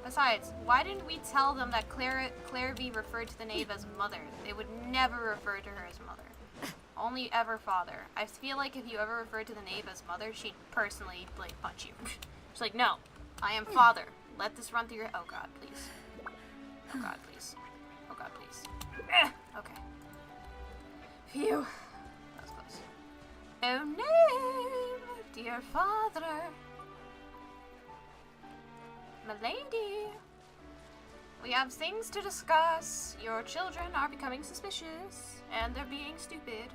Besides, why didn't we tell them that KNAVE referred to the Knave as mother? They would never refer to her as mother. Only ever father. I feel like if you ever referred to the Knave as mother, she'd personally, like, punch you. She's like, no, I am father. Let this run through your— oh god, please. Oh god, please. Oh god, please. Okay. Phew. That was close. Oh Knave, dear father. Milady, we have things to discuss. Your children are becoming suspicious, and they're being stupid.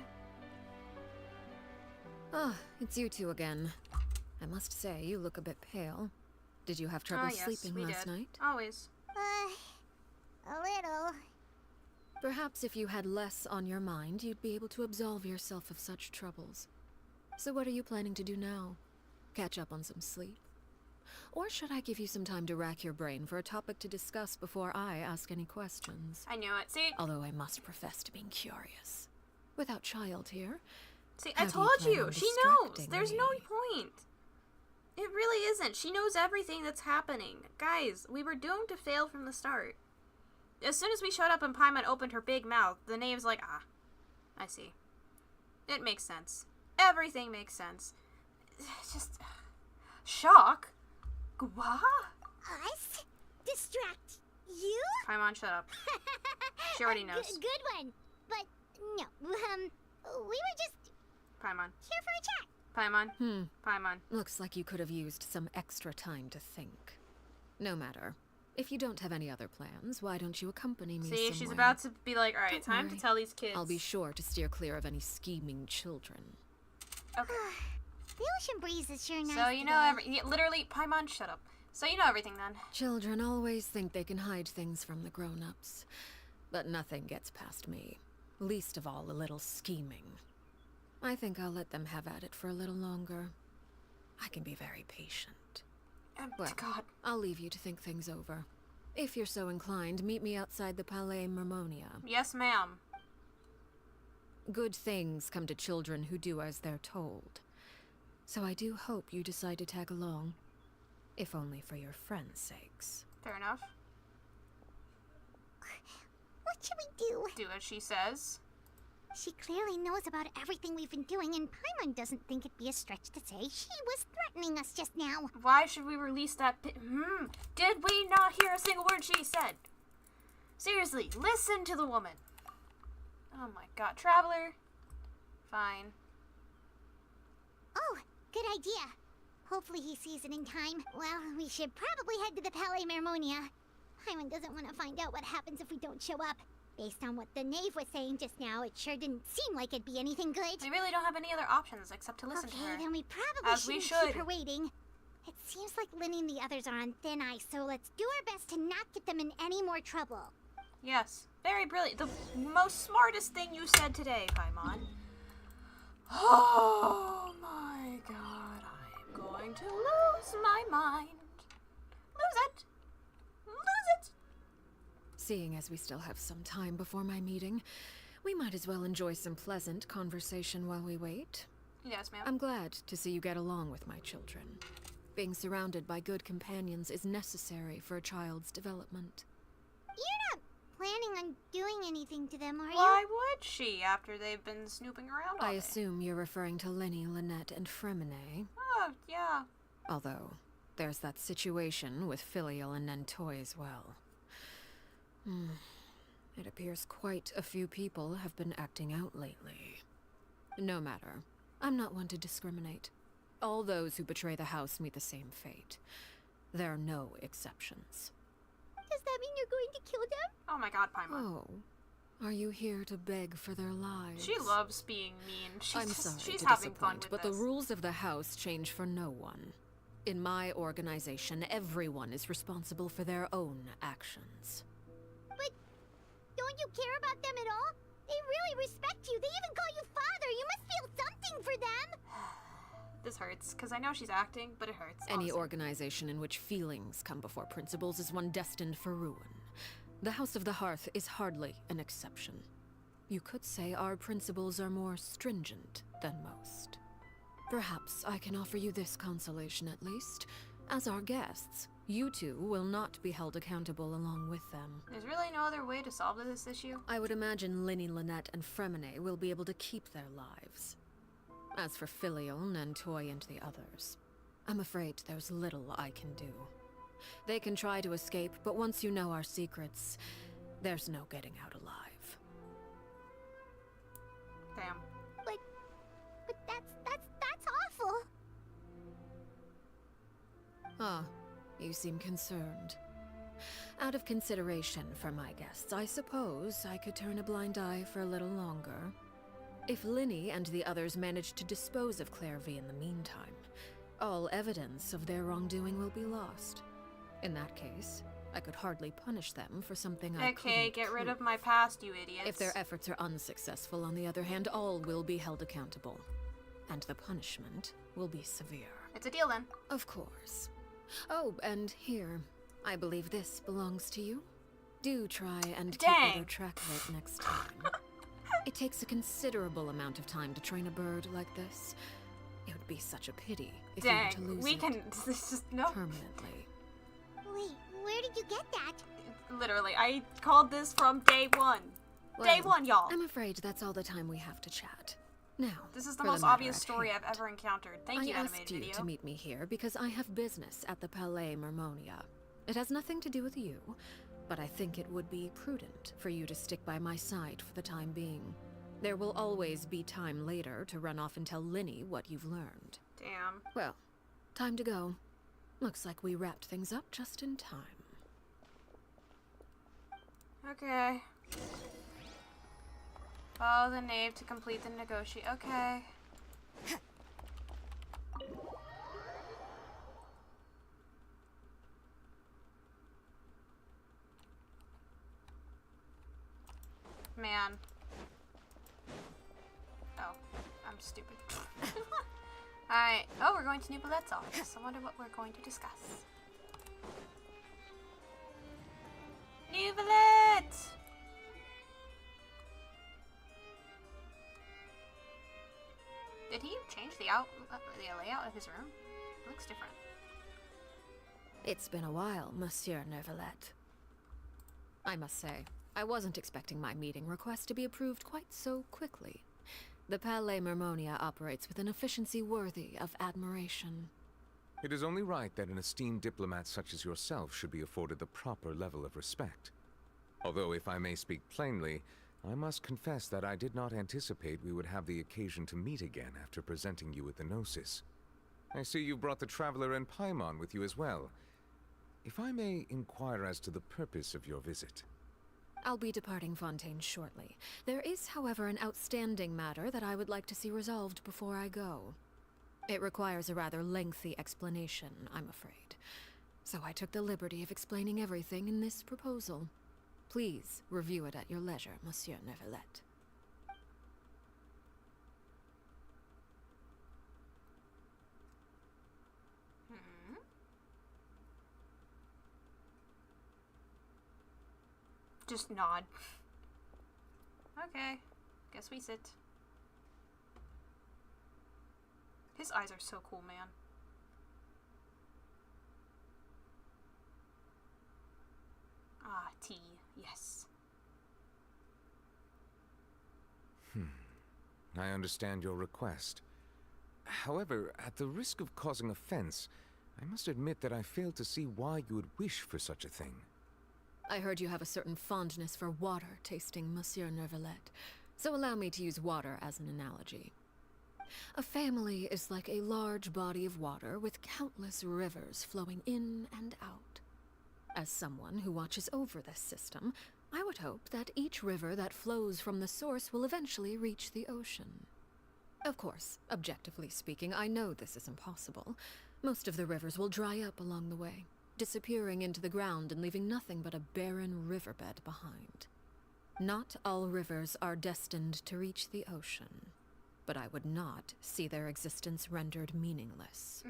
Ah, it's you two again. I must say, you look a bit pale. Did you have trouble sleeping last night? Always. A little. Perhaps if you had less on your mind, you'd be able to absolve yourself of such troubles. So what are you planning to do now? Catch up on some sleep? Or should I give you some time to rack your brain for a topic to discuss before I ask any questions? I knew it. See? Although I must profess to being curious. Without child here. See, I told you. She knows. There's no point. It really isn't. She knows everything that's happening. Guys, we were doomed to fail from the start. As soon as we showed up and Paimon opened her big mouth, the Knave's like, ah, I see. It makes sense. Everything makes sense. Just shock. What? Us? Distract you? Paimon, shut up. She already knows. Good one. But no, we were just Paimon. here for a chat. Paimon. Paimon. Looks like you could have used some extra time to think. No matter. If you don't have any other plans, why don't you accompany me See, somewhere? she's about to be like, alright, Don't time worry. to tell these kids. I'll be sure to steer clear of any scheming children. Okay. The ocean breeze is sure nice. So you know literally, Paimon, shut up. So you know everything then. Children always think they can hide things from the grown-ups. But nothing gets past me. Least of all a little scheming. I think I'll let them have at it for a little longer. I can be very patient. Well, God. I'll leave you to think things over. If you're so inclined, meet me outside the Palais Mermonia. Yes, ma'am. Good things come to children who do as they're told. So I do hope you decide to tag along. If only for your friends' sakes. Fair enough. What should we do? Do as she says. She clearly knows about everything we've been doing, and Paimon doesn't think it'd be a stretch to say she was threatening us just now. Why should we release that Did we not hear a single word she said? Seriously, listen to the woman. Oh my god. Traveler. Fine. Oh, good idea. Hopefully he sees it in time. Well, we should probably head to the Palais Mermonia. Paimon doesn't want to find out what happens if we don't show up. Based on what the Knave was saying just now, it sure didn't seem like it'd be anything good. We really don't have any other options except to listen to her. Okay, then we probably As we shouldn't should. keep her waiting. It seems like Linny and the others are on thin ice, so let's do our best to not get them in any more trouble. Yes. Very brilliant. The most smartest thing you said today, Paimon. Oh my god. I'm going to lose my mind. Lose it. Lose it. Seeing as we still have some time before my meeting, we might as well enjoy some pleasant conversation while we wait. Yes, ma'am. I'm glad to see you get along with my children. Being surrounded by good companions is necessary for a child's development. You're not planning on doing anything to them, are you? Why would she, after they've been snooping around all I day? assume you're referring to Linny, Lynette, and Fremine. Oh, yeah. Although, there's that situation with Filial and Nentoy as well. It appears quite a few people have been acting out lately. No matter. I'm not one to discriminate. All those who betray the house meet the same fate. There are no exceptions. Does that mean you're going to kill them? Oh my god, Paimon. Oh. Are you here to beg for their lives? She loves being mean. I'm sorry she's to having fun disappoint, with but this. the rules of the house change for no one. In my organization, everyone is responsible for their own actions. But don't you care about them at all? They really respect you. They even call you father. You must feel something for them. This hurts, because I know she's acting, but it hurts. Any honestly. organization in which feelings come before principles is one destined for ruin. The House of the Hearth is hardly an exception. You could say our principles are more stringent than most. Perhaps I can offer you this consolation at least. As our guests, you two will not be held accountable along with them. There's really no other way to solve this issue. I would imagine Linny, Lynette, and Fremine will be able to keep their lives. As for Filial, Nentoy, and the others, I'm afraid there's little I can do. They can try to escape, but once you know our secrets, there's no getting out alive. Damn. But that's awful. Ah, you seem concerned. Out of consideration for my guests, I suppose I could turn a blind eye for a little longer. If Linny and the others manage to dispose of KNAVE in the meantime, all evidence of their wrongdoing will be lost. In that case, I could hardly punish them for something I couldn't Okay, get rid prove. of my past, you idiots. If their efforts are unsuccessful, on the other hand, all will be held accountable. And the punishment will be severe. It's a deal then. Of course. Oh, and here, I believe this belongs to you. Do try and keep Dang. better track of it next time. It takes a considerable amount of time to train a bird like this. It would be such a pity if you were to Dang, lose we it can. This is no. permanently. Wait, where did you get that? Literally, I called this from day one. Day Well, one, y'all. I'm afraid that's all the time we have to chat. Now, This is the for most matter obvious at story hand. I've ever encountered. Thank I you, asked animated you video. to meet me here because I have business at the Palais Mermonia. It has nothing to do with you, but I think it would be prudent for you to stick by my side for the time being. There will always be time later to run off and tell Linny what you've learned. Damn. Well, time to go. Looks like we wrapped things up just in time. Okay. Follow the knave to complete the negotiation. Okay. Man. Oh, I'm stupid. Alright. Oh, we're going to New Ballette's office. I wonder what we're going to discuss. New Balette! Did he change the layout of his room? It looks different. It's been a while, Monsieur Neuvillette. I must say, I wasn't expecting my meeting request to be approved quite so quickly. The Palais Mermonia operates with an efficiency worthy of admiration. It is only right that an esteemed diplomat such as yourself should be afforded the proper level of respect. Although, if I may speak plainly, I must confess that I did not anticipate we would have the occasion to meet again after presenting you with the Gnosis. I see you brought the Traveler and Paimon with you as well. If I may inquire as to the purpose of your visit. I'll be departing Fontaine shortly. There is, however, an outstanding matter that I would like to see resolved before I go. It requires a rather lengthy explanation, I'm afraid. So I took the liberty of explaining everything in this proposal. Please review it at your leisure, Monsieur Neuvillette. Just nod. Okay. Guess we sit. His eyes are so cool, man. Ah, tea. Yes. I understand your request. However, at the risk of causing offense, I must admit that I fail to see why you would wish for such a thing. I heard you have a certain fondness for water tasting, Monsieur Neuvillette, so allow me to use water as an analogy. A family is like a large body of water with countless rivers flowing in and out. As someone who watches over this system, I would hope that each river that flows from the source will eventually reach the ocean. Of course, objectively speaking, I know this is impossible. Most of the rivers will dry up along the way, disappearing into the ground and leaving nothing but a barren riverbed behind. Not all rivers are destined to reach the ocean, but I would not see their existence rendered meaningless.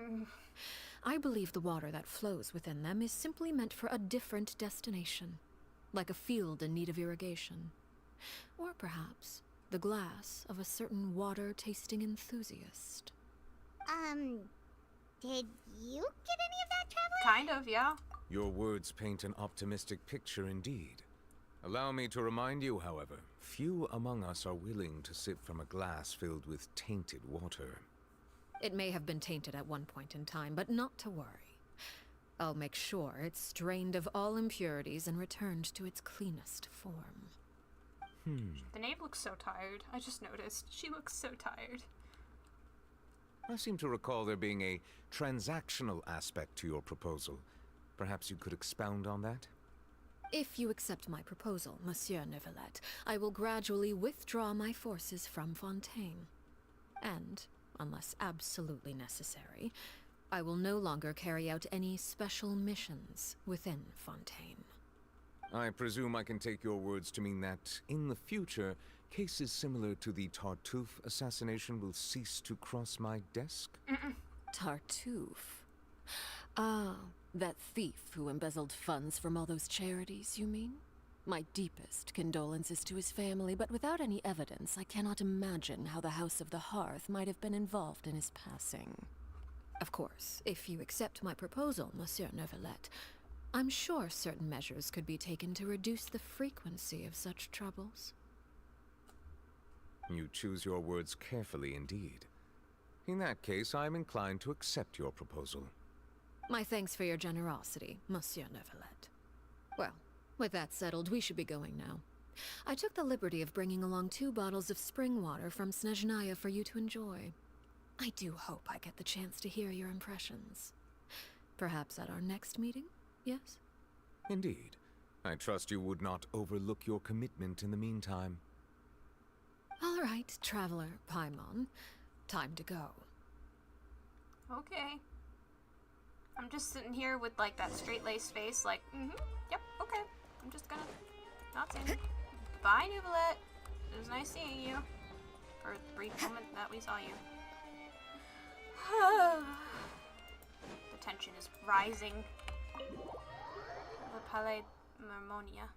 I believe the water that flows within them is simply meant for a different destination, like a field in need of irrigation. Or perhaps the glass of a certain water-tasting enthusiast. Did you get any of that, Traveler? Kind of, yeah. Your words paint an optimistic picture indeed. Allow me to remind you, however, few among us are willing to sip from a glass filled with tainted water. It may have been tainted at one point in time, but not to worry. I'll make sure it's strained of all impurities and returned to its cleanest form. The knave looks so tired. I just noticed. She looks so tired. I seem to recall there being a transactional aspect to your proposal. Perhaps you could expound on that? If you accept my proposal, Monsieur Neuvillette, I will gradually withdraw my forces from Fontaine. And, unless absolutely necessary, I will no longer carry out any special missions within Fontaine. I presume I can take your words to mean that, in the future, cases similar to the Tartuffe assassination will cease to cross my desk? Tartuffe? Ah, that thief who embezzled funds from all those charities, you mean? My deepest condolences to his family, but without any evidence, I cannot imagine how the House of the Hearth might have been involved in his passing. Of course, if you accept my proposal, Monsieur Neuvillette, I'm sure certain measures could be taken to reduce the frequency of such troubles. You choose your words carefully indeed. In that case, I am inclined to accept your proposal. My thanks for your generosity, Monsieur Neuvillette. Well, with that settled, we should be going now. I took the liberty of bringing along 2 bottles of spring water from Snezhnaya for you to enjoy. I do hope I get the chance to hear your impressions. Perhaps at our next meeting, yes? Indeed. I trust you would not overlook your commitment in the meantime. All right, Traveler Paimon. Time to go. Okay. I'm just sitting here with, like, that straight-laced face, like, yep, okay. I'm just gonna not say anything. Bye, Neuvillette. It was nice seeing you. For the brief moment that we saw you. The tension is rising. The Palais Marmonia.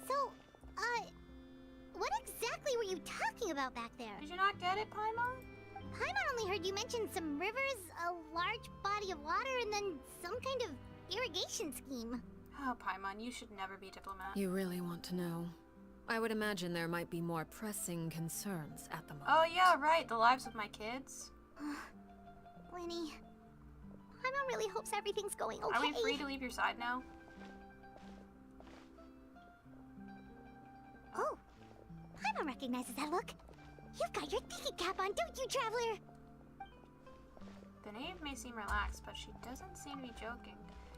So, what exactly were you talking about back there? Did you not get it, Paimon? Paimon only heard you mention some rivers, a large body of water, and then some kind of irrigation scheme. Oh, Paimon, you should never be diplomat. You really want to know? I would imagine there might be more pressing concerns at the moment. Oh yeah, right, the lives of my kids. Winnie, Paimon really hopes everything's going okay. Are we free to leave your side now? Oh, Paimon recognizes that look. You've got your thinking cap on, don't you, Traveler? The knave may seem relaxed, but she doesn't seem to be joking.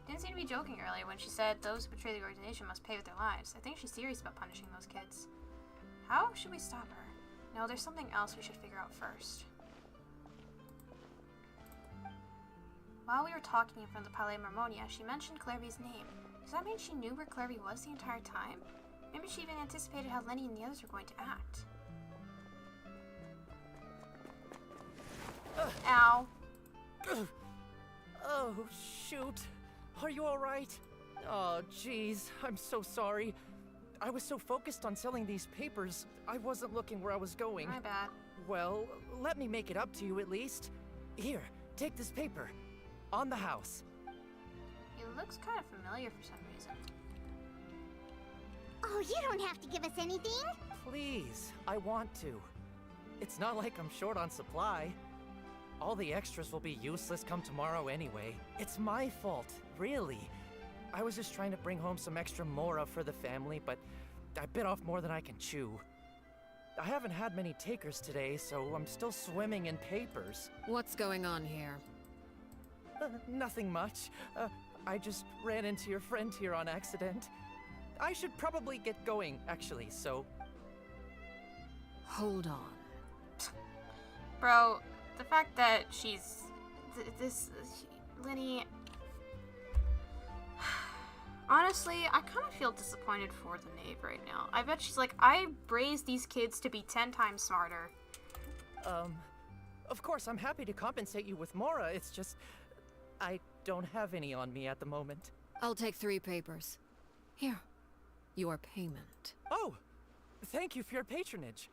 Didn't seem to be joking earlier when she said those who betray the organization must pay with their lives. I think she's serious about punishing those kids. How should we stop her? No, there's something else we should figure out first. While we were talking in front of the Palais Marmonia, she mentioned Clairvy's name. Does that mean she knew where Clairvy was the entire time? Maybe she even anticipated how Lenny and the others were going to act. Ow. Oh, shoot. Are you alright? Oh, jeez. I'm so sorry. I was so focused on selling these papers, I wasn't looking where I was going. My bad. Well, let me make it up to you at least. Here, take this paper. On the house. He looks kind of familiar for some reason. Oh, you don't have to give us anything. Please, I want to. It's not like I'm short on supply. All the extras will be useless come tomorrow anyway. It's my fault, really. I was just trying to bring home some extra mora for the family, but I bit off more than I can chew. I haven't had many takers today, so I'm still swimming in papers. What's going on here? Nothing much. I just ran into your friend here on accident. I should probably get going, actually, so... Hold on. Bro, the fact that she's... Linny... Honestly, I kind of feel disappointed for the knave right now. I bet she's like, I raised these kids to be 10 times smarter. Of course, I'm happy to compensate you with mora, it's just... I don't have any on me at the moment. I'll take 3 papers. Here. Your payment. Oh! Thank you for your patronage.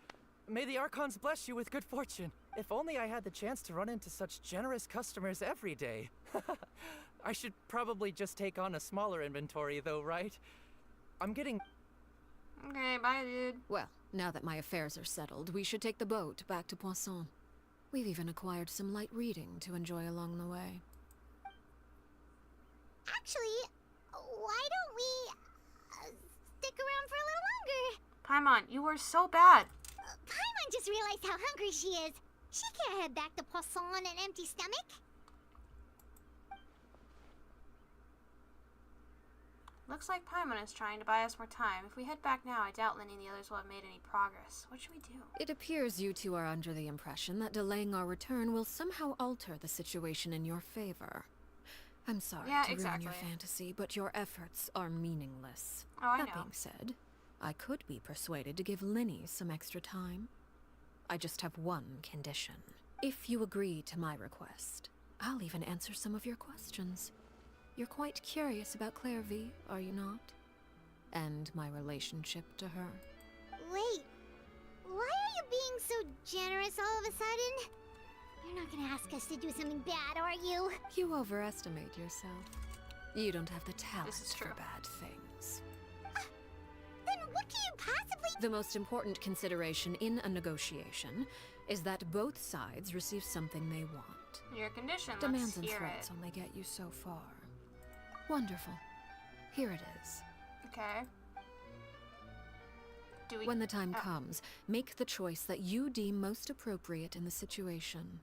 May the Archons bless you with good fortune. If only I had the chance to run into such generous customers every day. I should probably just take on a smaller inventory though, right? I'm getting... Okay, bye, dude. Well, now that my affairs are settled, we should take the boat back to Poisson. We've even acquired some light reading to enjoy along the way. Actually, why don't we stick around for a little longer? Paimon, you were so bad. Paimon just realized how hungry she is. She can't head back to Poisson on an empty stomach. Looks like Paimon is trying to buy us more time. If we head back now, I doubt Linny and the others will have made any progress. What should we do? It appears you two are under the impression that delaying our return will somehow alter the situation in your favor. I'm sorry to ruin your fantasy, but your efforts are meaningless. Oh, I know. That being said, I could be persuaded to give Linny some extra time. I just have one condition. If you agree to my request, I'll even answer some of your questions. You're quite curious about KNAVE, are you not? And my relationship to her. Wait, why are you being so generous all of a sudden? You're not gonna ask us to do something bad, are you? You overestimate yourself. You don't have the talent for bad things. Then what can you possibly... The most important consideration in a negotiation is that both sides receive something they want. Your condition, Demands let's and hear threats it. only get you so far. Wonderful. Here it is. Okay. Do we... When the time comes, make the choice that you deem most appropriate in the situation,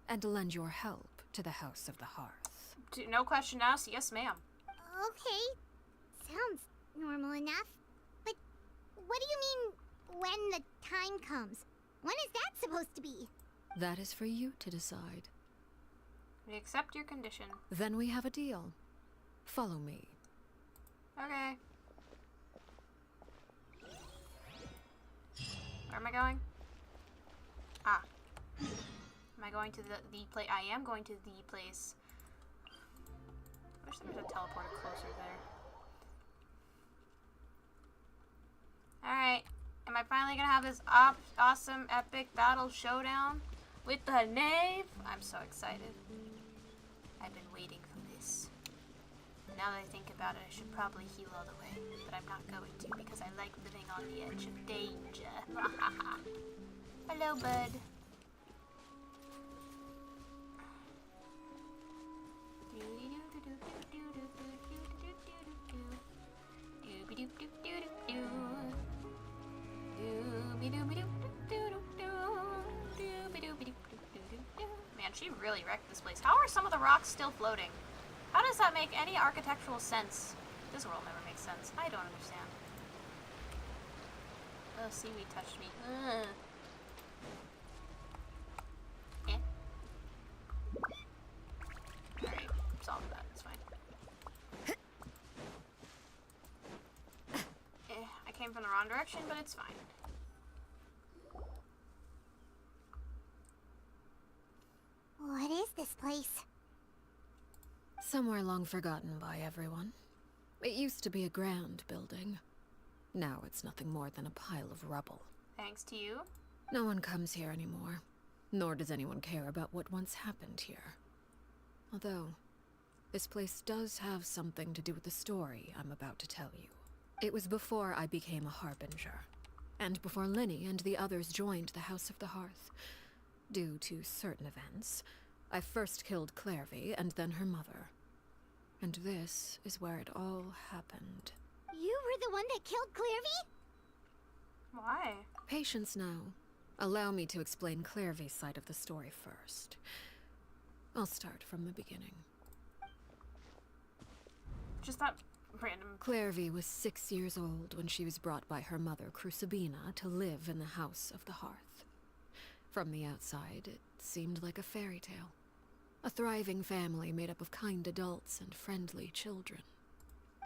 and lend your help to the House of the Hearth. No question asked, yes ma'am. Okay, sounds normal enough. But what do you mean, when the time comes? When is that supposed to be? That is for you to decide. We accept your condition. Then we have a deal. Follow me. Okay. Where am I going? Ah. Am I going to the place? I am going to the place. I wish there was a teleporter closer there. Alright. Am I finally gonna have this awesome epic battle showdown with the knave? I'm so excited. I've been waiting for this. Now that I think about it, I should probably heal all the way, but I'm not going to because I like living on the edge of danger. Hello, bud. Man, she really wrecked this place. How are some of the rocks still floating? How does that make any architectural sense? This world never makes sense. I don't understand. Oh, seaweed touched me. Ugh. Eh. Alright, solve that. It's fine. I came from the wrong direction, but it's fine. Somewhere long forgotten by everyone. It used to be a grand building. Now it's nothing more than a pile of rubble. Thanks to you? No one comes here anymore, nor does anyone care about what once happened here. Although, this place does have something to do with the story I'm about to tell you. It was before I became a Harbinger, and before Linny and the others joined the House of the Hearth. Due to certain events, I first killed KNAVE and then her mother. And this is where it all happened. You were the one that killed KNAVE? Why? Patience now. Allow me to explain KNAVE's side of the story first. I'll start from the beginning. Just that random... KNAVE was 6 years old when she was brought by her mother, Crucibina, to live in the House of the Hearth. From the outside, it seemed like a fairy tale. A thriving family made up of kind adults and friendly children.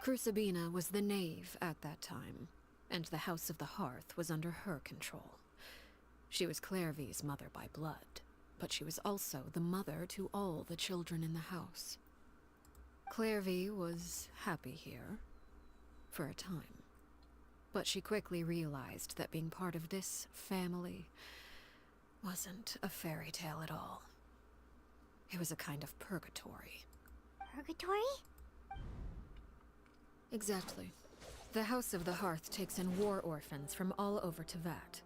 Crucibina was the knave at that time, and the House of the Hearth was under her control. She was KNAVE's mother by blood, but she was also the mother to all the children in the house. KNAVE was happy here, for a time. But she quickly realized that being part of this family wasn't a fairy tale at all. It was a kind of purgatory. Purgatory? Exactly. The House of the Hearth takes in war orphans from all over Teyvat.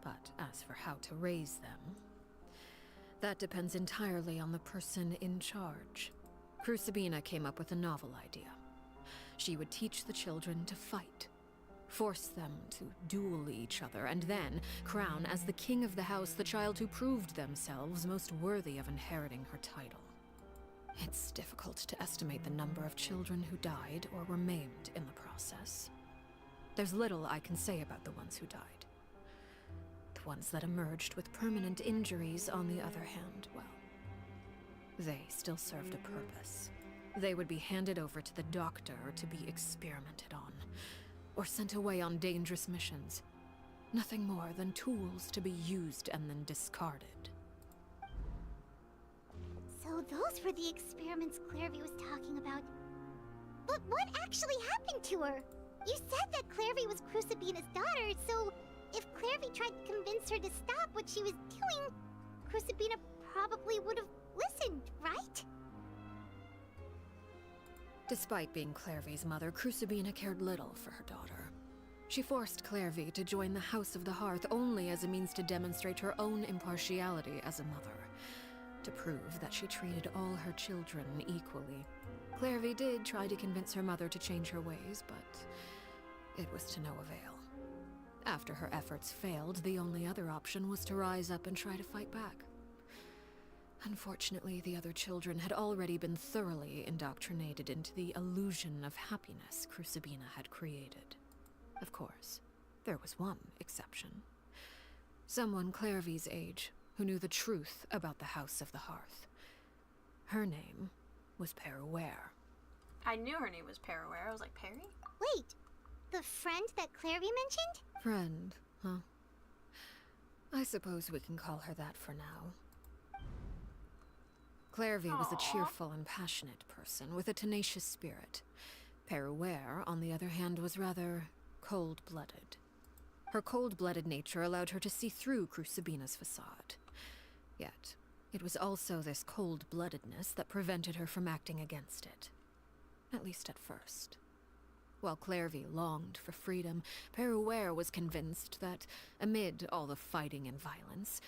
But as for how to raise them, that depends entirely on the person in charge. Crucibina came up with a novel idea. She would teach the children to fight, force them to duel each other, and then crown as the king of the house the child who proved themselves most worthy of inheriting her title. It's difficult to estimate the number of children who died or were maimed in the process. There's little I can say about the ones who died. The ones that emerged with permanent injuries, on the other hand, well, they still served a purpose. They would be handed over to the doctor to be experimented on, or sent away on dangerous missions. Nothing more than tools to be used and then discarded. So those were the experiments KNAVE was talking about. But what actually happened to her? You said that KNAVE was Crucibina's daughter, so if KNAVE tried to convince her to stop what she was doing, Crucibina probably would have listened, right? Despite being KNAVE's mother, Crucibina cared little for her daughter. She forced KNAVE to join the House of the Hearth only as a means to demonstrate her own impartiality as a mother, to prove that she treated all her children equally. KNAVE did try to convince her mother to change her ways, but it was to no avail. After her efforts failed, the only other option was to rise up and try to fight back. Unfortunately, the other children had already been thoroughly indoctrinated into the illusion of happiness Crucibina had created. Of course, there was one exception. Someone KNAVE's age who knew the truth about the House of the Hearth. Her name was Peruere. I knew her name was Peruere. I was like, Perry? Wait, the friend that KNAVE mentioned? Friend, huh? I suppose we can call her that for now. KNAVE was a cheerful and passionate person with a tenacious spirit. Peruere, on the other hand, was rather cold-blooded. Her cold-blooded nature allowed her to see through Crucibina's facade. Yet, it was also this cold-bloodedness that prevented her from acting against it. At least at first. While KNAVE longed for freedom, Peruere was convinced that, amid all the fighting and violence,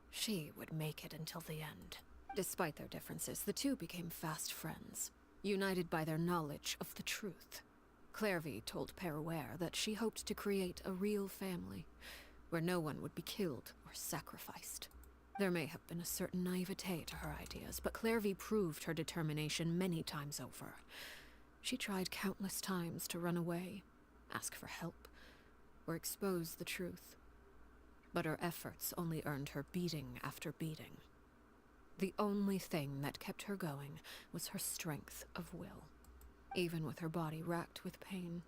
she would make it until the end. Despite their differences, the two became fast friends, united by their knowledge of the truth. KNAVE told Peruere that she hoped to create a real family, where no one would be killed or sacrificed. There may have been a certain naivete to her ideas, but KNAVE proved her determination many times over. She tried countless times to run away, ask for help, or expose the truth. But her efforts only earned her beating after beating. The only thing that kept her going was her strength of will. Even with her body racked with pain,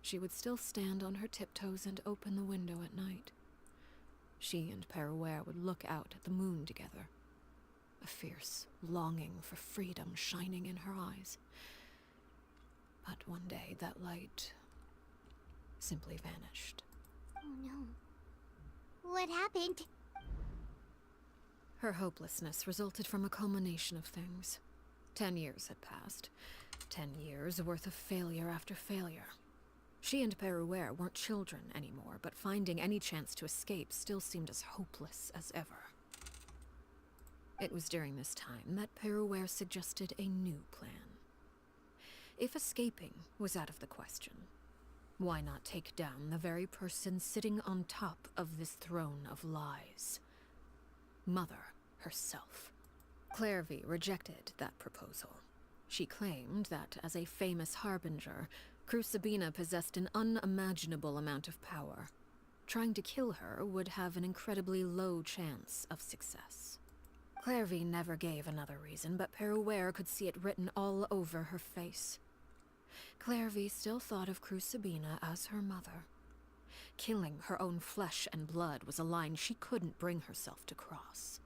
she would still stand on her tiptoes and open the window at night. She and Peruere would look out at the moon together, a fierce longing for freedom shining in her eyes. But one day, that light simply vanished. Oh no. What happened? Her hopelessness resulted from a culmination of things. 10 years had passed. 10 years worth of failure after failure. She and Peruere weren't children anymore, but finding any chance to escape still seemed as hopeless as ever. It was during this time that Peruere suggested a new plan. If escaping was out of the question, why not take down the very person sitting on top of this throne of lies? Mother herself. KNAVE rejected that proposal. She claimed that, as a famous harbinger, Crucibina possessed an unimaginable amount of power. Trying to kill her would have an incredibly low chance of success. KNAVE never gave another reason, but Peruere could see it written all over her face. KNAVE still thought of Crucibina as her mother. Killing her own flesh and blood was a line she couldn't bring herself to cross.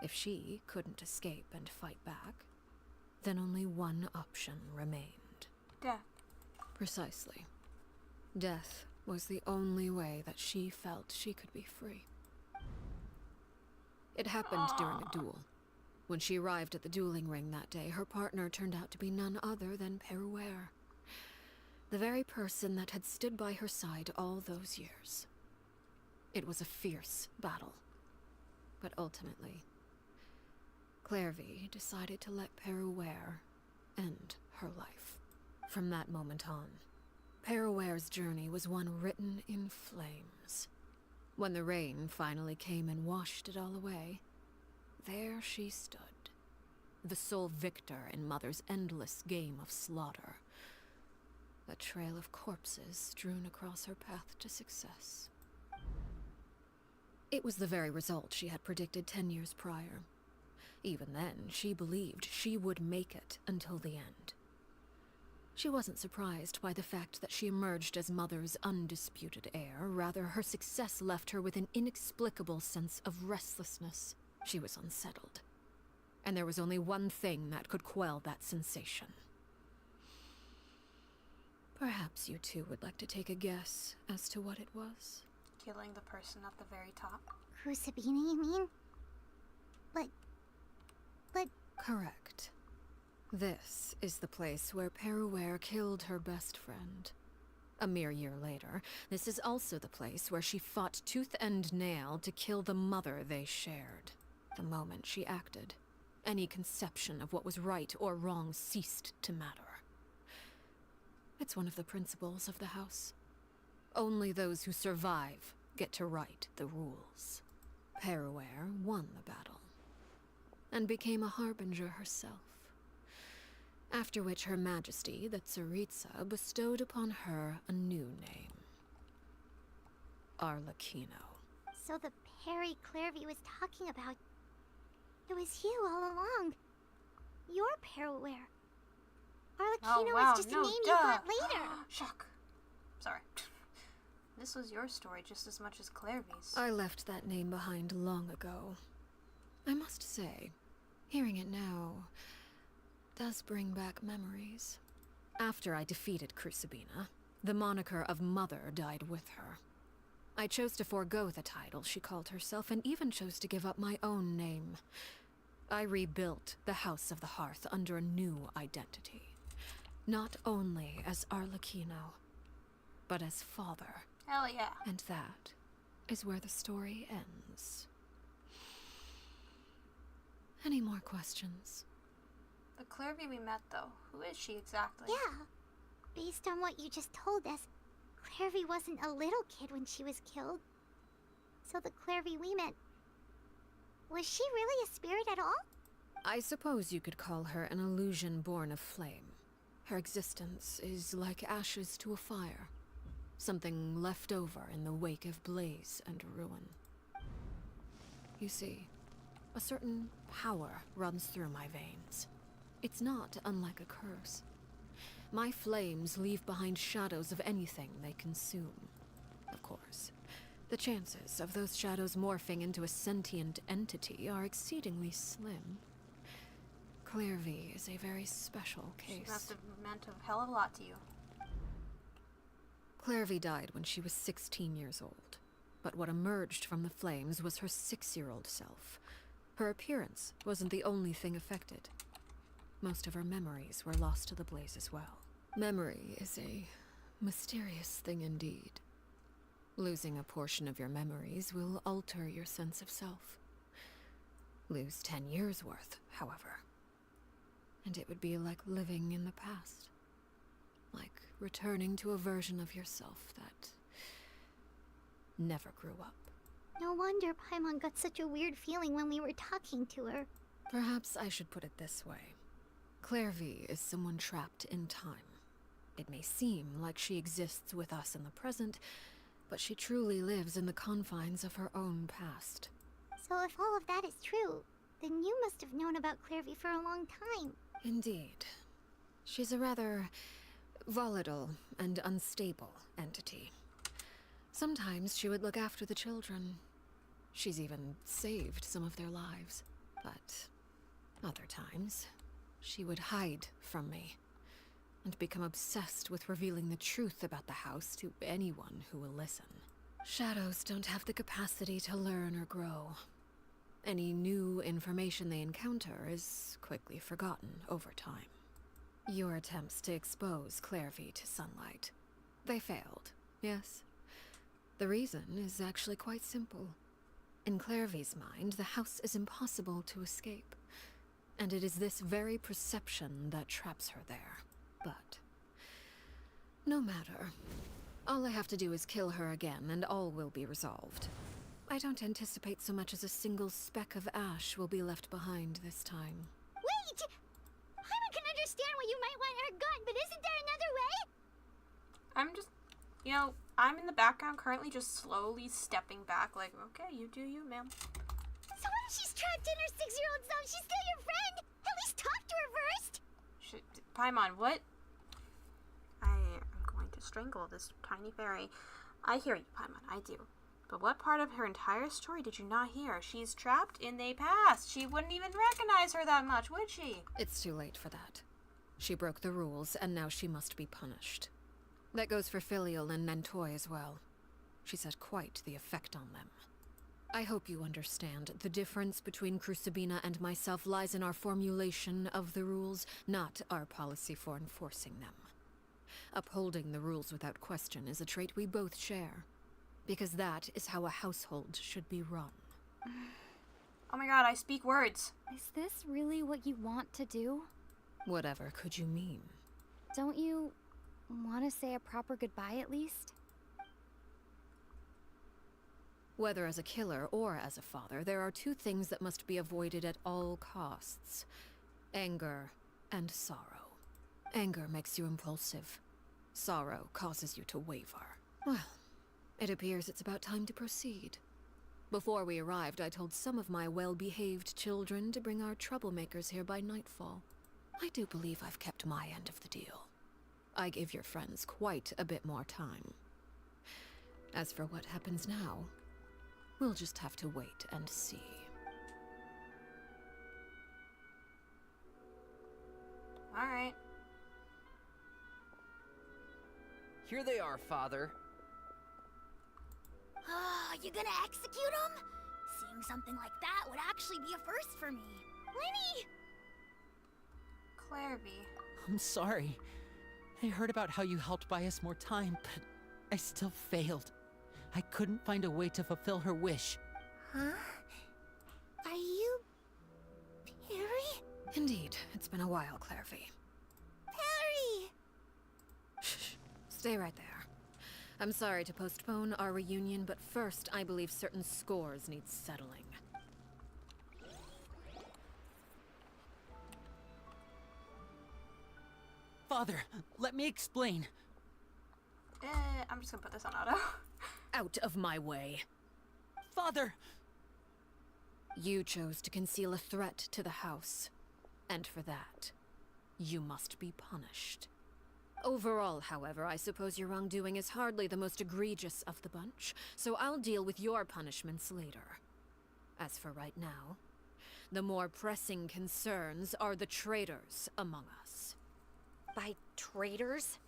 If she couldn't escape and fight back, then only one option remained. Death. Precisely. Death was the only way that she felt she could be free. It happened during a duel. When she arrived at the dueling ring that day, her partner turned out to be none other than Peruere. The very person that had stood by her side all those years. It was a fierce battle. But ultimately, KNAVE decided to let Peruere end her life. From that moment on, Peruere's journey was one written in flames. When the rain finally came and washed it all away, there she stood, the sole victor in Mother's endless game of slaughter. A trail of corpses strewn across her path to success. It was the very result she had predicted 10 years prior. Even then, she believed she would make it until the end. She wasn't surprised by the fact that she emerged as Mother's undisputed heir. Rather, her success left her with an inexplicable sense of restlessness. She was unsettled. And there was only one thing that could quell that sensation. Perhaps you two would like to take a guess as to what it was? Killing the person at the very top. Crucibina, you mean? But... Correct. This is the place where Peruere killed her best friend. A mere year later, this is also the place where she fought tooth and nail to kill the mother they shared. The moment she acted, any conception of what was right or wrong ceased to matter. It's one of the principles of the house. Only those who survive get to write the rules. Peruere won the battle, and became a harbinger herself. After which Her Majesty, the Tsaritsa, bestowed upon her a new name. Arlecchino. So the Perry KNAVE was talking about... It was you all along. You're Peruere. Arlecchino was just a name you got later. Shock. Sorry. This was your story just as much as KNAVE's. I left that name behind long ago. I must say, hearing it now does bring back memories. After I defeated Crucibina, the moniker of Mother died with her. I chose to forego the title she called herself, and even chose to give up my own name. I rebuilt the House of the Hearth under a new identity. Not only as Arlecchino, but as father. Hell yeah. And that is where the story ends. Any more questions? The KNAVE we met, though, who is she exactly? Yeah. Based on what you just told us, KNAVE wasn't a little kid when she was killed. So the KNAVE we met... Was she really a spirit at all? I suppose you could call her an illusion born of flame. Her existence is like ashes to a fire. Something left over in the wake of blaze and ruin. You see, a certain power runs through my veins. It's not unlike a curse. My flames leave behind shadows of anything they consume. Of course, the chances of those shadows morphing into a sentient entity are exceedingly slim. KNAVE is a very special case. She must have meant a hell of a lot to you. KNAVE died when she was 16 years old. But what emerged from the flames was her 6-year-old self. Her appearance wasn't the only thing affected. Most of her memories were lost to the blaze as well. Memory is a mysterious thing indeed. Losing a portion of your memories will alter your sense of self. Lose 10 years worth, however, and it would be like living in the past. Like returning to a version of yourself that never grew up. No wonder Paimon got such a weird feeling when we were talking to her. Perhaps I should put it this way. KNAVE is someone trapped in time. It may seem like she exists with us in the present, but she truly lives in the confines of her own past. So if all of that is true, then you must have known about KNAVE for a long time. Indeed. She's a rather volatile and unstable entity. Sometimes she would look after the children. She's even saved some of their lives. But other times, she would hide from me and become obsessed with revealing the truth about the house to anyone who will listen. Shadows don't have the capacity to learn or grow. Any new information they encounter is quickly forgotten over time. Your attempts to expose KNAVE to sunlight. They failed, yes? The reason is actually quite simple. In KNAVE's mind, the house is impossible to escape. And it is this very perception that traps her there. But no matter. All I have to do is kill her again, and all will be resolved. I don't anticipate so much as a single speck of ash will be left behind this time. Wait! Paimon can understand why you might want her gone, but isn't there another way? I'm just, I'm in the background currently just slowly stepping back like, okay, you do you, ma'am. So what if she's trapped in her 6-year-old self? She's still your friend! At least talk to her first! Paimon, what? I am going to strangle this tiny fairy. I hear you, Paimon, I do. But what part of her entire story did you not hear? She's trapped in the past. She wouldn't even recognize her that much, would she? It's too late for that. She broke the rules, and now she must be punished. That goes for Filial and Nantoy as well. She's had quite the effect on them. I hope you understand. The difference between Crucibina and myself lies in our formulation of the rules, not our policy for enforcing them. Upholding the rules without question is a trait we both share. Because that is how a household should be run. Oh my god, I speak words. Is this really what you want to do? Whatever could you mean? Don't you want to say a proper goodbye at least? Whether as a killer or as a father, there are two things that must be avoided at all costs. Anger and sorrow. Anger makes you impulsive. Sorrow causes you to waver. Well, it appears it's about time to proceed. Before we arrived, I told some of my well-behaved children to bring our troublemakers here by nightfall. I do believe I've kept my end of the deal. I gave your friends quite a bit more time. As for what happens now, we'll just have to wait and see. Alright. Here they are, Father. You gonna execute him? Seeing something like that would actually be a first for me. Lenny! KNAVE. I'm sorry. I heard about how you helped buy us more time, but I still failed. I couldn't find a way to fulfill her wish. Huh? Are you... Perry? Indeed, it's been a while, KNAVE. Perry! Shh, stay right there. I'm sorry to postpone our reunion, but first I believe certain scores need settling. Father, let me explain. I'm just gonna put this on auto. Out of my way. Father! You chose to conceal a threat to the house. And for that, you must be punished. Overall, however, I suppose your wrongdoing is hardly the most egregious of the bunch, so I'll deal with your punishments later. As for right now, The more pressing concerns are the traitors among us. By traitors?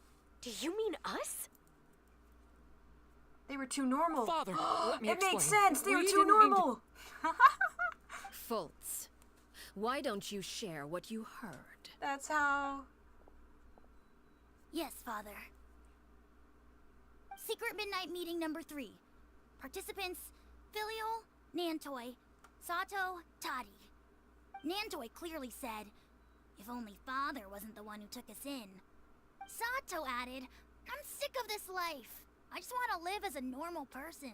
Do you mean us? They were too normal. Father, let me It makes explain. sense. They were We too didn't mean to- normal. Fultz, why don't you share what you heard? That's how. Yes, Father. Secret midnight meeting number 3. Participants: Filial, Nantoi, Sato, Tadi. Nantoi clearly said, "If only Father wasn't the one who took us in." Sato added, "I'm sick of this life. I just want to live as a normal person."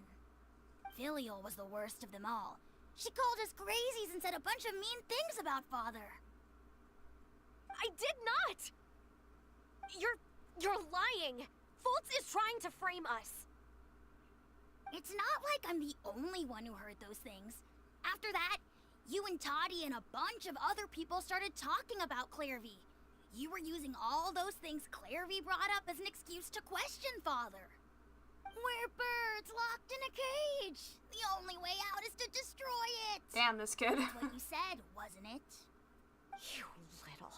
Filial was the worst of them all. She called us crazies and said a bunch of mean things about Father. I did not! You're lying! Fultz is trying to frame us. It's not like I'm the only one who heard those things. After that, you and Toddy and a bunch of other people started talking about KNAVE. You were using all those things KNAVE brought up as an excuse to question Father. We're birds locked in a cage. The only way out is to destroy it. Damn, this kid. That's what you said, wasn't it? You little.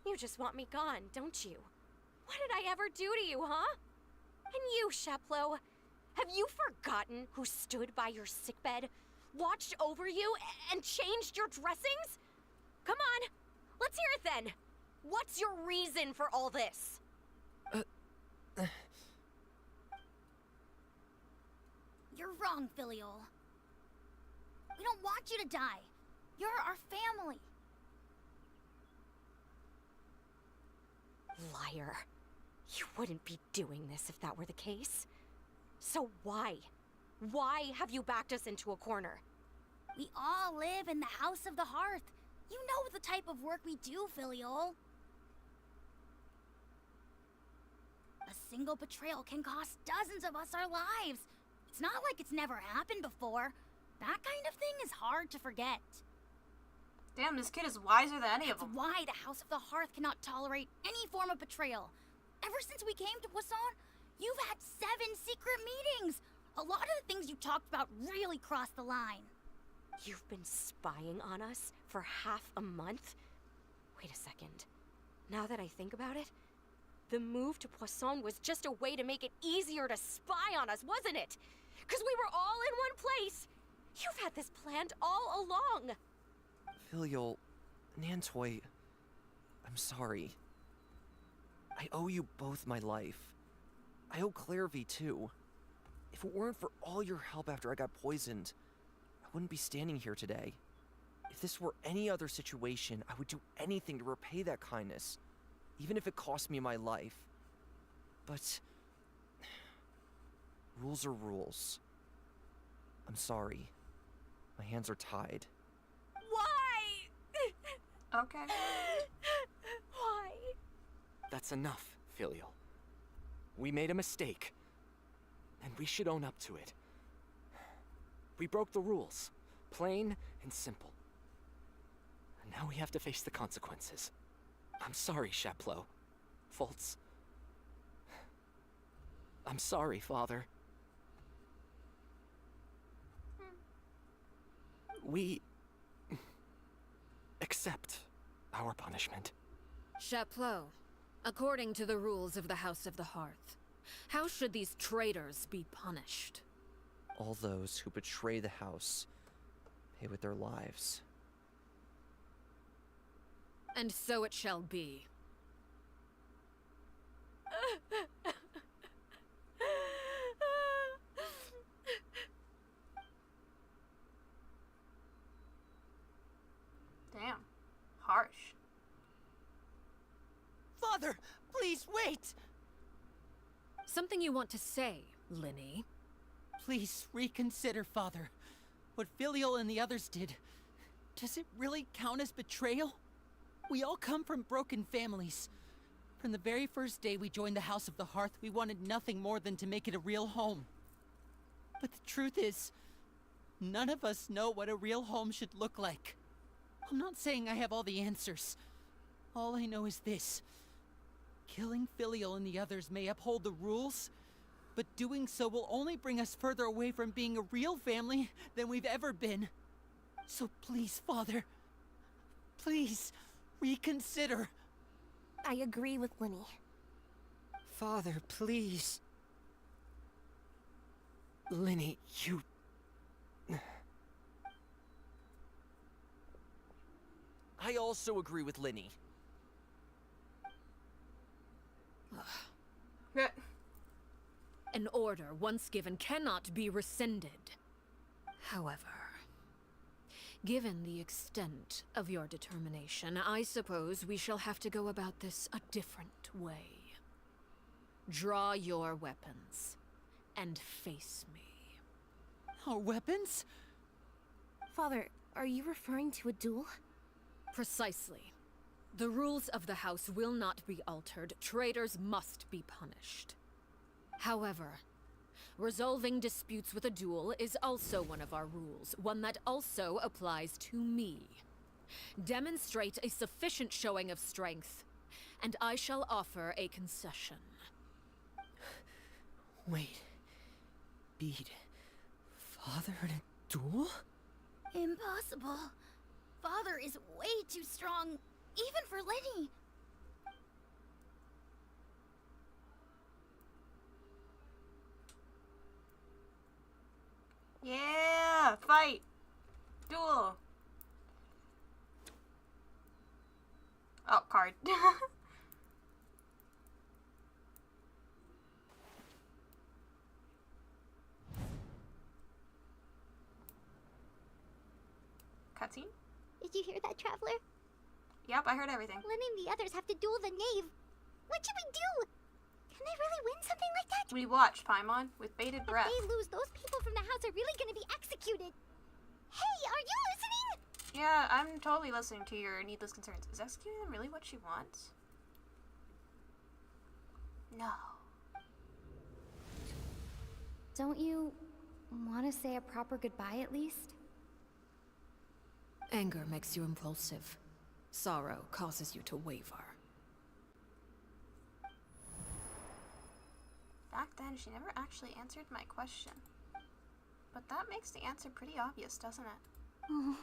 You just want me gone, don't you? What did I ever do to you, huh? And you, Sheplo, have you forgotten who stood by your sickbed, watched over you, and changed your dressings? Come on, let's hear it then. What's your reason for all this? You're wrong, Filial. We don't want you to die. You're our family. Liar. You wouldn't be doing this if that were the case. So why? Why have you backed us into a corner? We all live in the House of the Hearth. You know the type of work we do, Filial. A single betrayal can cost dozens of us our lives. It's not like it's never happened before. That kind of thing is hard to forget. Damn, this kid is wiser than any of That's them. why the House of the Hearth cannot tolerate any form of betrayal. Ever since we came to Poisson, you've had 7 secret meetings. A lot of the things you talked about really crossed the line. You've been spying on us for half a month? Wait a second. Now that I think about it, the move to Poisson was just a way to make it easier to spy on us, wasn't it? Because we were all in one place. You've had this planned all along. Filial, Nantoi, I'm sorry. I owe you both my life. I owe KNAVE too. If it weren't for all your help after I got poisoned, I wouldn't be standing here today. If this were any other situation, I would do anything to repay that kindness, even if it cost me my life. But rules are rules. I'm sorry. My hands are tied. Why? Okay. Why? That's enough, Filial. We made a mistake, and we should own up to it. We broke the rules, plain and simple. And now we have to face the consequences. I'm sorry, Sheplo. Fultz. I'm sorry, Father. We accept our punishment. Chapleau, according to the rules of the House of the Hearth, how should these traitors be punished? All those who betray the house pay with their lives. And so it shall be. Damn. Harsh. Father, please wait! Something you want to say, Linny? Please reconsider, Father. What Filial and the others did, does it really count as betrayal? We all come from broken families. From the very first day we joined the House of the Hearth, we wanted nothing more than to make it a real home. But the truth is, none of us know what a real home should look like. I'm not saying I have all the answers. All I know is this. Killing Filial and the others may uphold the rules, but doing so will only bring us further away from being a real family than we've ever been. So please, Father, please reconsider. I agree with Linny. Father, please. Linny, you... I also agree with Linny. An order once given cannot be rescinded. However, given the extent of your determination, I suppose we shall have to go about this a different way. Draw your weapons and face me. Our weapons? Father, are you referring to a duel? Precisely. The rules of the house will not be altered. Traitors must be punished. However, resolving disputes with a duel is also one of our rules, one that also applies to me. Demonstrate a sufficient showing of strength, and I shall offer a concession. Wait. Beat Father in a duel? Impossible. Father is way too strong, even for Linny. Yeah! Fight! Duel! Oh, card. Cutscene? Did you hear that, Traveler? Yep, I heard everything. Lenny and the others have to duel the knave. What should we do? Can they really win something like that? We watch, Paimon, with bated breath. If they lose, those people from the house are really gonna be executed. Hey, are you listening? Yeah, I'm totally listening to your needless concerns. Is executing them really what she wants? No. Don't you want to say a proper goodbye at least? Anger makes you impulsive. Sorrow causes you to waver. Back then, she never actually answered my question. But that makes the answer pretty obvious, doesn't it? Oh.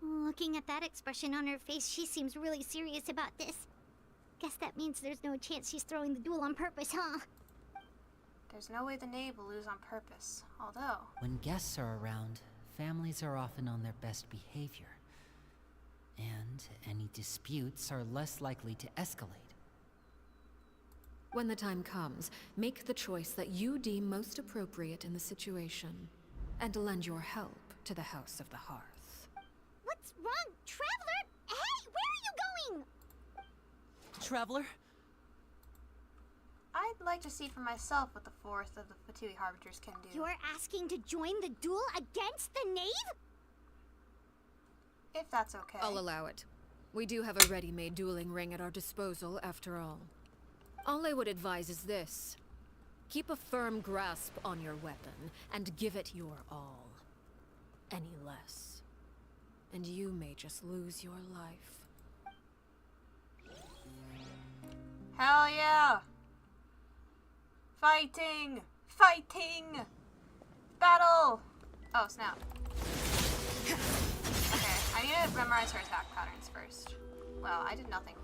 Looking at that expression on her face, she seems really serious about this. Guess that means there's no chance she's throwing the duel on purpose, huh? There's no way the knave will lose on purpose, although... When guests are around, families are often on their best behavior. And any disputes are less likely to escalate. When the time comes, make the choice that you deem most appropriate in the situation, and lend your help to the House of the Hearth. What's wrong, Traveler? Hey, where are you going? Traveler? I'd like to see for myself what the fourth of the Fatui Harbingers can do. You're asking to join the duel against the knave? If that's okay. I'll allow it. We do have a ready-made dueling ring at our disposal, after all. All I would advise is this. Keep a firm grasp on your weapon, and give it your all. Any less, and you may just lose your life. Hell yeah! Fighting! Fighting! Battle! Oh, snap. Okay, I need to memorize her attack patterns first. Well, I did nothing.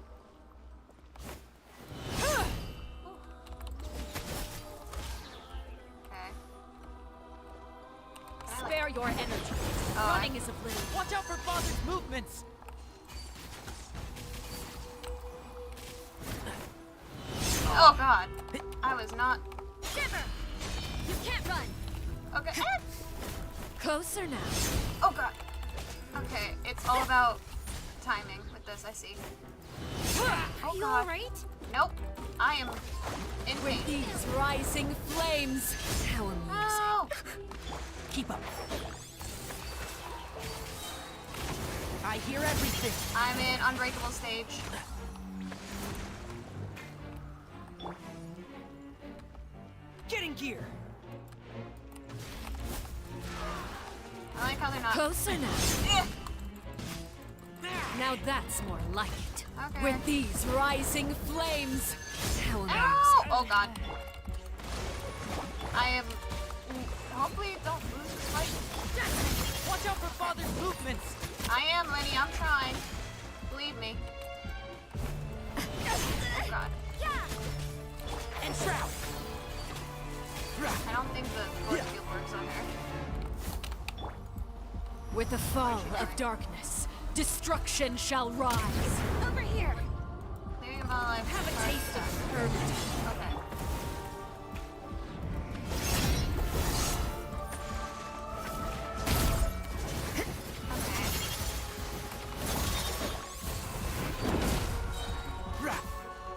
Okay. Spare your energy. Running is a blade. Watch out for Father's movements! Oh god. I was not... Shiver! You can't run! Okay. Closer now. Oh god. Okay, it's all about timing with this, I see. Are you alright? Nope. I am in pain. With these rising flames. How amusing. No! Keep up. I hear everything. I'm in unbreakable stage. Get in gear. I like how they're not... Closer now. Now that's more like it. Okay. With these rising flames. How amusing. Ow! Oh god. I am... hopefully don't lose this fight. Watch out for Father's movements! I am, Lenny. I'm trying. Believe me. Oh god. And Shroud! I don't think the force field works on her. With the fall of darkness, destruction shall rise. Over here. Clearing my life. Have a taste of permanent. Okay.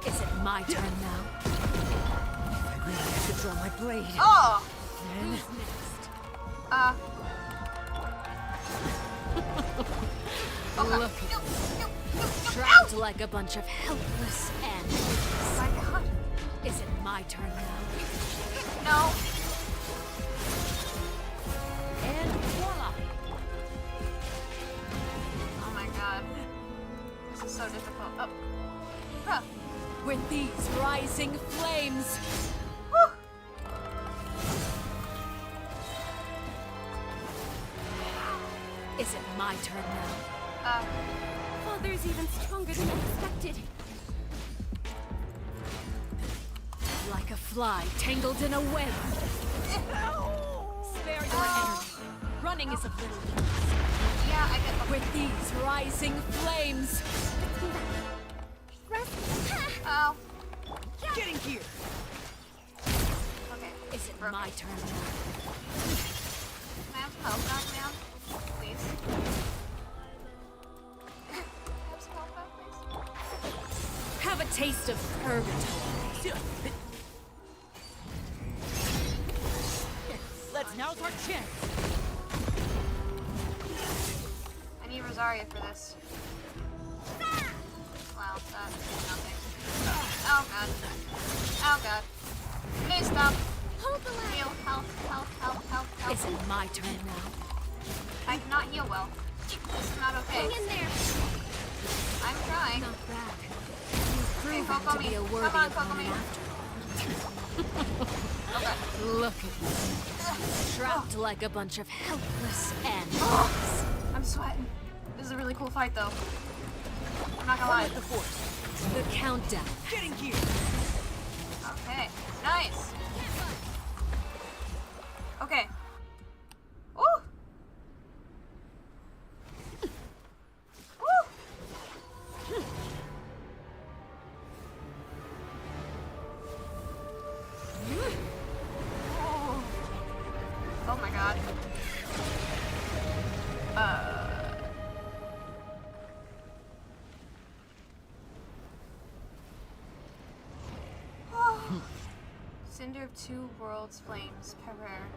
Is it my turn now? I really have to draw my blade. Oh! Then... Look at you. Trapped like a bunch of helpless animals. Oh my god. Is it my turn now? No. And voila! Oh my god. This is so difficult. Oh. Huh. With these rising flames, Woo. is it my turn now? Father's even stronger than I expected. Like a fly tangled in a web. Spare your energy. Running is of little use. Yeah, I get. With these rising flames, Oh. Getting here! Okay. is it my turn now? Can I have some help back, man? Please. Can I have some help back, please? Have a taste of purgatory. Now's our chance! I need Rosaria for this. Wow, that did nothing. Oh god. Oh god. Please stop. Hold the line. Heal. Help. Is it my turn now? I cannot heal well. This is not okay. Hang in there. I'm trying. Not bad. You've proven Coco to be me. a worthy Come on, Coco opponent me. after Okay. all. Look at you. Trapped like a bunch of helpless animals. I'm sweating. This is a really cool fight, though. I'm not gonna lie. The force. The countdown. Getting here! Okay. Nice. Okay. Woo! Woo! Oh my god. Cinder of two worlds flames. Perrer.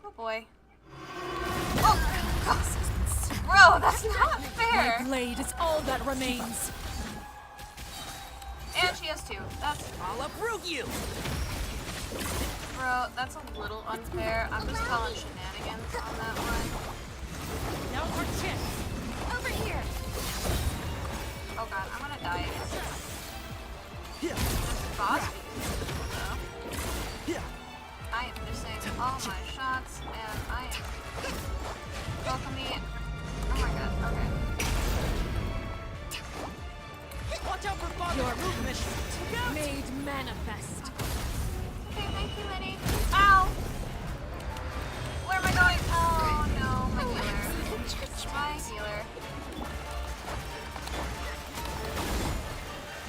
Oh boy. Oh! Bro, that's not fair! My blade is all that remains. And she has two. That's... I'll uproot you! Bro, that's a little unfair. I'm just calling shenanigans on that one. Now's our chance! Over here. Oh god, I'm gonna die against this. Yeah. This boss is though. Yeah. I am missing all my shots, and I am... Welcome me. Oh my god, okay. Watch out for Father's movement! Made manifest. Okay, thank you, Lenny. Ow! Where am I going? Oh no, my healer. My healer.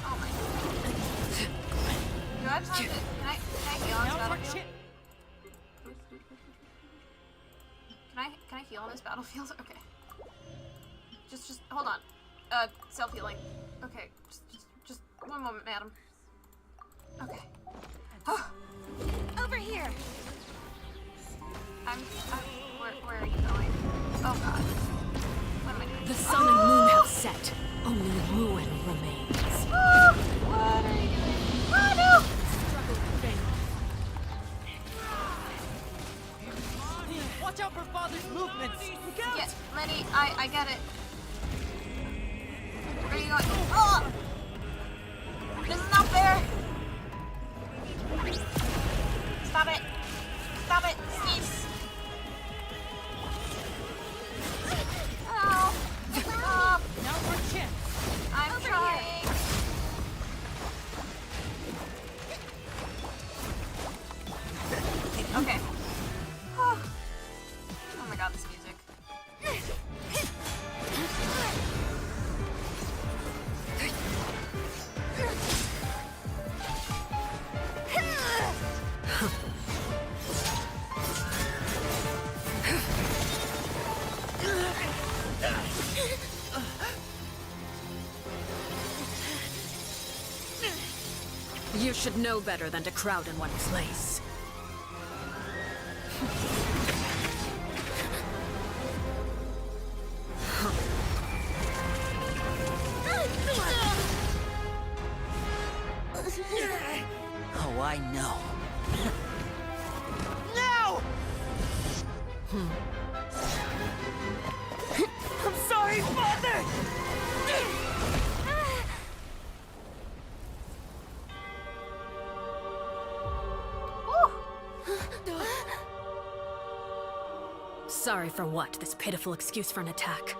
Oh my god. Do I have time to... Can I heal on this battlefield? Can I heal on this battlefield? Okay. Just hold on. Self-healing. Okay, just one moment, madam. Okay. Over here. Where are you going? Oh god. What am I doing? The sun and moon have set. Only ruin remains. What are you doing? Oh no! Watch out for Father's movements! Look out! Yeah, Lenny, I get it. Where are you going? Oh! This is not fair! there! Stop it! Stop it! Sneeze! Oh! Stop! No more chips. I'm trying! Okay. Oh my god, this music. You should know better than to crowd in one place. Oh, I know. No! I'm sorry, Father! Sorry for what? This pitiful excuse for an attack.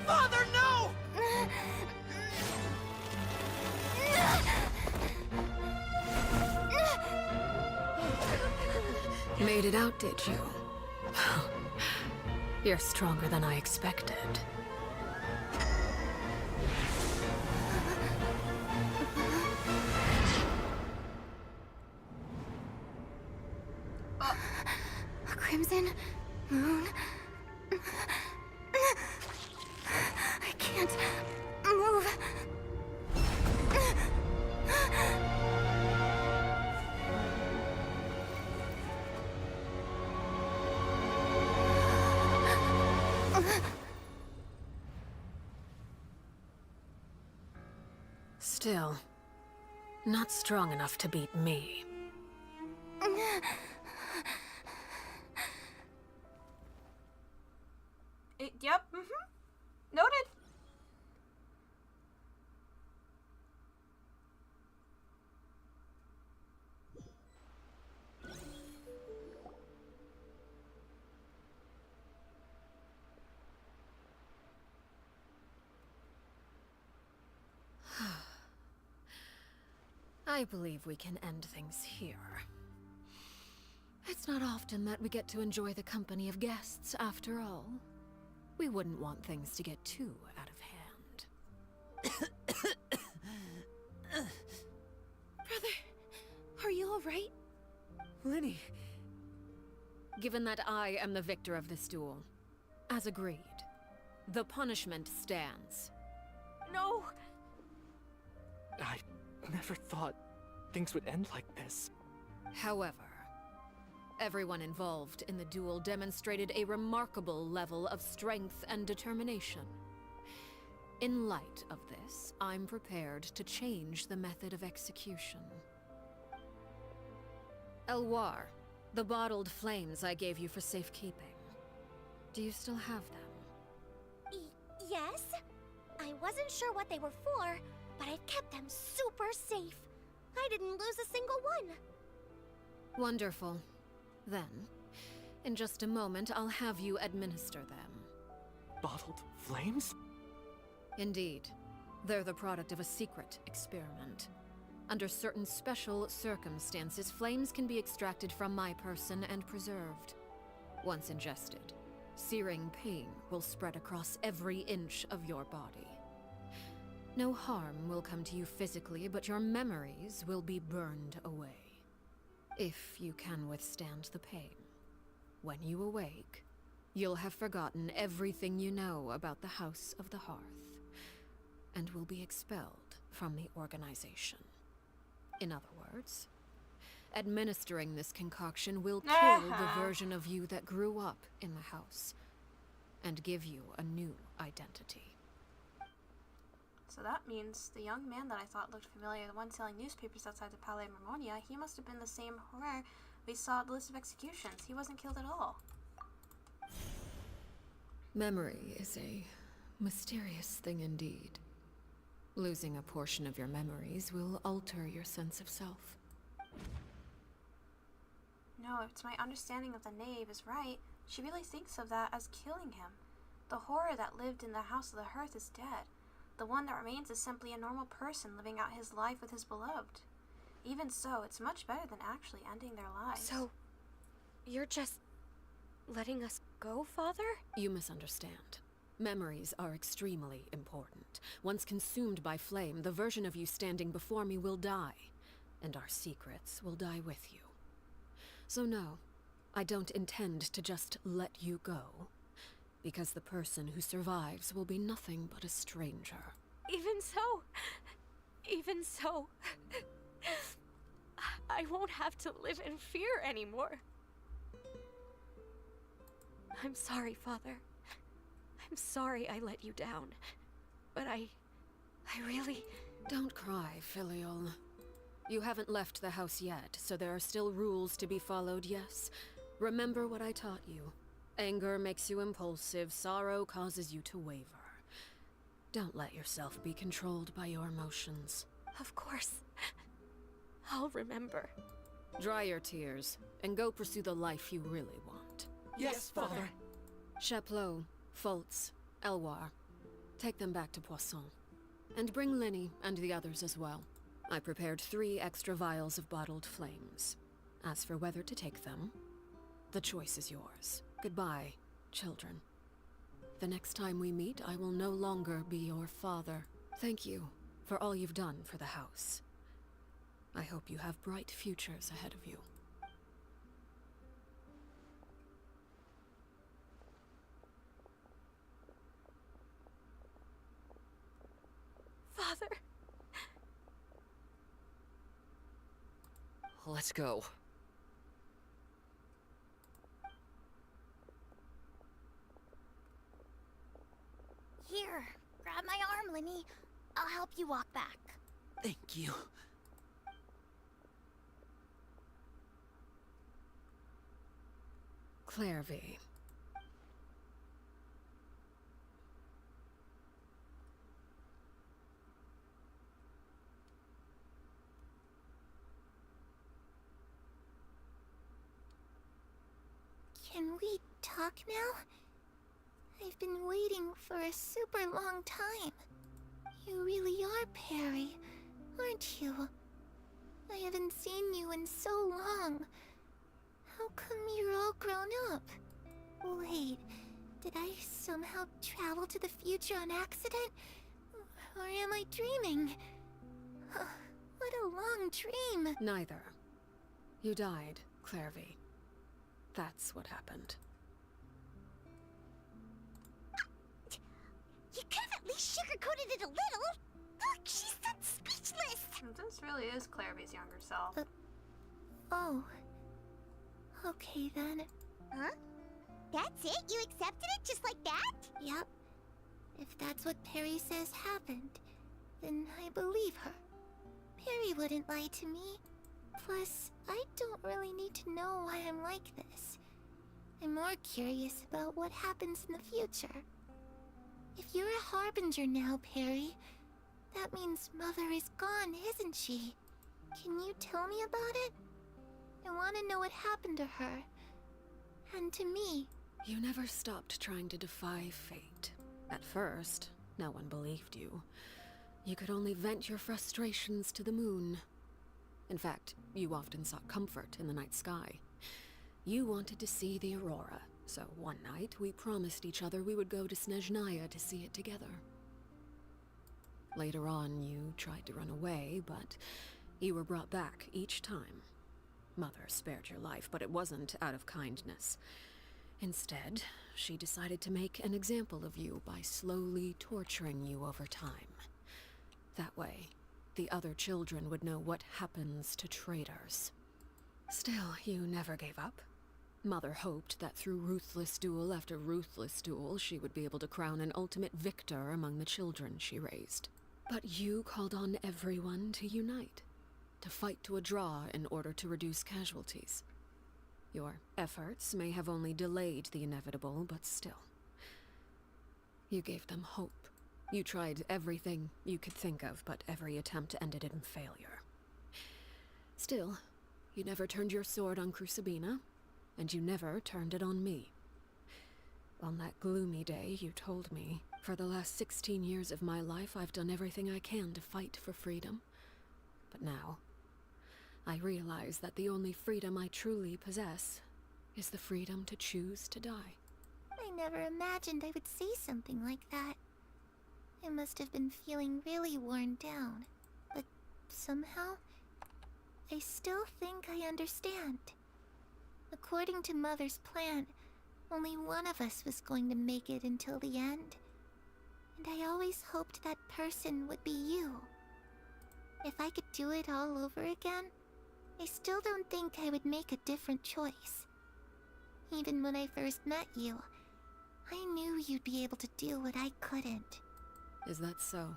Father, no! Made it out, did you? You're stronger than I expected. A crimson moon. I can't move. Still, not strong enough to beat me. Yep, Noted. I believe we can end things here. It's not often that we get to enjoy the company of guests, after all. We wouldn't want things to get too out of hand. Brother, are you alright? Lenny. Given that I am the victor of this duel, as agreed, the punishment stands. No! I never thought things would end like this. However, everyone involved in the duel demonstrated a remarkable level of strength and determination. In light of this, I'm prepared to change the method of execution. Elwar, the bottled flames I gave you for safekeeping. Do you still have them? Yes? I wasn't sure what they were for, but I've kept them super safe. I didn't lose a single one. Wonderful. Then, in just a moment, I'll have you administer them. Bottled flames? Indeed. They're the product of a secret experiment. Under certain special circumstances, flames can be extracted from my person and preserved. Once ingested, searing pain will spread across every inch of your body. No harm will come to you physically, but your memories will be burned away. If you can withstand the pain. When you awake, you'll have forgotten everything you know about the House of the Hearth, and will be expelled from the organization. In other words, administering this concoction will kill the version of you that grew up in the house, and give you a new identity. So that means the young man that I thought looked familiar, the one selling newspapers outside the Palais Marmonia, he must have been the same horror we saw at the list of executions. He wasn't killed at all. Memory is a mysterious thing indeed. Losing a portion of your memories will alter your sense of self. No, if my understanding of the knave is right, she really thinks of that as killing him. The horror that lived in the House of the Hearth is dead. The one that remains is simply a normal person living out his life with his beloved. Even so, it's much better than actually ending their lives. So, you're just letting us go, Father? You misunderstand. Memories are extremely important. Once consumed by flame, the version of you standing before me will die, and our secrets will die with you. So no, I don't intend to just let you go, because the person who survives will be nothing but a stranger. Even so, I won't have to live in fear anymore. I'm sorry, Father. I'm sorry I let you down. But I really... Don't cry, Filial. You haven't left the house yet, so there are still rules to be followed, yes? Remember what I taught you. Anger makes you impulsive, sorrow causes you to waver. Don't let yourself be controlled by your emotions. Of course. I'll remember. Dry your tears, and go pursue the life you really want. Yes, Father. Chaplot, Foltz, Elwar. Take them back to Poisson. And bring Linny and the others as well. I prepared 3 extra vials of bottled flames. As for whether to take them, the choice is yours. Goodbye, children. The next time we meet, I will no longer be your father. Thank you for all you've done for the house. I hope you have bright futures ahead of you. Father! Let's go. Here, grab my arm, Linny. I'll help you walk back. Thank you. KNAVE. Can we talk now? I've been waiting for a super long time. You really are Perry, aren't you? I haven't seen you in so long. How come you're all grown up? Wait, did I somehow travel to the future on accident? Or am I dreaming? What a long dream. Neither. You died, KNAVE. That's what happened. You could have at least sugarcoated it a little. Look, she's so speechless. This really is KNAVE's younger self. Oh. Okay then. Huh? That's it? You accepted it just like that? Yep. If that's what Perry says happened, then I believe her. Perry wouldn't lie to me. Plus, I don't really need to know why I'm like this. I'm more curious about what happens in the future. If you're a harbinger now, Perry, that means Mother is gone, isn't she? Can you tell me about it? I want to know what happened to her. And to me. You never stopped trying to defy fate. At first, no one believed you. You could only vent your frustrations to the moon. In fact, you often sought comfort in the night sky. You wanted to see the aurora, so one night we promised each other we would go to Snezhnaya to see it together. Later on, you tried to run away, but you were brought back each time. Mother spared your life, but it wasn't out of kindness. Instead, she decided to make an example of you by slowly torturing you over time. That way, the other children would know what happens to traitors. Still, you never gave up. Mother hoped that through ruthless duel after ruthless duel, she would be able to crown an ultimate victor among the children she raised. But you called on everyone to unite, to fight to a draw in order to reduce casualties. Your efforts may have only delayed the inevitable, but still. You gave them hope. You tried everything you could think of, but every attempt ended in failure. Still, you never turned your sword on Crucibina, and you never turned it on me. On that gloomy day, you told me, for the last 16 years of my life, I've done everything I can to fight for freedom. But now, I realize that the only freedom I truly possess is the freedom to choose to die. I never imagined I would say something like that. I must have been feeling really worn down. But somehow, I still think I understand. According to Mother's plan, only one of us was going to make it until the end. And I always hoped that person would be you. If I could do it all over again, I still don't think I would make a different choice. Even when I first met you, I knew you'd be able to do what I couldn't. Is that so?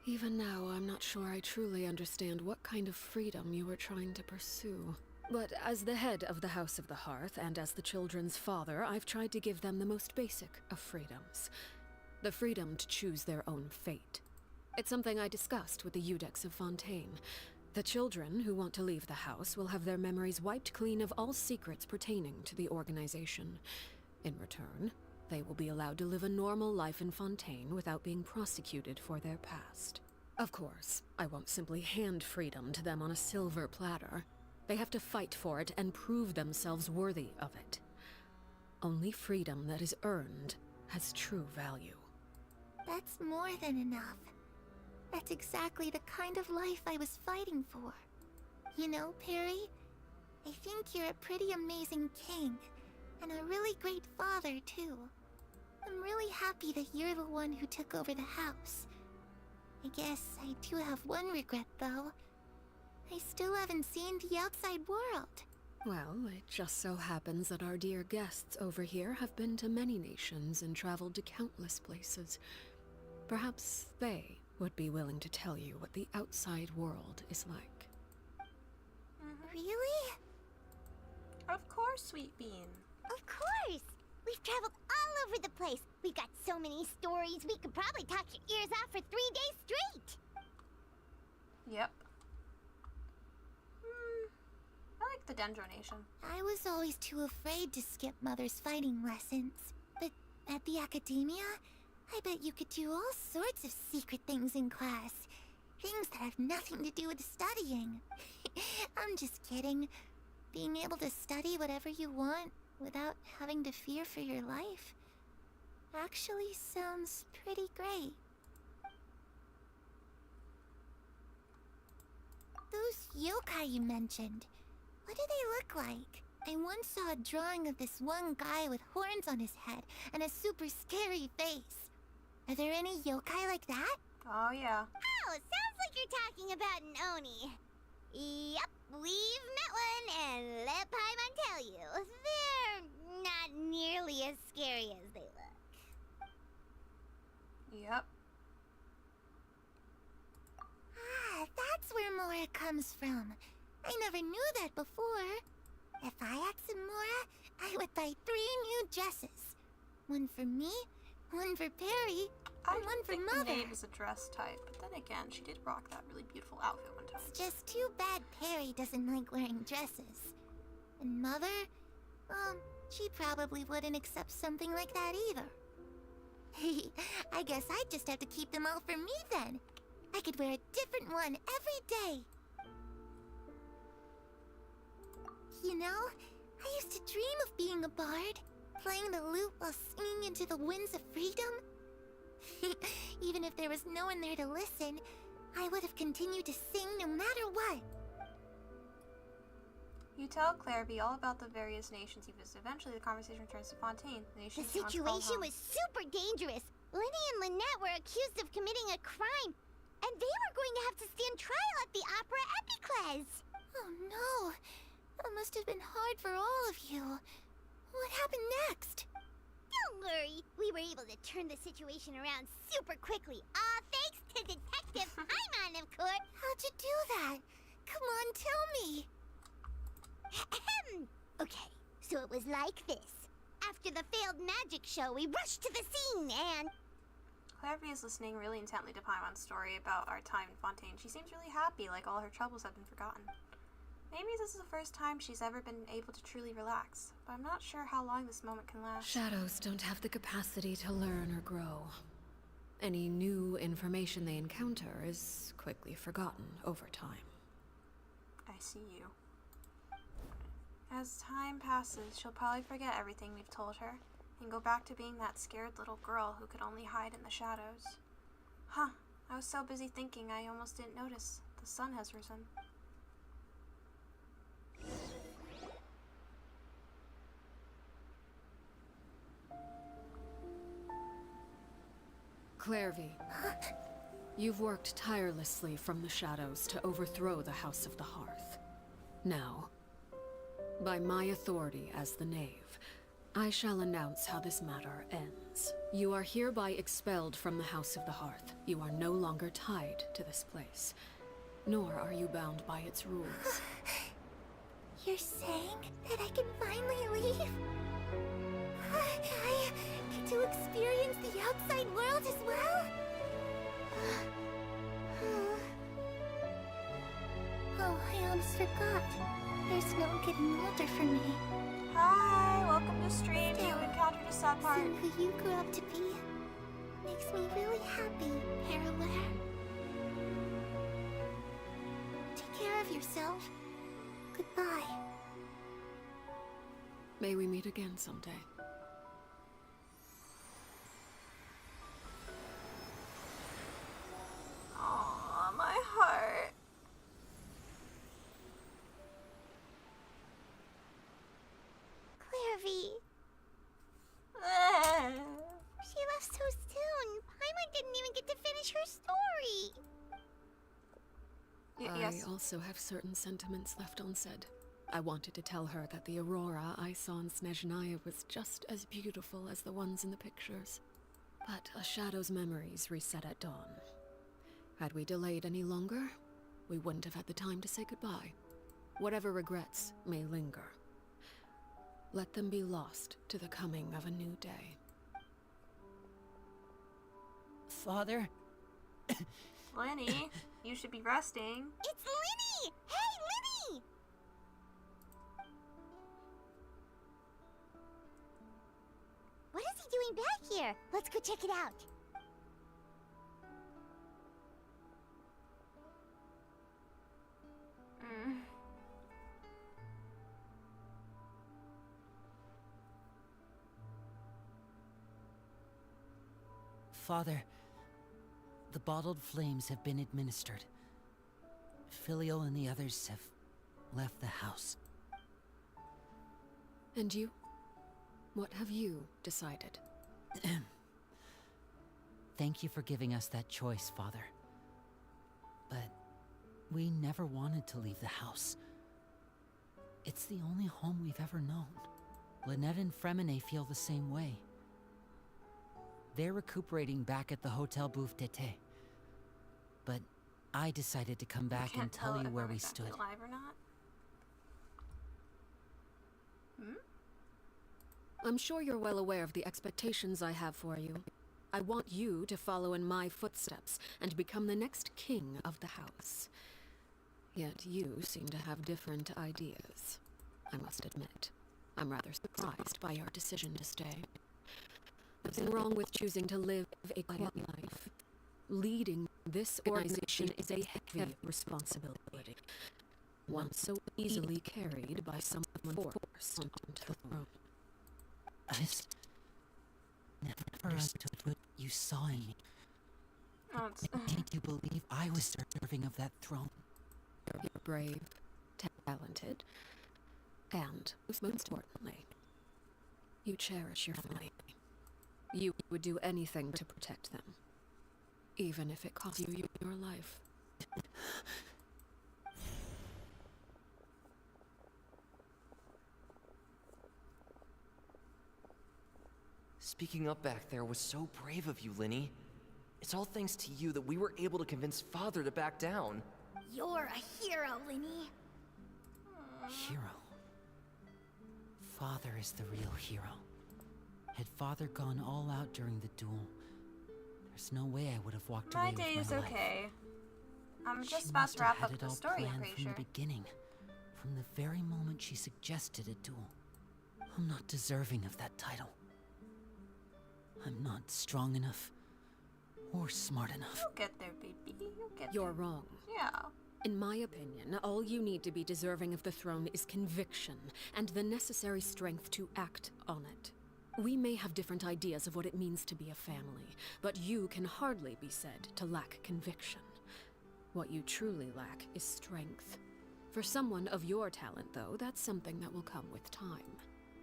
Even now, I'm not sure I truly understand what kind of freedom you were trying to pursue. But as the head of the House of the Hearth, and as the children's father, I've tried to give them the most basic of freedoms. The freedom to choose their own fate. It's something I discussed with the Iudex of Fontaine. The children who want to leave the house will have their memories wiped clean of all secrets pertaining to the organization. In return, they will be allowed to live a normal life in Fontaine without being prosecuted for their past. Of course, I won't simply hand freedom to them on a silver platter. They have to fight for it and prove themselves worthy of it. Only freedom that is earned has true value. That's more than enough. That's exactly the kind of life I was fighting for. You know, Perry, I think you're a pretty amazing king, and a really great father, too. I'm really happy that you're the one who took over the house. I guess I do have one regret, though. I still haven't seen the outside world. Well, it just so happens that our dear guests over here have been to many nations and traveled to countless places. Perhaps they would be willing to tell you what the outside world is like. Really? Of course, Sweet Bean. Of course! We've traveled all over the place. We've got so many stories, we could probably talk your ears off for 3 days straight. Yep. I like the Dendro Nation. I was always too afraid to skip Mother's fighting lessons. But at the academia, I bet you could do all sorts of secret things in class. Things that have nothing to do with studying. I'm just kidding. Being able to study whatever you want without having to fear for your life actually sounds pretty great. Those yokai you mentioned, what do they look like? I once saw a drawing of this one guy with horns on his head and a super scary face. Are there any yokai like that? Oh, yeah. Oh, sounds like you're talking about an Oni. Yep, we've met one, and let Paimon tell you, they're not nearly as scary as they look. Yep. Ah, that's where Mora comes from. I never knew that before. If I had some Mora, I would buy 3 new dresses. One for me, one for Perry, and one for Mother. KNAVE is a dress type, but then again, she did rock that really beautiful outfit one time. It's just too bad Perry doesn't like wearing dresses. And Mother, well, she probably wouldn't accept something like that either. I guess I'd just have to keep them all for me then. I could wear a different one every day. You know, I used to dream of being a bard, playing the lute while singing into the winds of freedom. Even if there was no one there to listen, I would have continued to sing no matter what. You tell Clairby all about the various nations you visit. Eventually, the conversation returns to Fontaine. The situation was super dangerous. Lenny and Lynette were accused of committing a crime. And they were going to have to stand trial at the Opera Epicles. Oh no. That must have been hard for all of you. What happened next? Don't worry. We were able to turn the situation around super quickly. All thanks to Detective Paimon, of course. How'd you do that? Come on, tell me. Okay, so it was like this. After the failed magic show, we rushed to the scene and... KNAVE is listening really intently to Paimon's story about our time in Fontaine. She seems really happy, like all her troubles have been forgotten. Maybe this is the first time she's ever been able to truly relax, but I'm not sure how long this moment can last. Shadows don't have the capacity to learn or grow. Any new information they encounter is quickly forgotten over time. I see you. As time passes, she'll probably forget everything we've told her, and go back to being that scared little girl who could only hide in the shadows. Huh, I was so busy thinking I almost didn't notice. The sun has risen. KNAVE, you've worked tirelessly from the shadows to overthrow the House of the Hearth. Now, by my authority as the Knave, I shall announce how this matter ends. You are hereby expelled from the House of the Hearth. You are no longer tied to this place, nor are you bound by its rules. You're saying that I can finally leave? I get to experience the outside world as well? Oh, I almost forgot. There's no getting older for me. Hi, welcome to stream. You encountered a sad part. Seeing who you grew up to be makes me really happy, Parallel. Take care of yourself. Goodbye. May we meet again someday. Aw, my heart. KNAVE. She left so soon. Paimon didn't even get to finish her story. Yes. I also have certain sentiments left unsaid. I wanted to tell her that the aurora I saw in Snezhnaya was just as beautiful as the ones in the pictures. But a shadow's memories reset at dawn. Had we delayed any longer, we wouldn't have had the time to say goodbye. Whatever regrets may linger, let them be lost to the coming of a new day. Father? Lenny, you should be resting. It's Linny! Hey, Linny! What is he doing back here? Let's go check it out. Father, the bottled flames have been administered. Filio and the others have left the house. And you? What have you decided? Thank you for giving us that choice, Father. But we never wanted to leave the house. It's the only home we've ever known. Lynette and Fremine feel the same way. They're recuperating back at the Hotel Bouffe d'été. But I decided to come back and tell you where we stood. Alive or not? I'm sure you're well aware of the expectations I have for you. I want you to follow in my footsteps and become the next king of the house. Yet you seem to have different ideas. I must admit, I'm rather surprised by your decision to stay. Nothing wrong with choosing to live a quiet life. Leading this organization is a heavy responsibility, one so easily carried by someone forced onto the throne. I just never understood what you saw in me. Can't you believe I was deserving of that throne? You're brave, talented, and, most importantly, you cherish your family. You would do anything to protect them. even if it costs you your life. Speaking up back there was so brave of you, Linny. It's all thanks to you that we were able to convince Father to back down. You're a hero, Linny. Hero. Father is the real hero. Had Father gone all out during the duel, there's no way I would have walked away My with day my is life. okay. I'm She just about must to have wrap had up it the all story, I'm planned pretty from sure. the beginning, from the very moment she suggested a duel. I'm not deserving of that title. I'm not strong enough or smart enough. You'll get there, baby. You'll get You're there. wrong. Yeah. In my opinion, all you need to be deserving of the throne is conviction and the necessary strength to act on it. We may have different ideas of what it means to be a family, but you can hardly be said to lack conviction. What you truly lack is strength. For someone of your talent, though, that's something that will come with time.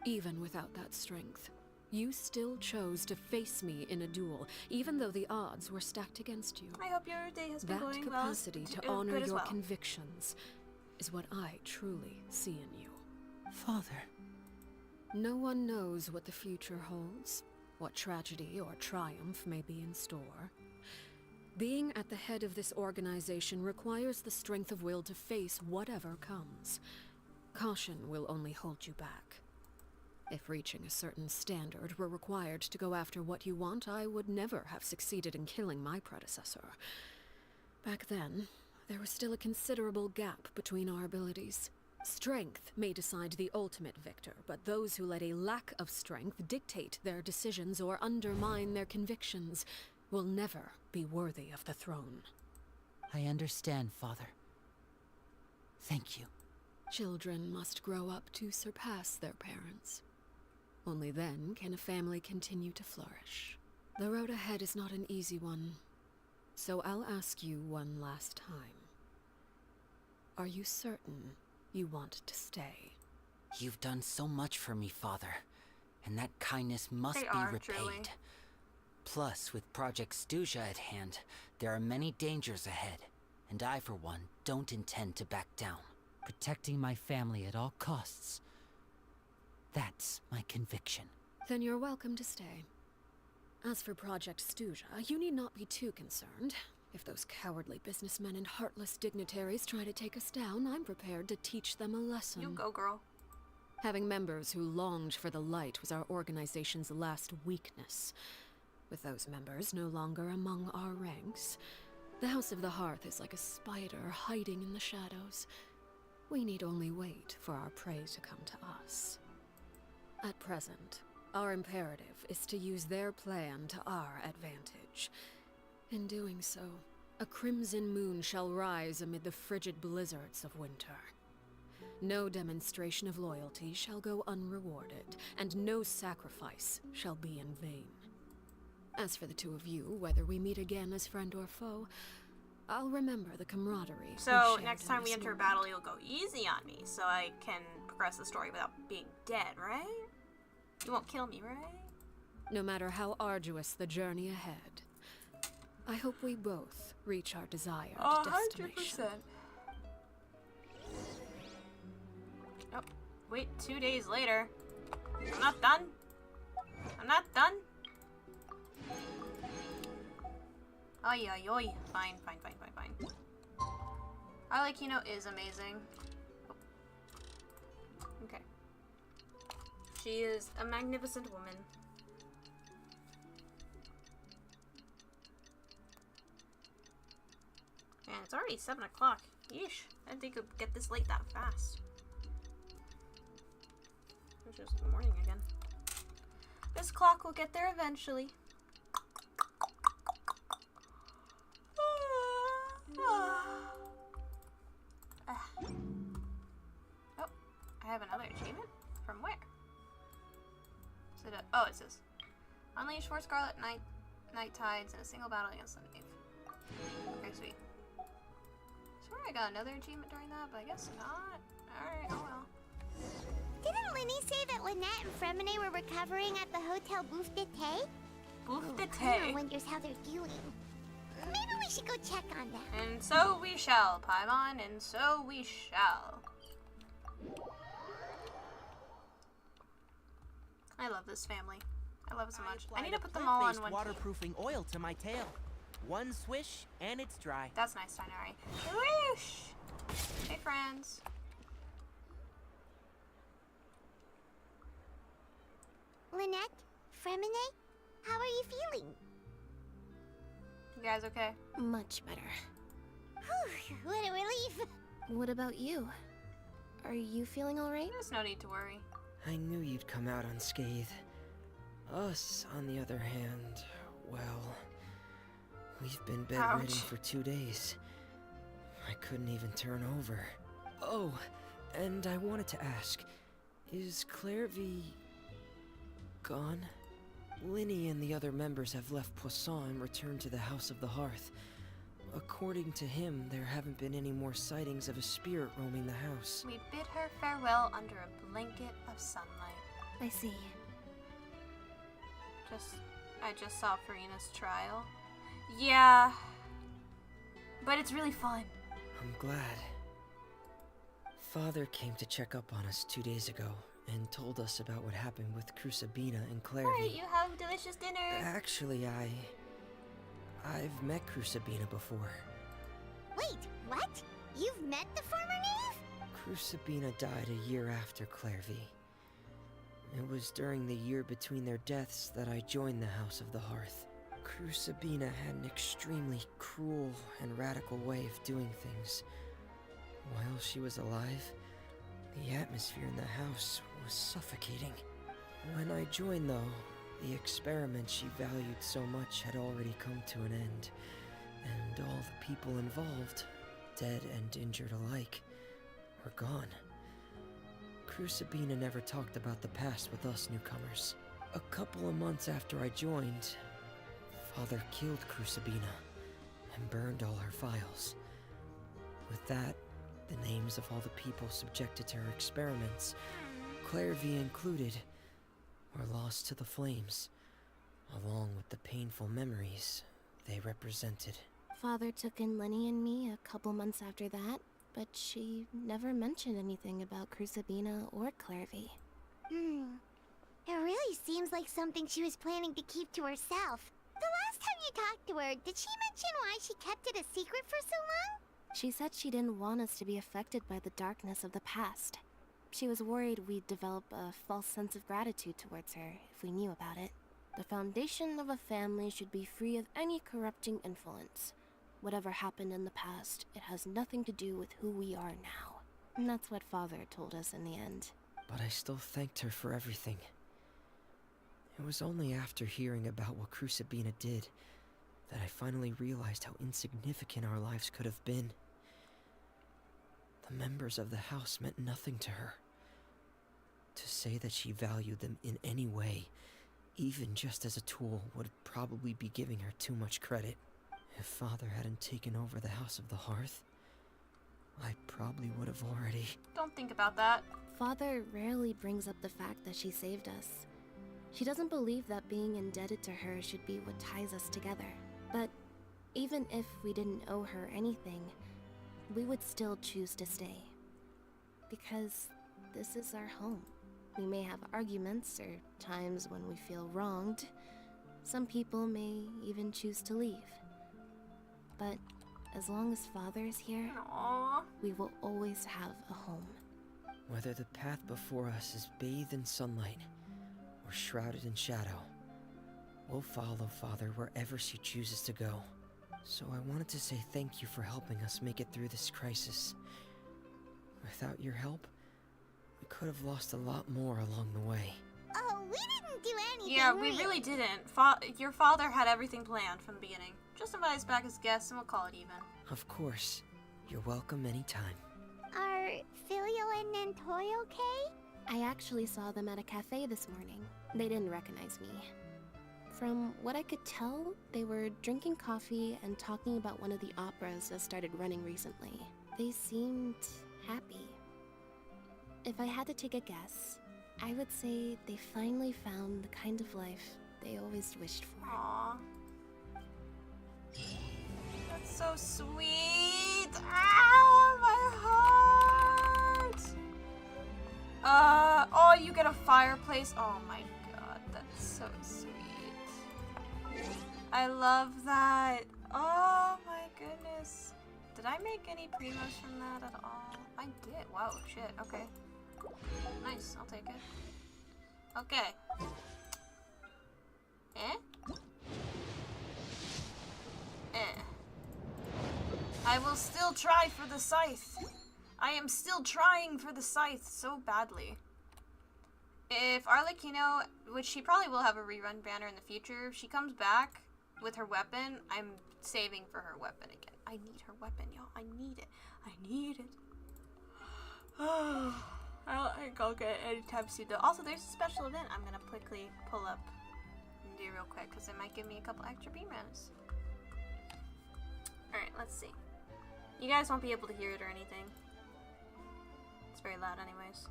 Even without that strength, you still chose to face me in a duel, even though the odds were stacked against you. I hope your day has been That going capacity well. to honor good as your well. convictions is what I truly see in you. Father. No one knows what the future holds, what tragedy or triumph may be in store. Being at the head of this organization requires the strength of will to face whatever comes. Caution will only hold you back. If reaching a certain standard were required to go after what you want, I would never have succeeded in killing my predecessor. Back then, there was still a considerable gap between our abilities. Strength may decide the ultimate victor, but those who let a lack of strength dictate their decisions or undermine their convictions will never be worthy of the throne. I understand, Father. Thank you. Children must grow up to surpass their parents. Only then can a family continue to flourish. The road ahead is not an easy one, so I'll ask you one last time. Are you certain you want to stay? You've done so much for me, Father, and that kindness must be repaid. Truly. Plus, with Project Stuja at hand, there are many dangers ahead, and I, for one, don't intend to back down. Protecting my family at all costs. That's my conviction. Then you're welcome to stay. As for Project Stuja, you need not be too concerned. If those cowardly businessmen and heartless dignitaries try to take us down, I'm prepared to teach them a lesson. You go, girl. Having members who longed for the light was our organization's last weakness. With those members no longer among our ranks, the House of the Hearth is like a spider hiding in the shadows. We need only wait for our prey to come to us. At present, our imperative is to use their plan to our advantage. In doing so, a crimson moon shall rise amid the frigid blizzards of winter. No demonstration of loyalty shall go unrewarded, and no sacrifice shall be in vain. As for the two of you, whether we meet again as friend or foe, I'll remember the camaraderie. So next time we enter a battle, you'll go easy on me, so I can progress the story without being dead, right? You won't kill me, right? No matter how arduous the journey ahead, I hope we both reach our desired destination. 100%. Oh, wait, 2 days later. I'm not done. I'm not done. Ay, ay, ay. Fine. I Like Yuno is amazing. Okay. She is a magnificent woman. Man, it's already 7 o'clock. Yeesh. I didn't think I'd get this late that fast. It's just the morning again. This clock will get there eventually. Oh, I have another achievement? From where? Is it oh, it says Unleash 4 Scarlet Night Tides in a single battle against the Knave. Okay, sweet. Swear I got another achievement during that, but I guess not. Alright, oh well. Didn't Linny say that Lynette and Fremine were recovering at the Hotel Bouffe d'été? Bouffe d'été? Paimon wonders how they're doing. Maybe we should go check on them. And so we shall, Paimon, and so we shall. I love this family. I love it so much. I need to put them all on one waterproofing oil to my tail. One swish and it's dry. That's nice, Tainari. Whoosh! Hey, friends. Lynette, Fremine, how are you feeling? You guys okay? Much better. Whew, what a relief. What about you? Are you feeling alright? There's no need to worry. I knew you'd come out unscathed. Us, on the other hand, well, we've been bedridden for 2 days. I couldn't even turn over. Oh, and I wanted to ask, is KNAVE gone? Linny and the other members have left Poisson and returned to the House of the Hearth. According to him, there haven't been any more sightings of a spirit roaming the house. We bid her farewell under a blanket of sunlight. I see. I just saw Farina's trial. Yeah. But it's really fun. I'm glad. Father came to check up on us 2 days ago and told us about what happened with Crusabina and KNAVE. Alright, you have delicious dinner. Actually, I've met Crusabina before. Wait, what? You've met the former knave? Crusabina died a year after KNAVE. It was during the year between their deaths that I joined the House of the Hearth. Crusabina had an extremely cruel and radical way of doing things. While she was alive, the atmosphere in the house was suffocating. When I joined, though, the experiment she valued so much had already come to an end, and all the people involved, dead and injured alike, were gone. Crusabina never talked about the past with us newcomers. A couple of months after I joined, Father killed Crusabina and burned all her files. With that, the names of all the people subjected to her experiments, KNAVE included, were lost to the flames, along with the painful memories they represented. Father took in Lenny and me a couple months after that, but she never mentioned anything about Crusabina or KNAVE. It really seems like something she was planning to keep to herself. The last time you talked to her, did she mention why she kept it a secret for so long? She said she didn't want us to be affected by the darkness of the past. She was worried we'd develop a false sense of gratitude towards her if we knew about it. The foundation of a family should be free of any corrupting influence. Whatever happened in the past, it has nothing to do with who we are now. And that's what Father told us in the end. But I still thanked her for everything. It was only after hearing about what Crusabina did that I finally realized how insignificant our lives could have been. The members of the house meant nothing to her. To say that she valued them in any way, even just as a tool, would probably be giving her too much credit. If Father hadn't taken over the House of the Hearth, I probably would have already... Don't think about that. Father rarely brings up the fact that she saved us. She doesn't believe that being indebted to her should be what ties us together. But even if we didn't owe her anything, we would still choose to stay. Because this is our home. We may have arguments or times when we feel wronged. Some people may even choose to leave. But as long as Father is here, we will always have a home. Whether the path before us is bathed in sunlight or shrouded in shadow, we'll follow Father wherever she chooses to go. So I wanted to say thank you for helping us make it through this crisis. Without your help, we could have lost a lot more along the way. Oh, we didn't do anything. Yeah, we really didn't. Your father had everything planned from the beginning. Just invite us back as guests and we'll call it even. Of course. You're welcome anytime. Are Filio and Nantoy okay? I actually saw them at a cafe this morning. They didn't recognize me. From what I could tell, they were drinking coffee and talking about one of the operas that started running recently. They seemed happy. If I had to take a guess, I would say they finally found the kind of life they always wished for. Aww. So sweet. Ah, my heart. Oh, you get a fireplace. Oh my god, that's so sweet. I love that. Oh my goodness. Did I make any primos from that at all? I did. Wow, shit. Okay. Nice, I'll take it. Okay. I will still try for the scythe. I am still trying for the scythe so badly. If Arlecchino, which she probably will have a rerun banner in the future, if she comes back with her weapon, I'm saving for her weapon again. I need her weapon, y'all. I need it. I need it. I don't think I'll get it anytime soon though. Also, there's a special event I'm gonna quickly pull up and do real quick because it might give me a couple extra beam rounds. Alright, let's see. You guys won't be able to hear it or anything. It's very loud anyways.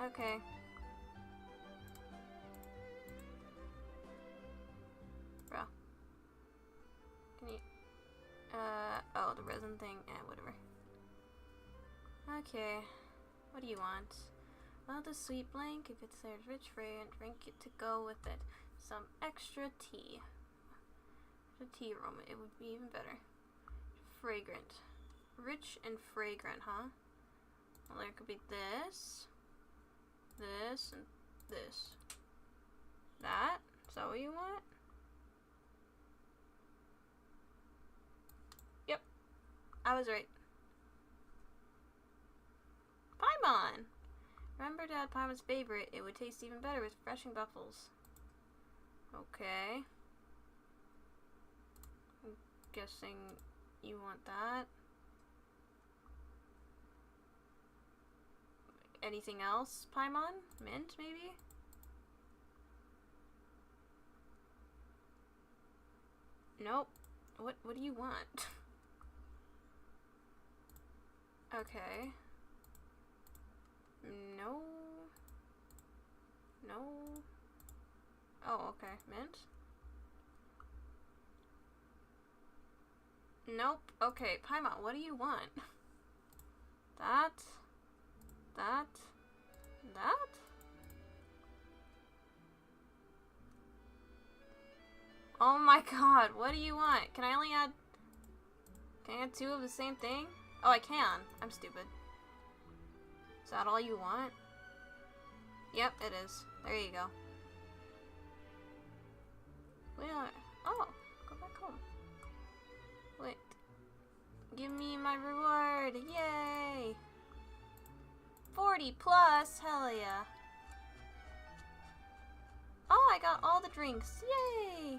Okay. Bro. Can you... oh, the resin thing? Whatever. Okay. What do you want? Well, the sweet blank, if it's there, rich, fragrant, drink it to go with it. Some extra tea. The tea aroma, it would be even better. Fragrant. Rich and fragrant, huh? Well, there could be this, this, and this. That? Is that what you want? Yep. I was right. Paimon! Remember to add Paimon's favorite. It would taste even better with refreshing bubbles. Okay. I'm guessing you want that. Anything else, Paimon? Mint, maybe? Nope. What do you want? Okay. No. No. Oh, okay. Mint? Nope. Okay, Paimon, what do you want? That? That? That? Oh my god, what do you want? Can I only add... Can I add 2 of the same thing? Oh, I can. I'm stupid. Is that all you want? Yep, it is. There you go. Wait, oh, go back home. Wait. Give me my reward. Yay! 40 plus. Hell yeah. Oh, I got all the drinks. Yay!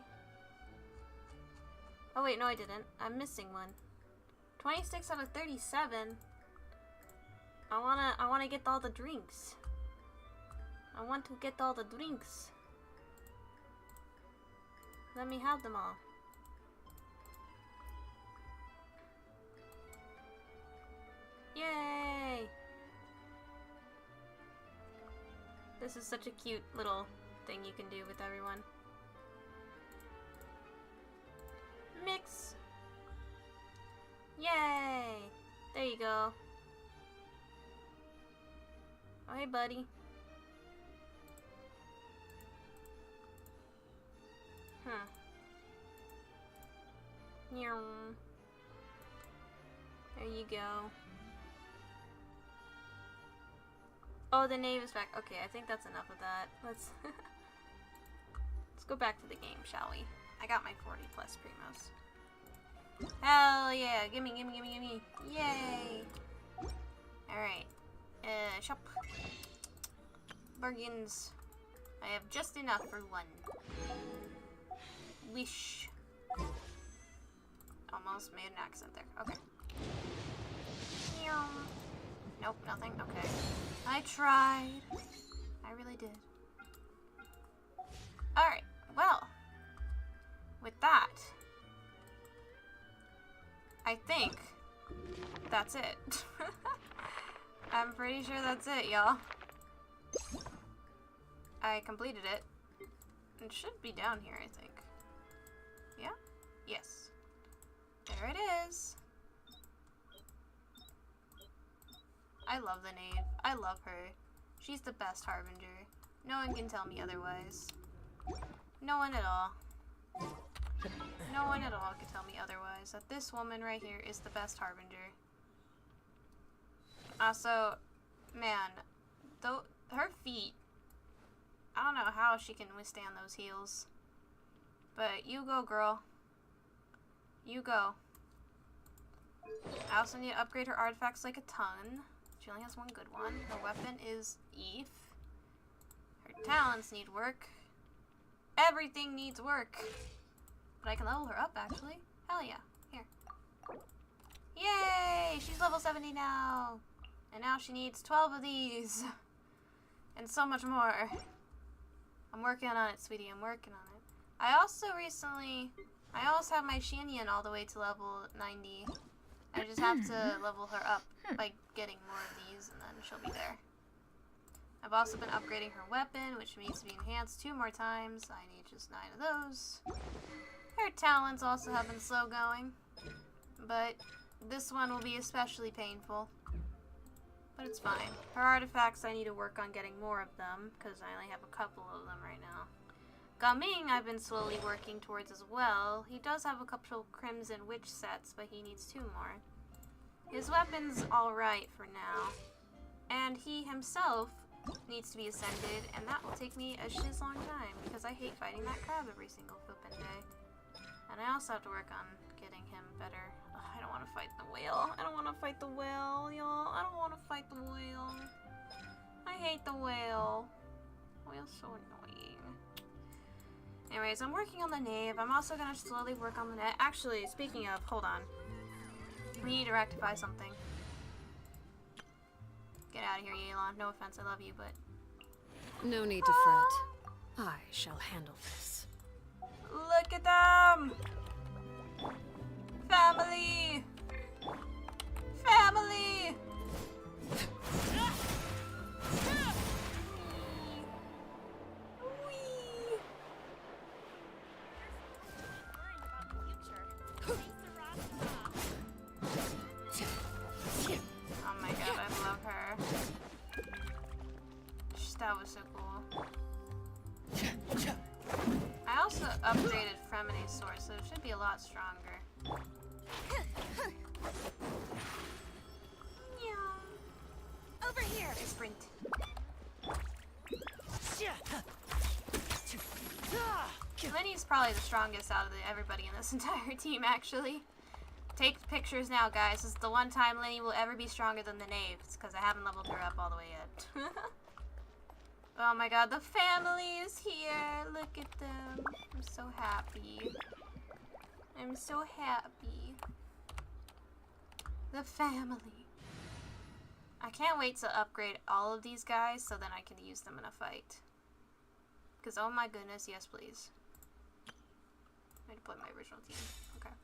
Oh wait, no I didn't. I'm missing one. 26 out of 37. I wanna get all the drinks. I want to get all the drinks. Let me have them all. Yay! This is such a cute little thing you can do with everyone. Mix! Yay! There you go. Oh, hey, buddy. Huh. Meow. There you go. Oh, the knave is back. Okay, I think that's enough of that. Let's go back to the game, shall we? I got my 40 plus primos. Hell yeah! Gimme, gimme, gimme, gimme! Yay! Alright. Shop. Bargains. I have just enough for one. Wish. Almost made an accent there. Okay. Meow. Nope, nothing. Okay. I tried. I really did. Alright, well. With that, I think that's it. I'm pretty sure that's it, y'all. I completed it. It should be down here, I think. Yeah? Yes. There it is. I love the knave. I love her. She's the best harbinger. No one can tell me otherwise. No one at all. No one at all can tell me otherwise. That this woman right here is the best harbinger. Also, man, though her feet, I don't know how she can withstand those heels. But you go, girl. You go. I also need to upgrade her artifacts like a ton. She only has one good one. Her weapon is Eve. Her talents need work. Everything needs work. But I can level her up, actually. Hell yeah. Here. Yay! She's level 70 now. And now she needs 12 of these. And so much more. I'm working on it, sweetie. I'm working on it. I also have my Shinyan all the way to level 90. I just have to level her up by getting more of these, and then she'll be there. I've also been upgrading her weapon, which needs to be enhanced 2 more times. I need just 9 of those. Her talents also have been slow going, but this one will be especially painful. But it's fine. Her artifacts, I need to work on getting more of them, because I only have a couple of them right now. Gaming, I've been slowly working towards as well. He does have a couple Crimson Witch sets, but he needs 2 more. His weapon's alright for now. And he himself needs to be ascended, and that will take me a shiz long time, because I hate fighting that crab every single flippin' day. And I also have to work on getting him better. Ugh, I don't want to fight the whale. I don't want to fight the whale, y'all. I don't want to fight the whale. I hate the whale. The whale's so annoying. Anyways, I'm working on the knave. I'm also going to slowly work on the net. Actually, speaking of, hold on. We need to rectify something. Get out of here, Yelan. No offense, I love you, but... No need to fret. I shall handle this. Look at them! Family! Family! Oh my god, I love her. That was so cool. I also upgraded Fremene's sword, so it should be a lot stronger. Yeah. Over here! I sprint. Lenny's probably the strongest out of everybody in this entire team, actually. Take pictures now, guys. This is the one time Lenny will ever be stronger than the knave. It's because I haven't leveled her up all the way yet. Oh my god, the family is here. Look at them. I'm so happy. I'm so happy. The family. I can't wait to upgrade all of these guys so then I can use them in a fight. Because, oh my goodness, yes please. I deployed my original team. Okay.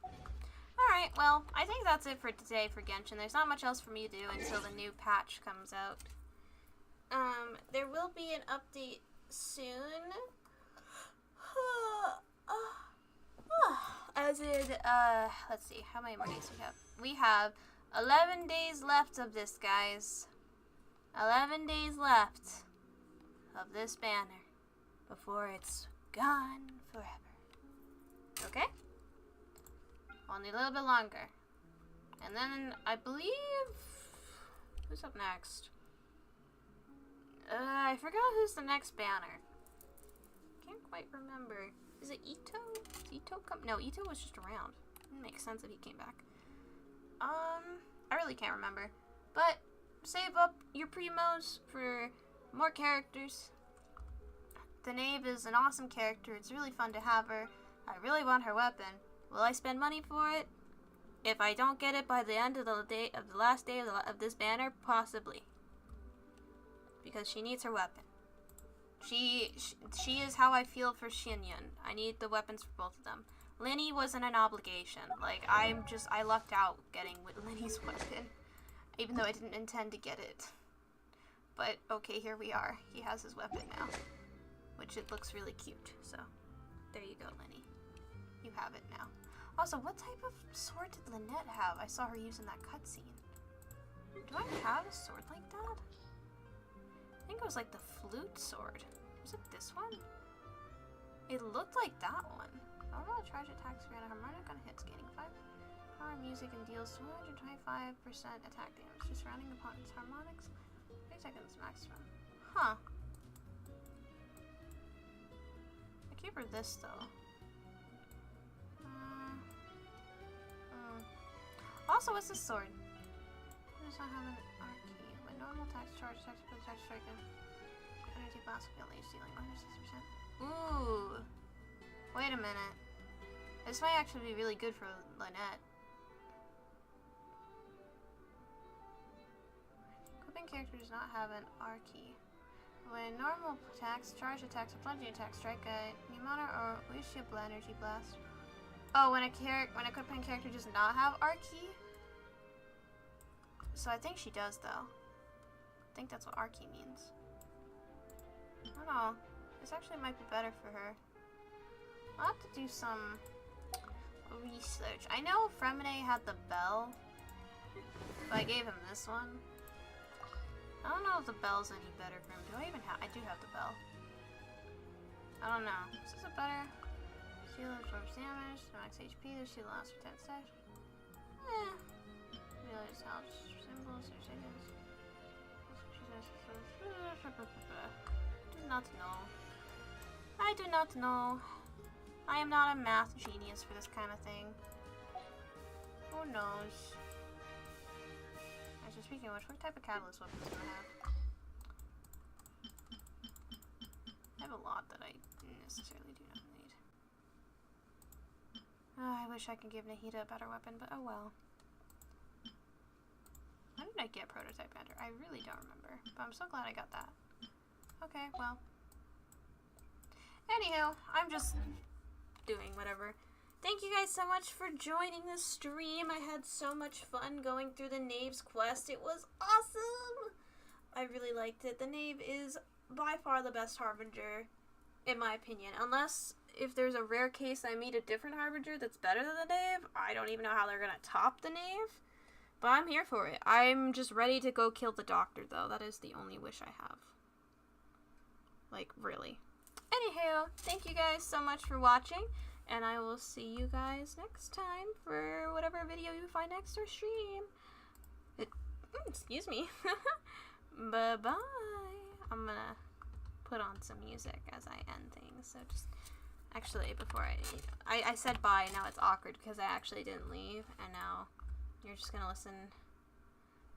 Alright, well, I think that's it for today for Genshin. There's not much else for me to do until the new patch comes out. There will be an update soon. As in, let's see, how many more days we have? We have 11 days left of this, guys. 11 days left of this banner before it's gone forever. Okay? Only a little bit longer. And then, I believe... Who's up next? I forgot who's the next banner. Can't quite remember. Is it Ito? Is Ito come? No, Ito was just around. It makes sense if he came back. I really can't remember. But save up your primos for more characters. The knave is an awesome character. It's really fun to have her. I really want her weapon. Will I spend money for it? If I don't get it by the end of the day of the last day of this banner, possibly. Because she needs her weapon. She is how I feel for Shinyan. I need the weapons for both of them. Linny wasn't an obligation. Like, I lucked out getting Linny's weapon. Even though I didn't intend to get it. But, okay, here we are. He has his weapon now. Which it looks really cute. So, there you go, Linny. You have it now. Also, what type of sword did Lynette have? I saw her using that cutscene. Do I have a sword like that? I think it was like the flute sword. Was it this one? It looked like that one. Overall charge attacks grant a harmonic on hits, gaining 5 power music and deals 225% attack damage to surrounding opponents. Harmonics, 3 seconds maximum. Huh. I keep her this though. Also, what's this sword? It does not have an R key. When normal attacks charge attacks with attack strike and energy blast will unleash, dealing 160%. Ooh. Wait a minute. This might actually be really good for Lynette. Equipping character does not have an R key. When normal attacks, charge attacks, or plunging attacks strike a Pneumona or Wishiable energy blast. Oh, when equipping character does not have R key? So I think she does though. I think that's what R key means. I don't know. This actually might be better for her. I'll have to do some research. I know Fremine had the bell, but I gave him this one. I don't know if the bell's any better for him. Do I even have? I do have the bell. I don't know. Is this a better? Shield absorbs damage, max HP, the shield lasts for 10 seconds. Really just helps. Symbols or seconds. Do not know. I do not know. I am not a math genius for this kind of thing. Who knows? Actually, speaking of which, what type of catalyst weapons do I have? I have a lot that I necessarily do not need. Oh, I wish I could give Nahida a better weapon, but oh well. How did I get Prototype Ender? I really don't remember, but I'm so glad I got that. Okay, well. Anywho, I'm just doing whatever. Thank you guys so much for joining the stream. I had so much fun going through the Knave's quest. It was awesome! I really liked it. The Knave is by far the best Harbinger, in my opinion. Unless if there's a rare case I meet a different Harbinger that's better than the Knave, I don't even know how they're gonna top the Knave. But I'm here for it. I'm just ready to go kill the Doctor, though. That is the only wish I have. Like, really. Anywho, thank you guys so much for watching, and I will see you guys next time for whatever video you find next or stream. Excuse me. Bye-bye. I'm gonna put on some music as I end things, so just... Actually, before I said bye, now it's awkward because I actually didn't leave, and now you're just gonna listen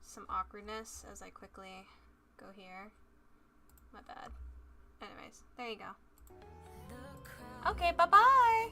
to some awkwardness as I quickly go here. My bad. Anyways, there you go. Okay, bye-bye!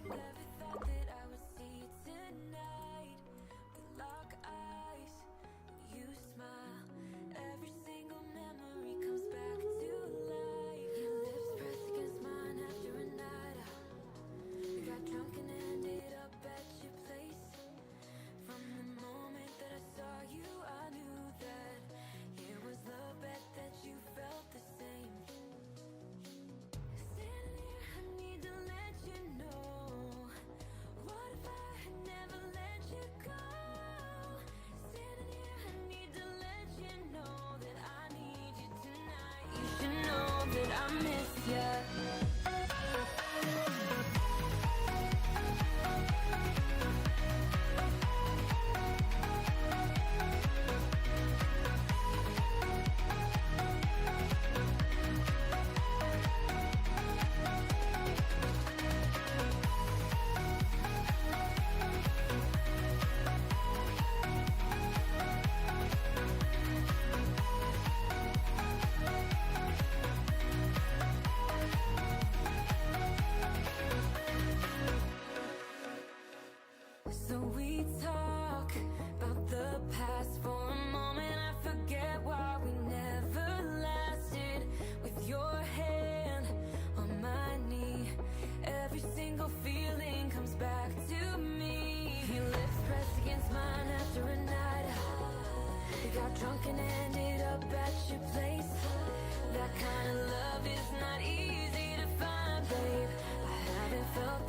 So we talk about the past for a moment. I forget why we never lasted. With your hand on my knee, every single feeling comes back to me. Your lips pressed against mine after a night out. We got drunk and ended up at your place. That kind of love is not easy to find, babe. I haven't felt